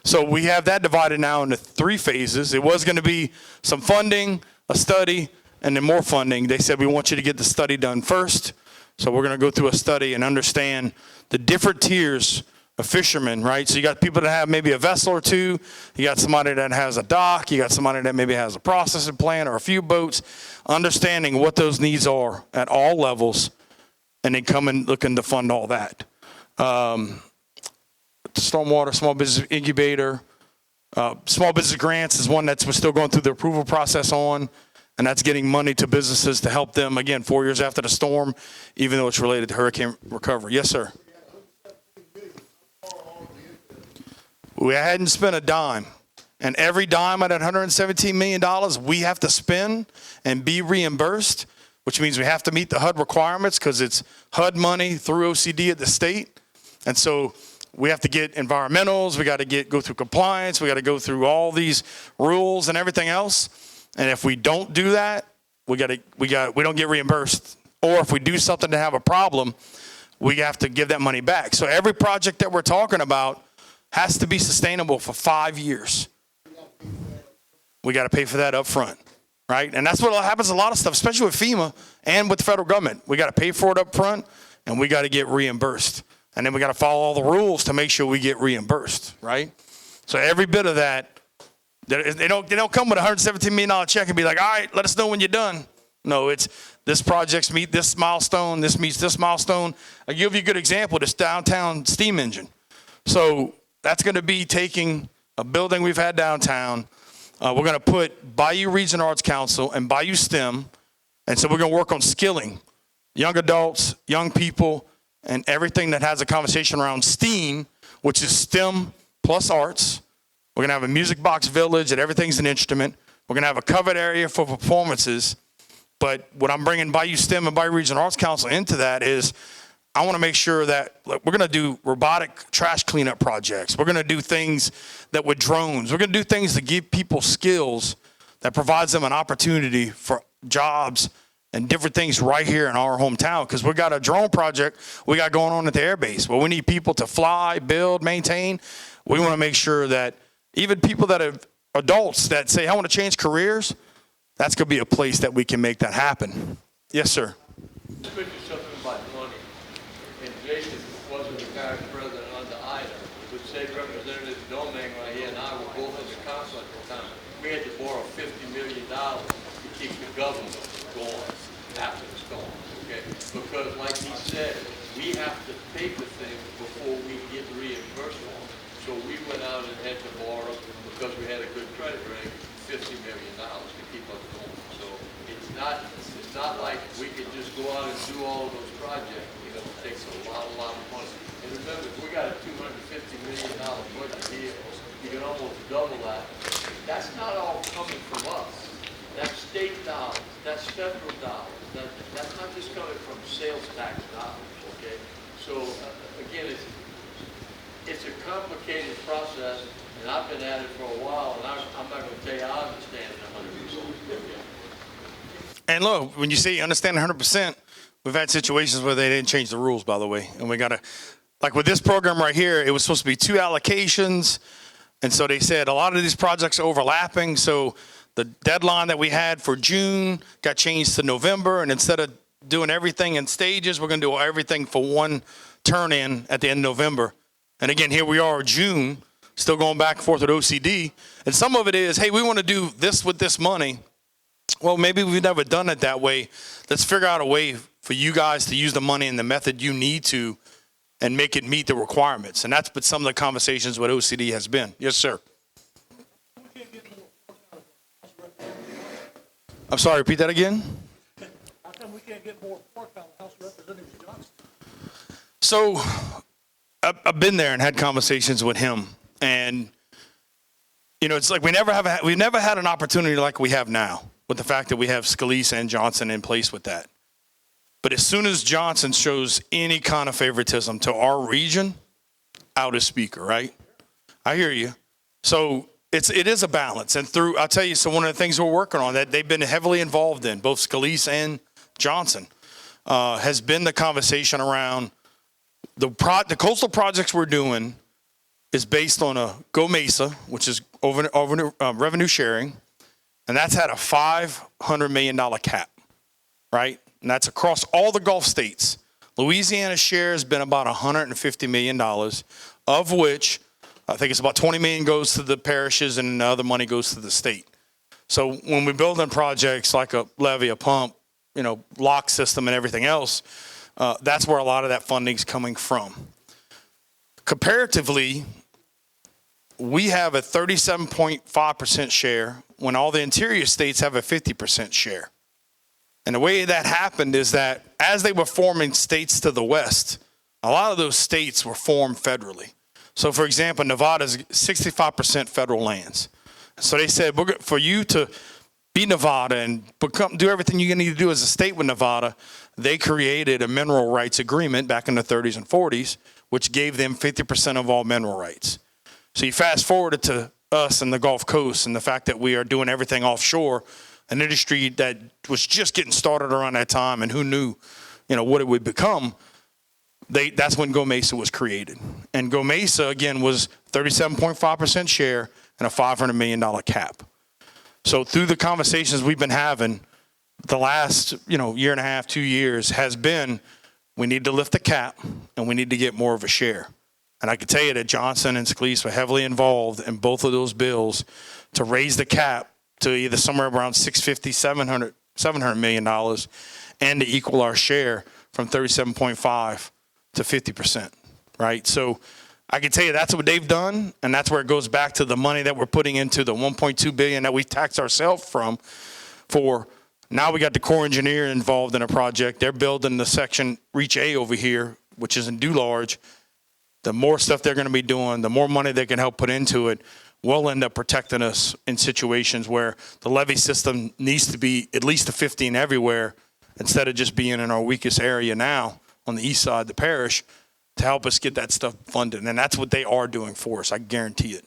So we have that divided now into 3 phases. It was going to be some funding, a study, and then more funding. They said, we want you to get the study done first. So we're going to go through a study and understand the different tiers a fisherman, right? So you got people that have maybe a vessel or two. You got somebody that has a dock. You got somebody that maybe has a processing plant or a few boats. Understanding what those needs are at all levels, and then coming looking to fund all that. Stormwater, small business incubator, small business grants is one that's we're still going through the approval process on, and that's getting money to businesses to help them, again, 4 years after the storm, even though it's related to hurricane recovery. Yes, sir. We hadn't spent a dime, and every dime of that $117 million we have to spend and be reimbursed, which means we have to meet the HUD requirements because it's HUD money through OCD at the state. And so we have to get environmentals, we got to go through compliance, we got to go through all these rules and everything else. And if we don't do that, we don't get reimbursed. Or if we do something to have a problem, we have to give that money back. So every project that we're talking about has to be sustainable for 5 years. We got to pay for that up front, right? And that's what happens a lot of stuff, especially with FEMA and with the federal government. We got to pay for it up front, and we got to get reimbursed. And then we got to follow all the rules to make sure we get reimbursed, right? So every bit of that, they don't come with a $117 million check and be like, all right, let us know when you're done. No, it's this project's meet this milestone, this meets this milestone. I'll give you a good example, this downtown steam engine. So that's going to be taking a building we've had downtown. We're going to put Bayou Region Arts Council and Bayou STEM. And so we're going to work on skilling young adults, young people, and everything that has a conversation around STEAM, which is STEM plus arts. We're going to have a music box village that everything's an instrument. We're going to have a covered area for performances. But what I'm bringing Bayou STEM and Bayou Region Arts Council into that is I want to make sure that we're going to do robotic trash cleanup projects. We're going to do things that with drones. We're going to do things to give people skills that provides them an opportunity for jobs and different things right here in our hometown. Because we got a drone project we got going on at the airbase where we need people to fly, build, maintain. We want to make sure that even people that have adults that say, I want to change careers, that's going to be a place that we can make that happen. Yes, sir. Jason wasn't the parish president under either, but State Representative Domingue right here and I were both in the council at the time. We had to borrow $50 million to keep the government going after the storm, okay? Because like he said, we have to pay for things before we get reimbursed for them. So we went out and had to borrow, because we had a good credit rating, $50 million to keep us going. So it's not like we could just go out and do all of those projects. It takes a lot of money. And remember, if we got a $250 million budget here, you can almost double that. That's not all coming from us. That's state dollars. That's federal dollars. That's not just coming from sales tax dollars, okay? So, again, it's a complicated process, and I've been at it for a while, and I'm not going to tell you I understand it 100%. Okay? And look, when you say you understand 100%, we've had situations where they didn't change the rules, by the way. And we got to, like with this program right here, it was supposed to be 2 allocations. And so they said a lot of these projects are overlapping. So the deadline that we had for June got changed to November. And instead of doing everything in stages, we're going to do everything for one turn in at the end of November. And again, here we are, June, still going back and forth with OCD. And some of it is, hey, we want to do this with this money. Well, maybe we've never done it that way. Let's figure out a way for you guys to use the money in the method you need to and make it meet the requirements. And that's been some of the conversations with OCD has been. Yes, sir. I'm sorry, repeat that again? How come we can't get more pork out of House of Representatives Johnson? So I've been there and had conversations with him. And, it's like we've never had an opportunity like we have now with the fact that we have Scalise and Johnson in place with that. But as soon as Johnson shows any kind of favoritism to our region, out as speaker, right? I hear you. So it is a balance. And I'll tell you, so one of the things we're working on that they've been heavily involved in, both Scalise and Johnson, has been the conversation around the coastal projects we're doing is based on a Go Mesa, which is over revenue sharing. And that's had a $500 million cap, right? And that's across all the Gulf states. Louisiana's share has been about $150 million. of which I think it's about 20 million goes to the parishes and the other money goes to the state. So when we build in projects like a levee, a pump, lock system and everything else, that's where a lot of that funding is coming from. Comparatively, we have a 37.5% share when all the interior states have a 50% share. And the way that happened is that as they were forming states to the west, a lot of those states were formed federally. So for example, Nevada's 65% federal lands. So they said, for you to be Nevada and do everything you need to do as a state with Nevada, they created a mineral rights agreement back in the 30s and 40s, which gave them 50% of all mineral rights. So you fast forward to us in the Gulf Coast and the fact that we are doing everything offshore, an industry that was just getting started around that time, and who knew, what it would become. That's when Go Mesa was created. And Go Mesa, again, was 37.5% share and a $500 million cap. So through the conversations we've been having, the last, year and a half, 2 years has been, we need to lift the cap and we need to get more of a share. And I can tell you that Johnson and Scalise were heavily involved in both of those bills to raise the cap to either somewhere around $650, $700 million and to equal our share from 37.5 to 50%, right? So I can tell you that's what they've done, and that's where it goes back to the money that we're putting into the $1.2 billion that we taxed ourselves from. For now, we got the Corps engineer involved in a project. They're building the section Reach A over here, which is in Dulac. The more stuff they're going to be doing, the more money they can help put into it, will end up protecting us in situations where the levee system needs to be at least a 15 everywhere instead of just being in our weakest area now on the east side of the parish to help us get that stuff funded. And that's what they are doing for us. I guarantee it.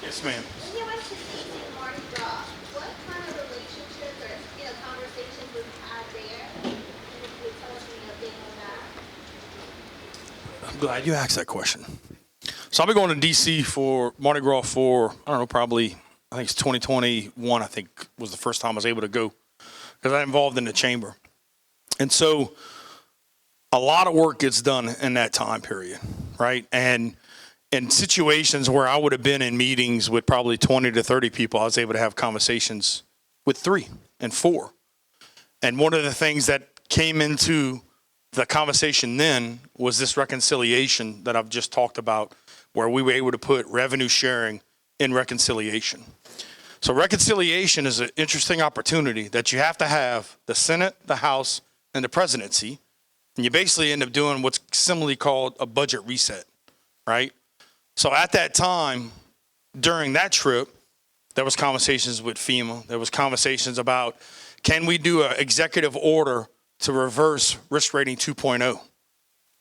Yes, ma'am. When you went to DC Mardi Gras, what kind of relationships or conversations was had there? And if you would tell us any update on that? I'm glad you asked that question. So I'll be going to DC for Mardi Gras for, probably, I think it's 2021, I think was the first time I was able to go because I'm involved in the chamber. And so a lot of work gets done in that time period, right? And in situations where I would have been in meetings with probably 20 to 30 people, I was able to have conversations with 3 and 4. And one of the things that came into the conversation then was this reconciliation that I've just talked about, where we were able to put revenue sharing in reconciliation. So reconciliation is an interesting opportunity that you have to have the Senate, the House, and the presidency. And you basically end up doing what's similarly called a budget reset, right? So at that time, during that trip, there was conversations with FEMA. There was conversations about, can we do an executive order to reverse risk rating 2.0?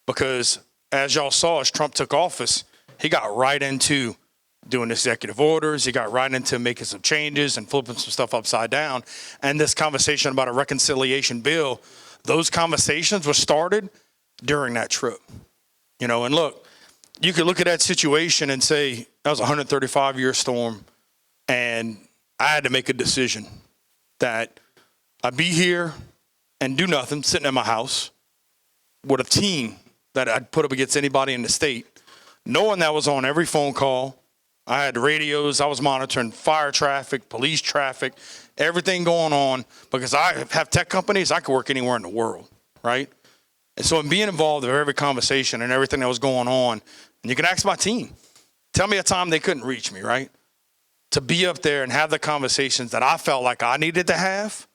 Because as y'all saw, as Trump took office, he got right into doing executive orders. He got right into making some changes and flipping some stuff upside down. And this conversation about a reconciliation bill, those conversations were started during that trip. And look, you could look at that situation and say, that was a 135-year storm. And I had to make a decision that I'd be here and do nothing, sitting in my house with a team that I'd put up against anybody in the state, knowing that was on every phone call. I had radios. I was monitoring fire traffic, police traffic, everything going on, because I have tech companies. I could work anywhere in the world, right? And so in being involved in every conversation and everything that was going on, and you can ask my team, tell me a time they couldn't reach me, right? To be up there and have the conversations that I felt like I needed to have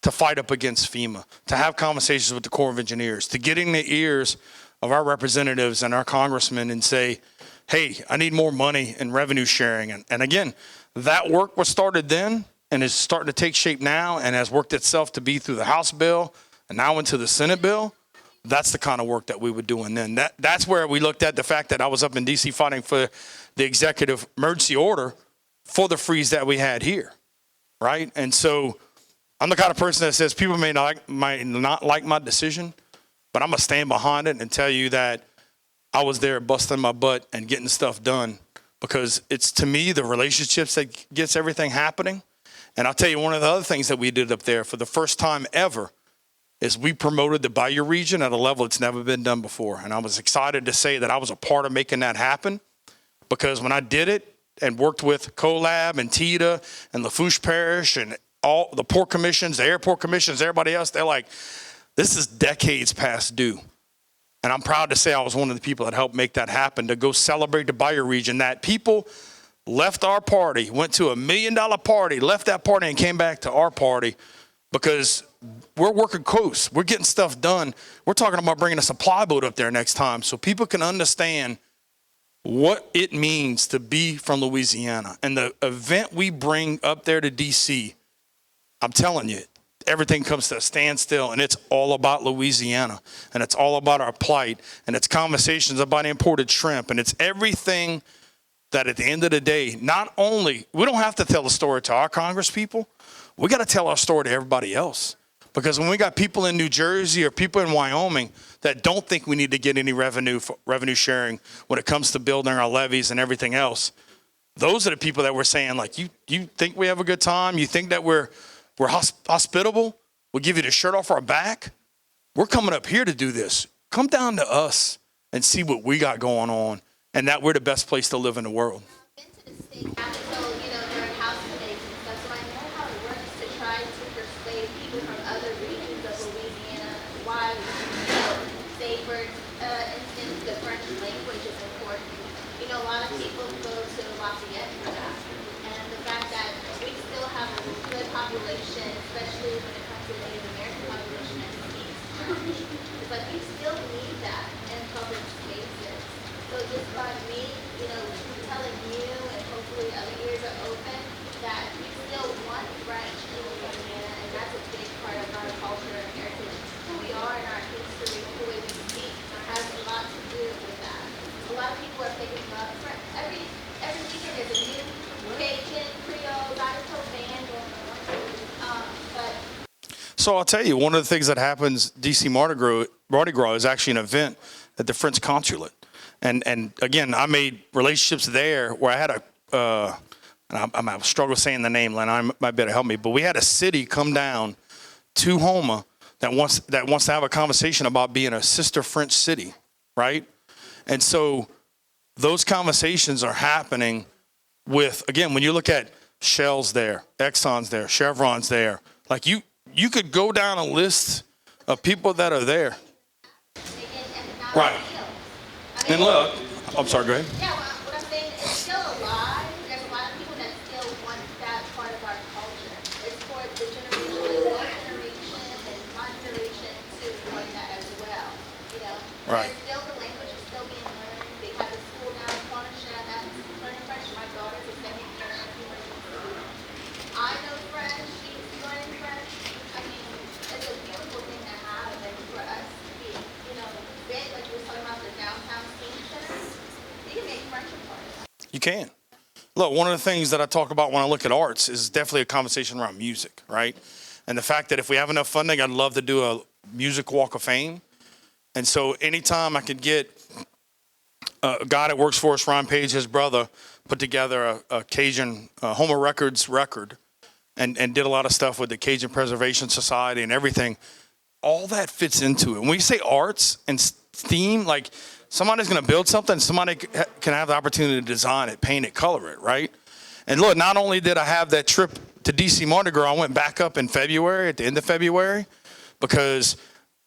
to fight up against FEMA, to have conversations with the Corps of Engineers, to get in the ears of our representatives and our congressmen and say, hey, I need more money in revenue sharing. And again, that work was started then and is starting to take shape now and has worked itself to be through the House bill and now into the Senate bill. That's the kind of work that we were doing then. That's where we looked at the fact that I was up in DC fighting for the executive emergency order for the freeze that we had here, right? And so I'm the kind of person that says people might not like my decision, but I'm going to stand behind it and tell you that I was there busting my butt and getting stuff done, because it's, to me, the relationships that gets everything happening. And I'll tell you one of the other things that we did up there for the first time ever, is we promoted the Bayou region at a level it's never been done before. And I was excited to say that I was a part of making that happen, because when I did it and worked with CoLab and TITA and Lafourche Parish and all the port commissions, the airport commissions, everybody else, they're like, this is decades past due. And I'm proud to say I was one of the people that helped make that happen, to go celebrate the Bayou region, that people left our party, went to $1 million party, left that party and came back to our party, because we're working coast. We're getting stuff done. We're talking about bringing a supply boat up there next time so people can understand what it means to be from Louisiana. And the event we bring up there to DC, I'm telling you, everything comes to a standstill, and it's all about Louisiana, and it's all about our plight, and it's conversations about imported shrimp, and it's everything that at the end of the day, not only, we don't have to tell the story to our Congress people, we got to tell our story to everybody else. Because when we got people in New Jersey or people in Wyoming that don't think we need to get any revenue sharing when it comes to building our levees and everything else, those are the people that we're saying, like, you think we have a good time? You think that we're hospitable? We'll give you the shirt off our back? We're coming up here to do this. Come down to us and see what we got going on, and that we're the best place to live in the world. I've been to the state capitol, during House committees and stuff, so I know how it works to try to persuade people from other regions of Louisiana why, say for instance, the French language is important. A lot of people go to Lafayette for that. And the fact that we still have a good population, especially when it comes to the Native American population that speaks French, it's like we still need that in public spaces. So just by me, telling you, and hopefully other ears are open, that we still want French in Louisiana, and that's a big part of our culture and heritage. Who we are and our history, the way we speak, has a lot to do with that. A lot of people are picking up French. Every weekend there's a new Cajun, Creole, Dr. band going on. So I'll tell you, one of the things that happens, DC Mardi Gras is actually an event at the French consulate. And again, I made relationships there where I had and I struggle saying the name, Len, I might better help me, but we had a city come down to Houma that wants to have a conversation about being a sister French city, right? And so those conversations are happening with, again, when you look at Shell's there, Exxon's there, Chevron's there, like you could go down a list of people that are there. Right. And look, I'm sorry, go ahead. Yeah, what I'm saying is still alive. There's a lot of people that still want that part of our culture. It's for the generation, like your generation and my generation to want that as well. Right. There's still, the language is still being learned. They have a school now in Cornershire that's learning French. My daughter's a second year. I know French. She's learning French. I mean, it's a beautiful thing to have, and for us to be, big, like we were talking about the downtown scene centers. You can make French a part of that. You can. Look, one of the things that I talk about when I look at arts is definitely a conversation around music, right? And the fact that if we have enough funding, I'd love to do a music walk of fame. And so anytime I could get a guy that works for us, Ron Page, his brother, put together a Cajun Houma Records record and did a lot of stuff with the Cajun Preservation Society and everything. All that fits into it. When we say arts and theme, like somebody's going to build something, somebody can have the opportunity to design it, paint it, color it, right? And look, not only did I have that trip to DC Mardi Gras, I went back up in February, at the end of February, because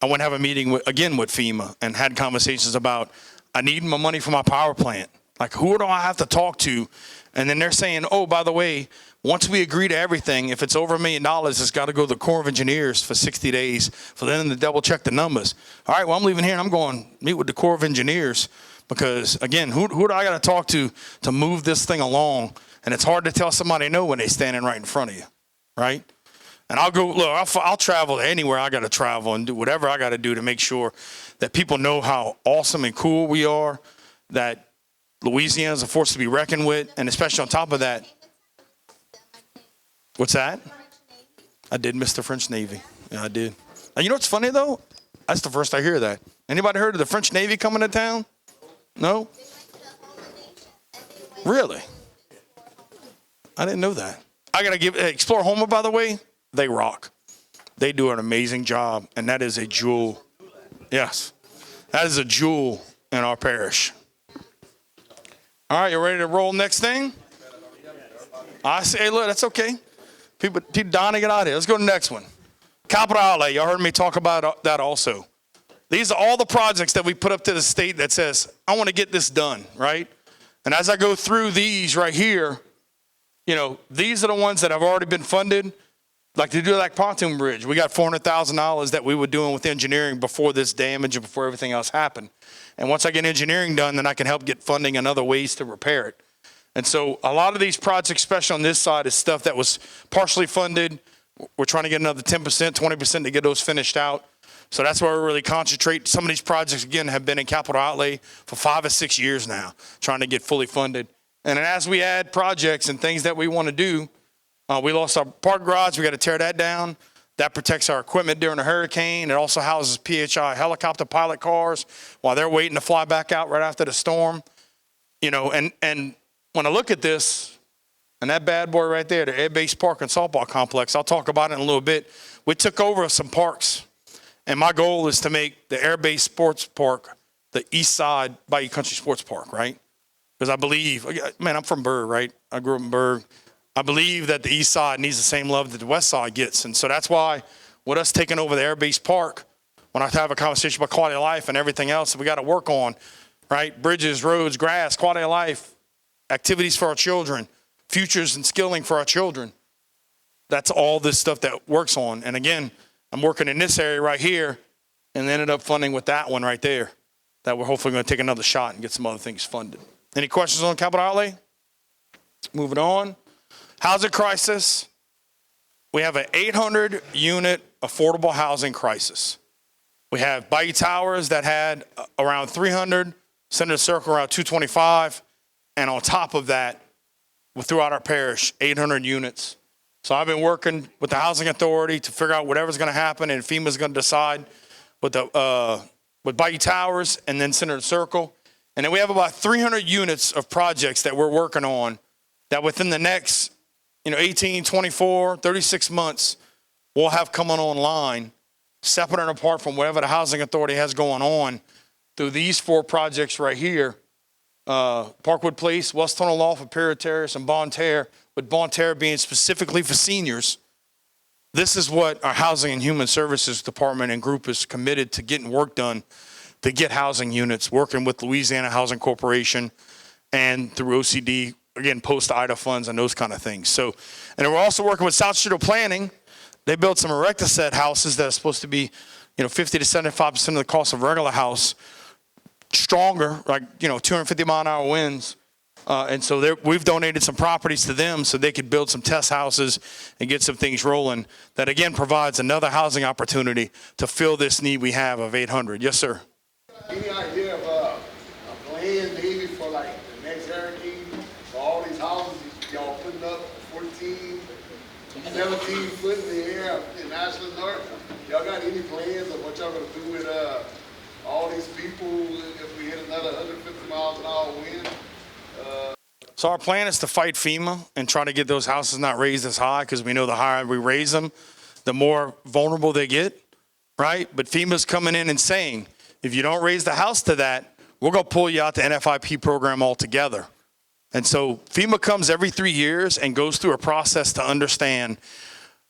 I went to have a meeting with FEMA and had conversations about, I need my money for my power plant. Like, who do I have to talk to? And then they're saying, oh, by the way, once we agree to everything, if it's over $1 million, it's got to go to the Corps of Engineers for 60 days for them to double check the numbers. All right, well, I'm leaving here and I'm going to meet with the Corps of Engineers because, again, who do I got to talk to move this thing along? And it's hard to tell somebody no when they're standing right in front of you, right? And I'll go, look, I'll travel anywhere I got to travel and do whatever I got to do to make sure that people know how awesome and cool we are, that Louisiana is a force to be reckoned with, and especially on top of that. What's that? I did miss the French Navy. Yeah, I did. And you know what's funny, though? That's the first I hear that. Anybody heard of the French Navy coming to town? No? Really? I didn't know that. I got to explore Houma, by the way. They rock. They do an amazing job, and that is a jewel. Yes, that is a jewel in our parish. All right, you ready to roll next thing? I say, hey, look, that's okay. People dying to get out of here. Let's go to the next one. Capital outlay. Y'all heard me talk about that also. These are all the projects that we put up to the state that says, I want to get this done, right? And as I go through these right here, you know, these are the ones that have already been funded. Like the Dulac Pontoon Bridge, we got $400,000 that we were doing with engineering before this damage and before everything else happened. And once I get engineering done, then I can help get funding and other ways to repair it. And so a lot of these projects, especially on this side, is stuff that was partially funded. We're trying to get another 10%, 20% to get those finished out. So that's where we really concentrate. Some of these projects, again, have been in capital outlay for 5 or 6 years now, trying to get fully funded. And then as we add projects and things that we want to do, we lost our park garage. We got to tear that down. That protects our equipment during a hurricane. It also houses PHI helicopter pilot cars while they're waiting to fly back out right after the storm. You know, and when I look at this, and that bad boy right there, the Air Base Park and Softball Complex, I'll talk about it in a little bit. We took over some parks, and my goal is to make the Air Base Sports Park the East Side Bayou Country Sports Park, right? Because I believe, man, I'm from Berg, right? I grew up in Berg. I believe that the East Side needs the same love that the West Side gets. And so that's why with us taking over the Air Base Park, when I have a conversation about quality of life and everything else that we got to work on, right? Bridges, roads, grass, quality of life, activities for our children, futures and skilling for our children. That's all this stuff that works on. And again, I'm working in this area right here and ended up funding with that one right there that we're hopefully going to take another shot and get some other things funded. Any questions on capital outlay? Moving on. Housing crisis. We have an 800 unit affordable housing crisis. We have Bayou Towers that had around 300, Senator Circle around 225, and on top of that, throughout our parish, 800 units. So I've been working with the Housing Authority to figure out whatever's going to happen, and FEMA's going to decide with Bayou Towers and then Senator Circle. And then we have about 300 units of projects that we're working on that within the next 18, 24, 36 months, we'll have coming online, separate and apart from whatever the Housing Authority has going on through these 4 projects right here. Parkwood Place, West Tunnel Loft, Imperial Terrace, and Bon Terre, with Bon Terre being specifically for seniors. This is what our Housing and Human Services Department and group is committed to getting work done to get housing units, working with Louisiana Housing Corporation and through OCD, again, post-IDA funds and those kind of things. So, and then we're also working with South Street Planning. They built some erector-set houses that are supposed to be, 50 to 75% of the cost of a regular house, stronger, like, 250 mile an hour winds. And so we've donated some properties to them so they could build some test houses and get some things rolling. That again provides another housing opportunity to fill this need we have of 800. Yes, sir. Any idea of a plan maybe for like the next hurricane, for all these houses y'all putting up 14, 17 foot in the air in Ashland North? Y'all got any plans of what y'all gonna do with all these people if we hit another 150 miles an hour wind? So our plan is to fight FEMA and try to get those houses not raised as high, because we know the higher we raise them, the more vulnerable they get, right? But FEMA's coming in and saying, if you don't raise the house to that, we're going to pull you out the NFIP program altogether. And so FEMA comes every 3 years and goes through a process to understand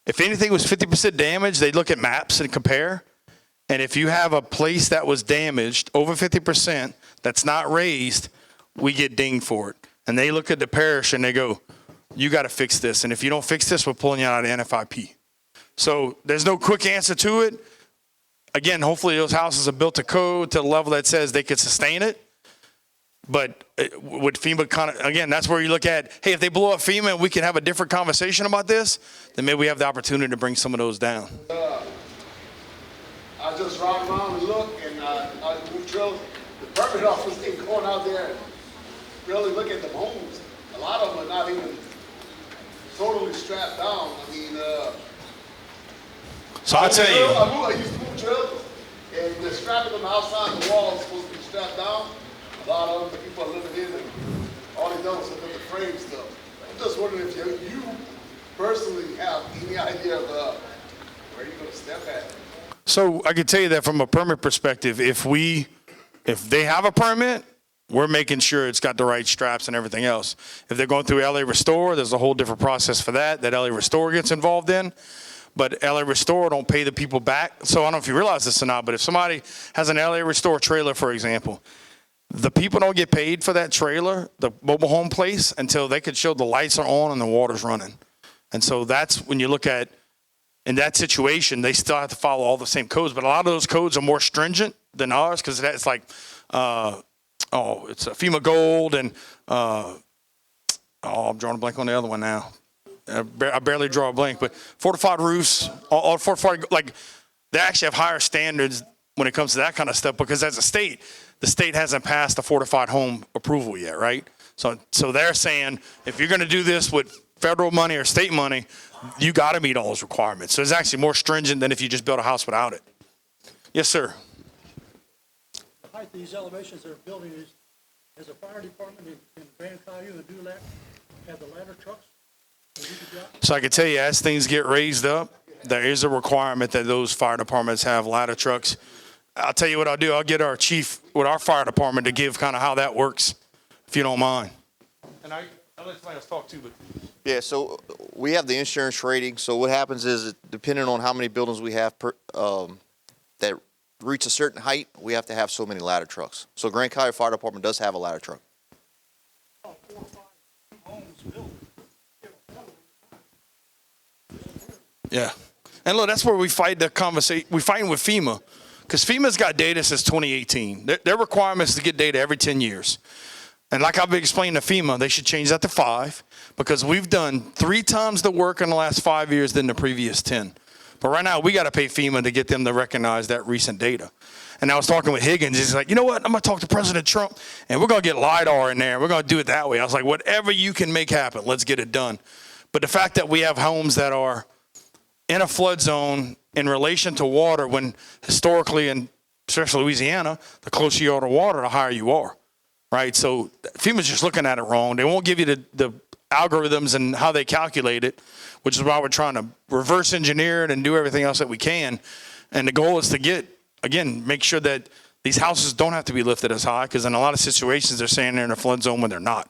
if anything was 50% damage, they look at maps and compare. And if you have a place that was damaged over 50% that's not raised, we get dinged for it. And they look at the parish and they go, you got to fix this. And if you don't fix this, we're pulling you out of the NFIP. So there's no quick answer to it. Again, hopefully those houses are built to code to the level that says they could sustain it. But with FEMA, again, that's where you look at, hey, if they blow up FEMA and we can have a different conversation about this, then maybe we have the opportunity to bring some of those down. I just ride around and look, and I move trails. The permit office ain't going out there and really look at the homes. A lot of them are not even totally strapped down. I mean, so I'll tell you. I used to move trailers, and they're strapping them outside the wall. It's supposed to be strapped down. A lot of them, the people are living in, and all they do is look at the frame stuff. I'm just wondering if you personally have any idea of Where are you gonna step at? So I can tell you that from a permit perspective, if they have a permit, we're making sure it's got the right straps and everything else. If they're going through LA Restore, there's a whole different process for that LA Restore gets involved in. But LA Restore don't pay the people back. So I don't know if you realize this or not, but if somebody has an LA Restore trailer, for example, the people don't get paid for that trailer, the mobile home place, until they could show the lights are on and the water's running. And so that's when you look at, in that situation, they still have to follow all the same codes. But a lot of those codes are more stringent than ours because it's like, it's a FEMA Gold and, I'm drawing a blank on the other one now. I barely draw a blank, but fortified roofs, all fortified, like they actually have higher standards when it comes to that kind of stuff because as a state, the state hasn't passed the fortified home approval yet, right? So they're saying if you're going to do this with federal money or state money, you got to meet all those requirements. So it's actually more stringent than if you just build a house without it. Yes, sir. The height of these elevations they're building is, as a fire department in Grand Caillou and Dulac, have the ladder trucks? So I can tell you, as things get raised up, there is a requirement that those fire departments have ladder trucks. I'll tell you what I'll do. I'll get our chief with our fire department to give kind of how that works, if you don't mind. And I'll let somebody else talk too, but. Yeah, so we have the insurance rating. So what happens is, depending on how many buildings we have that reach a certain height, we have to have so many ladder trucks. So Grand Caillou Fire Department does have a ladder truck. Yeah. And look, that's where we fight the conversation. We're fighting with FEMA because FEMA's got data since 2018. Their requirement is to get data every 10 years. And like I've been explaining to FEMA, they should change that to 5 because we've done 3 times the work in the last 5 years than the previous 10. But right now, we got to pay FEMA to get them to recognize that recent data. And I was talking with Higgins. He's like, you know what? I'm going to talk to President Trump, and we're going to get LIDAR in there. We're going to do it that way. I was like, whatever you can make happen, let's get it done. But the fact that we have homes that are in a flood zone in relation to water, when historically, and especially Louisiana, the closer you are to water, the higher you are, right? So FEMA's just looking at it wrong. They won't give you the algorithms and how they calculate it, which is why we're trying to reverse engineer it and do everything else that we can. And the goal is to get, again, make sure that these houses don't have to be lifted as high, because in a lot of situations they're saying they're in a flood zone when they're not.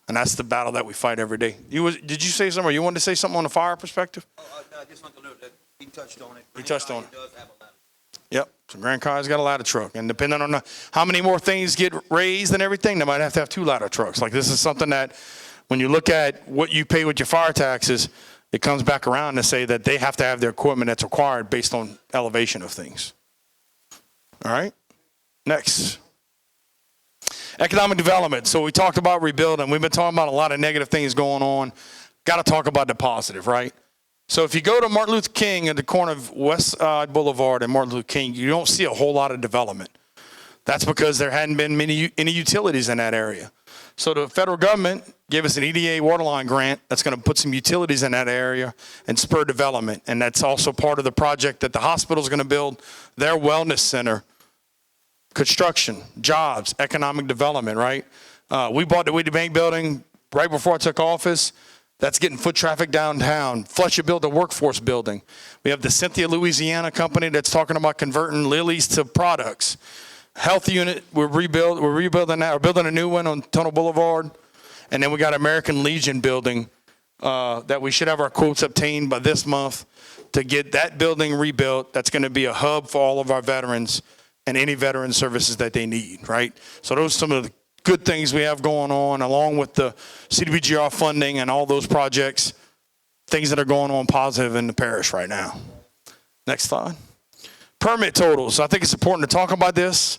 And that's the battle that we fight every day. Did you say something, or you wanted to say something on the fire perspective? I just want to note that he touched on it. We touched on it. Does have a ladder. Yep. So Grand Caillou's got a ladder truck. And depending on how many more things get raised and everything, they might have to have 2 ladder trucks. Like, this is something that when you look at what you pay with your fire taxes, it comes back around to say that they have to have their equipment that's required based on elevation of things. All right. Next. Economic development. So we talked about rebuilding. We've been talking about a lot of negative things going on. Got to talk about the positive, right? So if you go to Martin Luther King at the corner of West Side Boulevard and Martin Luther King, you don't see a whole lot of development. That's because there hadn't been any utilities in that area. So the federal government gave us an EDA waterline grant that's going to put some utilities in that area and spur development. And that's also part of the project that the hospital is going to build, their wellness center. Construction, jobs, economic development, right? We bought the Whitney Bank building right before I took office. That's getting foot traffic downtown. Fletcher built a workforce building. We have the Cynthia, Louisiana company that's talking about converting lilies to products. Health unit, we're rebuilding that. We're building a new one on Tunnel Boulevard. And then we got American Legion building that we should have our quotes obtained by this month to get that building rebuilt. That's going to be a hub for all of our veterans and any veteran services that they need, right? So those are some of the good things we have going on, along with the CDBGR funding and all those projects, things that are going on positive in the parish right now. Next slide. Permit totals. I think it's important to talk about this.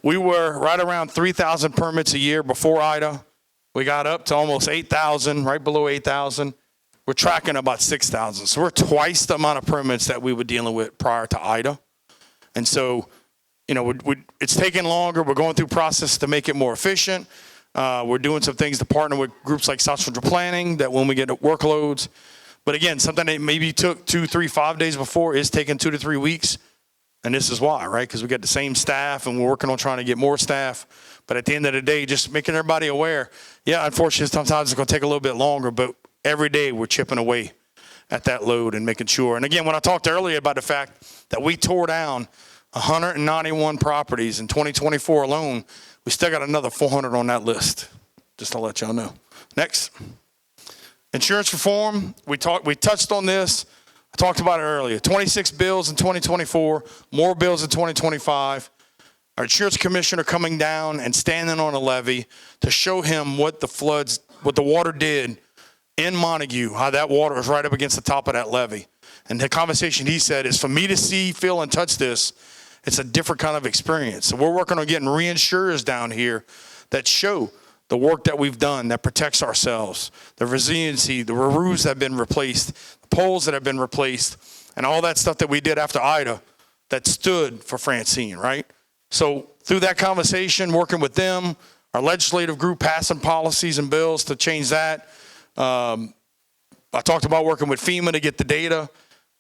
We were right around 3,000 permits a year before Ida. We got up to almost 8,000, right below 8,000. We're tracking about 6,000. So we're twice the amount of permits that we were dealing with prior to Ida. And so, you know, it's taking longer. We're going through process to make it more efficient. We're doing some things to partner with groups like South Central Planning that when we get workloads. But again, something that maybe took 2, 3, 5 days before is taking 2 to 3 weeks. And this is why, right? Because we got the same staff and we're working on trying to get more staff. But at the end of the day, just making everybody aware. Yeah, unfortunately, sometimes it's going to take a little bit longer, but every day we're chipping away at that load and making sure. And again, when I talked earlier about the fact that we tore down 191 properties in 2024 alone, we still got another 400 on that list, just to let y'all know. Next. Insurance reform, we touched on this. I talked about it earlier. 26 bills in 2024, more bills in 2025. Our insurance commissioner coming down and standing on a levee to show him what the water did in Montague, how that water was right up against the top of that levee. And the conversation he said is, for me to see, feel, and touch this, it's a different kind of experience. So we're working on getting reinsurers down here that show the work that we've done that protects ourselves, the resiliency, the roofs that have been replaced, the poles that have been replaced, and all that stuff that we did after Ida that stood for Francine, right? So through that conversation, working with them, our legislative group passing policies and bills to change that. I talked about working with FEMA to get the data,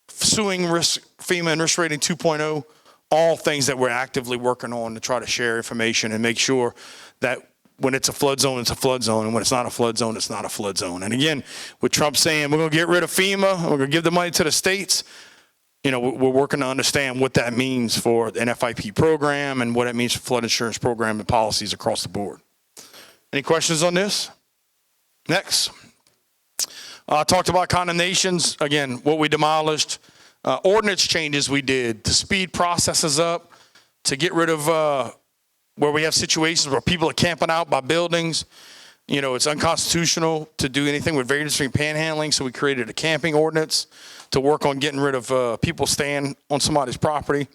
suing FEMA and Risk Rating 2.0, all things that we're actively working on to try to share information and make sure that when it's a flood zone, it's a flood zone. And when it's not a flood zone, it's not a flood zone. And again, with Trump saying we're going to get rid of FEMA, we're going to give the money to the states, we're working to understand what that means for an FIP program and what it means for flood insurance program and policies across the board. Any questions on this? Next. Talked about condemnations. Again, what we demolished. Ordinance changes we did to speed processes up, to get rid of where we have situations where people are camping out by buildings. It's unconstitutional to do anything with various stream panhandling, so we created a camping ordinance to work on getting rid of people staying on somebody's property.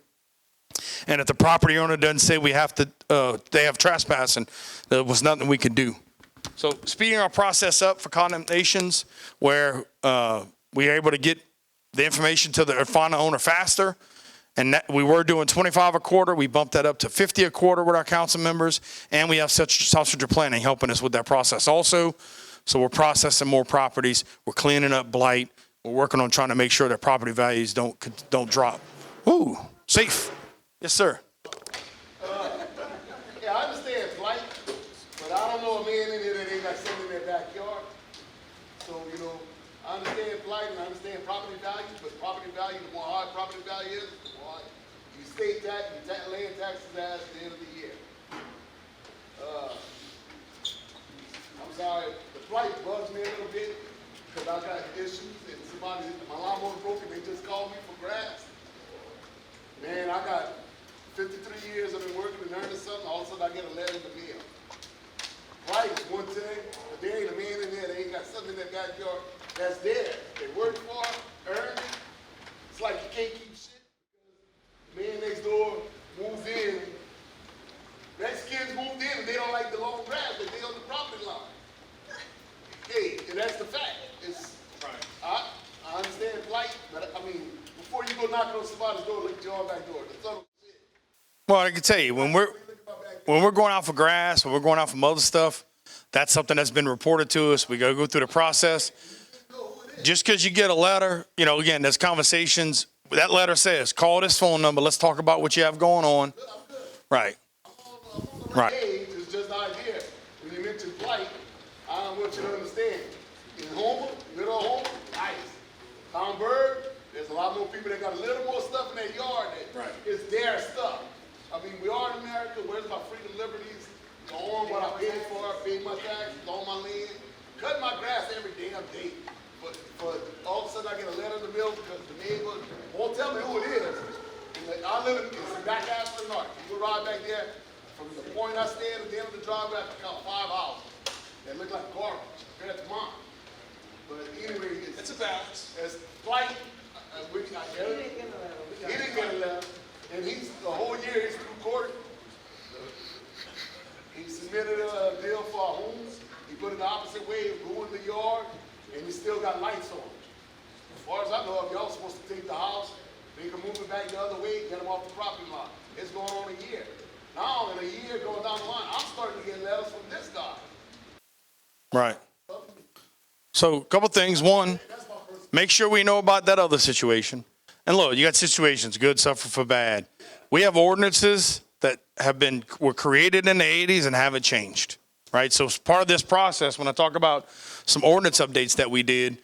And if the property owner doesn't say they have trespassing, there was nothing we could do. So speeding our process up for condemnations, where we are able to get the information to the final owner faster. And we were doing 25 a quarter. We bumped that up to 50 a quarter with our council members. And we have substitute planning helping us with that process also. So we're processing more properties. We're cleaning up blight. We're working on trying to make sure that property values don't drop. Ooh, safe. Yes, sir. Yeah, I understand blight, but I don't know a man in here that ain't got something in their backyard. So, I understand blight and I understand property value, but property value, the more hard property value is, the more hard you state tax, you land taxes at the end of the year. I'm sorry, the blight bugs me a little bit because I got issues and my lawnmower broke and they just called me for grass. Man, I got 53 years I've been working and earning something, all of a sudden I get a letter in the mail. Blight is one thing, but there ain't a man in there that ain't got something in their backyard that's there. They work for it, earn it. It's like you can't keep shit because the man next door moved in. Mexicans moved in and they don't like the long grass, but they on the property line. Hey, and that's the fact. I understand blight, but before you go knocking on somebody's door, look at your own back door. That's all. Well, I can tell you, when we're going out for grass, when we're going out for other stuff, that's something that's been reported to us. We got to go through the process. Just because you get a letter, again, there's conversations. That letter says, call this phone number. Let's talk about what you have going on. Right. Right. It's just an idea. When you mention blight, I want you to understand. In Houma, middle of Houma, nice. Hamburg, there's a lot more people that got a little more stuff in their yard that is their stuff. We are in America. Where's my freedom, liberties? Go on what I paid for. I paid my taxes on my land. Cut my grass every damn day. But all of a sudden I get a letter in the mail because the neighbor won't tell me who it is. I live in back Ashland North. You go ride back there from the point I stand at the end of the driveway, I can count 5 houses that look like garbage compared to mine. But anyway, it's a balance. It's blight. He didn't get a letter. And the whole year he's through court. He submitted a deal for a home. He put it the opposite way, ruined the yard, and he still got lights on. As far as I know, if y'all supposed to take the house, they can move it back the other way, get them off the property line. It's going on a year. Now, in a year going down the line, I'm starting to get letters from this guy. Right. So a couple things. One, make sure we know about that other situation. And look, you got situations, good suffer for bad. We have ordinances that were created in the 80s and haven't changed, right? So as part of this process, when I talk about some ordinance updates that we did,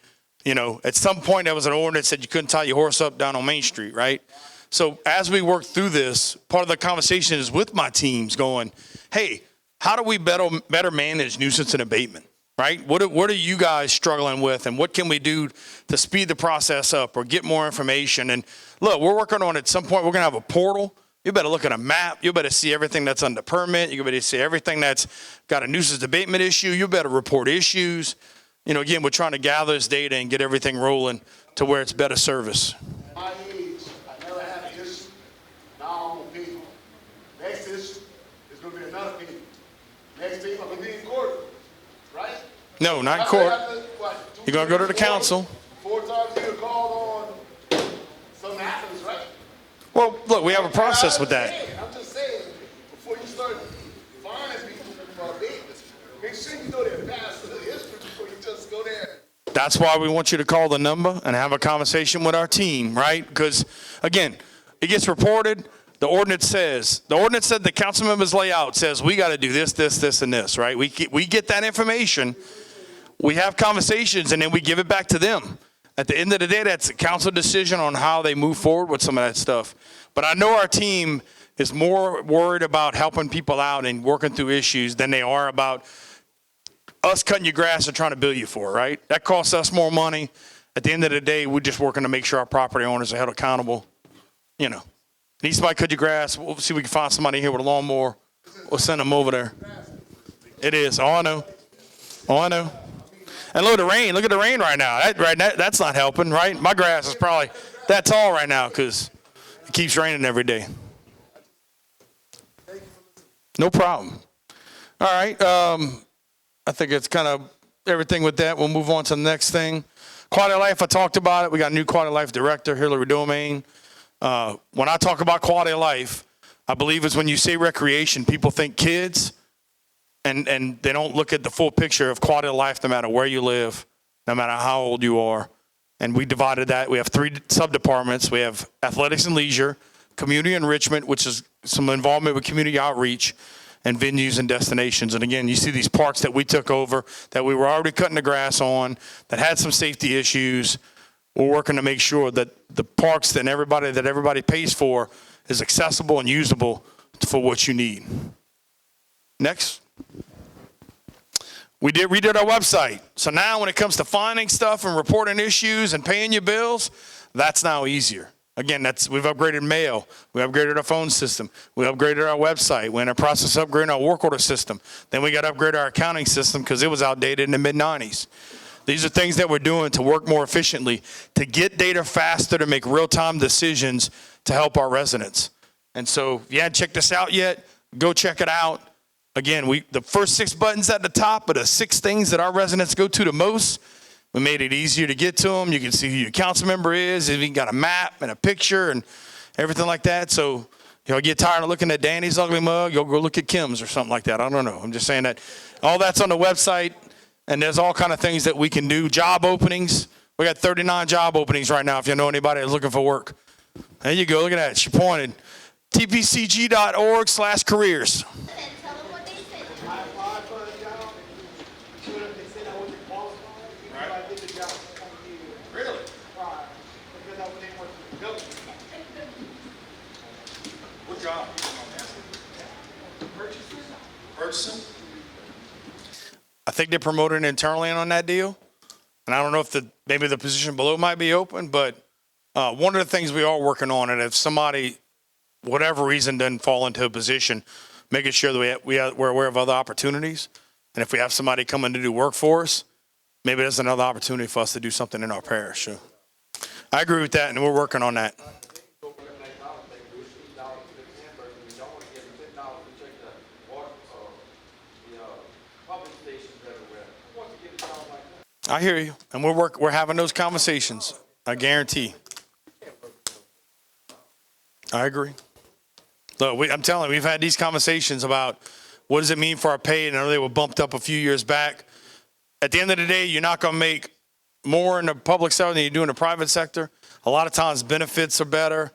You know, at some point there was an ordinance that you couldn't tie your horse up down on Main Street, right? So as we work through this, part of the conversation is with my teams going, hey, how do we better manage nuisance and abatement, right? What are you guys struggling with, and what can we do to speed the process up or get more information? And look, we're working on, at some point, we're going to have a portal. You better look at a map. You better see everything that's under permit. You better see everything that's got a nuisance abatement issue. You better report issues. You know, again, we're trying to gather this data and get everything rolling to where it's better service. My age, I never had an issue. Now I'm on people. Next issue is going to be another people. Next people, I'm going to be in court, right? No, not in court. You're going to go to the council. 4 times you get called on, something happens, right? Well, look, we have a process with that. I'm just saying, before you start fining people for abatements, make sure you know their past history before you just go there. That's why we want you to call the number and have a conversation with our team, right? Because, again, it gets reported. The ordinance said the council members layout says we got to do this, this, this, and this, right? We get that information. We have conversations, and then we give it back to them. At the end of the day, that's a council decision on how they move forward with some of that stuff. But I know our team is more worried about helping people out and working through issues than they are about us cutting your grass and trying to bill you for it, right? That costs us more money. At the end of the day, we're just working to make sure our property owners are held accountable. You know, need somebody cut your grass, we'll see if we can find somebody here with a lawnmower. We'll send them over there. It is. Oh, I know. Oh, I know. And look at the rain right now. That's not helping, right? My grass is probably that tall right now because it keeps raining every day. No problem. All right. I think it's kind of everything with that. We'll move on to the next thing. Quality of life, I talked about it. We got a new quality of life director, Hillary Domain. When I talk about quality of life, I believe it's when you say recreation, people think kids. And they don't look at the full picture of quality of life no matter where you live, no matter how old you are. And we divided that. We have 3 sub-departments. We have athletics and leisure, community enrichment, which is some involvement with community outreach, and venues and destinations. And again, you see these parks that we took over that we were already cutting the grass on, that had some safety issues. We're working to make sure that the parks that everybody pays for is accessible and usable for what you need. Next. We redid our website. So now when it comes to finding stuff and reporting issues and paying your bills, that's now easier. Again, we've upgraded mail. We upgraded our phone system. We upgraded our website. We're in the process of upgrading our work order system. Then we got to upgrade our accounting system because it was outdated in the mid-90s. These are things that we're doing to work more efficiently, to get data faster, to make real-time decisions to help our residents. And so if you haven't checked this out yet, go check it out. Again, the first 6 buttons at the top are the 6 things that our residents go to the most. We made it easier to get to them. You can see who your council member is. You got a map and a picture and everything like that. So, get tired of looking at Danny's ugly mug, you'll go look at Kim's or something like that. I don't know. I'm just saying that all that's on the website, and there's all kind of things that we can do. Job openings. We got 39 job openings right now if you know anybody that's looking for work. There you go. Look at that. She pointed. tpcg.org/careers. I think they're promoting internally on that deal. And I don't know if maybe the position below might be open, but one of the things we are working on, and if somebody, whatever reason, doesn't fall into a position, making sure that we're aware of other opportunities. And if we have somebody coming to do work for us, maybe there's another opportunity for us to do something in our parish. So I agree with that, and we're working on that. I hear you, and we're having those conversations. I guarantee. I agree. Look, I'm telling you, we've had these conversations about what does it mean for our pay, and I know they were bumped up a few years back. At the end of the day, you're not going to make more in the public sector than you do in the private sector. A lot of times benefits are better.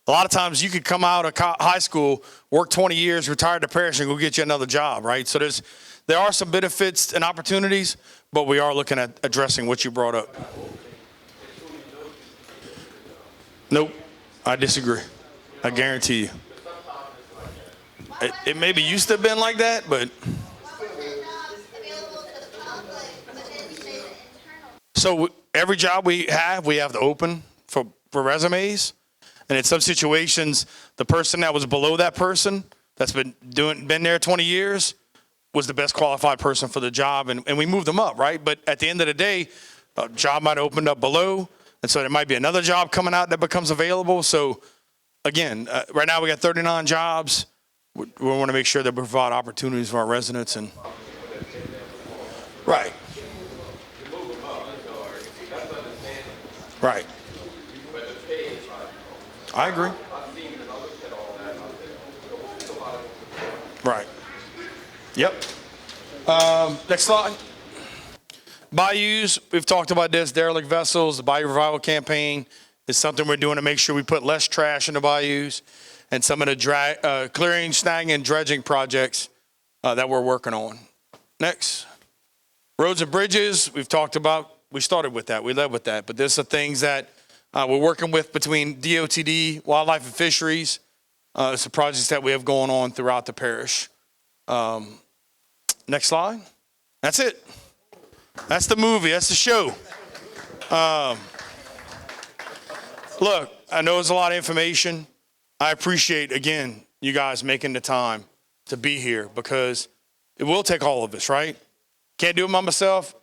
A lot of times you could come out of high school, work 20 years, retire to parish, and go get you another job, right? So there are some benefits and opportunities, but we are looking at addressing what you brought up. Nope, I disagree. I guarantee you. It maybe used to have been like that, but. So every job we have to open for resumes. And in some situations, the person that was below that person that's been there 20 years was the best qualified person for the job. And we moved them up, right? But at the end of the day, a job might have opened up below. And so there might be another job coming out that becomes available. So again, right now we got 39 jobs. We want to make sure that we provide opportunities for our residents. And right. Right. I agree. Right. Yep. Next slide. Bayous, we've talked about this, derelict vessels, the Bayou Revival Campaign is something we're doing to make sure we put less trash in the bayous, and some of the clearing, snagging, and dredging projects that we're working on. Next. Roads and bridges, we've talked about, we started with that, we led with that, but there's some things that we're working with between DOTD, Wildlife and Fisheries. It's the projects that we have going on throughout the parish. Next slide. That's it. That's the movie. That's the show. Look, I know it's a lot of information. I appreciate, again, you guys making the time to be here because it will take all of us, right? Can't do it by myself,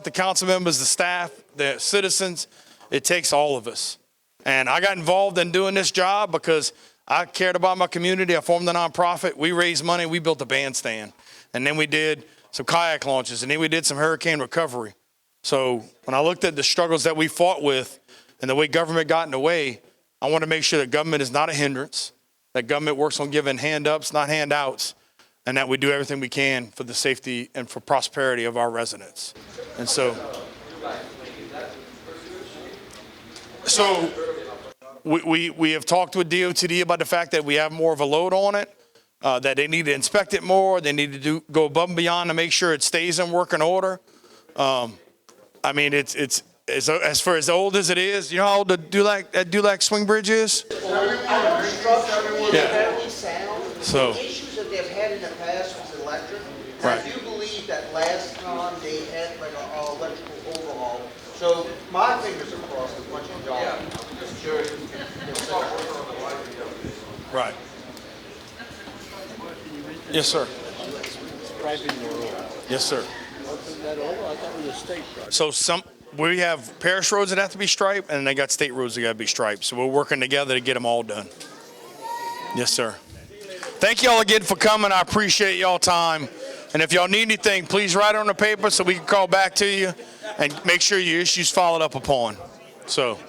the council members, the staff, the citizens. It takes all of us. And I got involved in doing this job because I cared about my community. I formed a nonprofit. We raised money. We built a bandstand. And then we did some kayak launches. And then we did some hurricane recovery. So when I looked at the struggles that we fought with and the way government got in the way, I want to make sure that government is not a hindrance, that government works on giving hand-ups, not handouts, and that we do everything we can for the safety and for prosperity of our residents. And so we have talked with DOTD about the fact that we have more of a load on it, that they need to inspect it more. They need to go above and beyond to make sure it stays in working order. I mean, it's as far as old as it is. You know how old the Dulac swing bridge is? Yeah. So. The issues that they've had in the past was electric. Right. I do believe that last time they had like an electrical overhaul. So my fingers are crossed as much as y'all. Right. Yes, sir. Yes, sir. So we have parish roads that have to be striped, and they got state roads that got to be striped. So we're working together to get them all done. Yes, sir. Thank y'all again for coming. I appreciate y'all time. And if y'all need anything, please write it on the paper so we can call back to you and make sure your issue's followed up upon. So.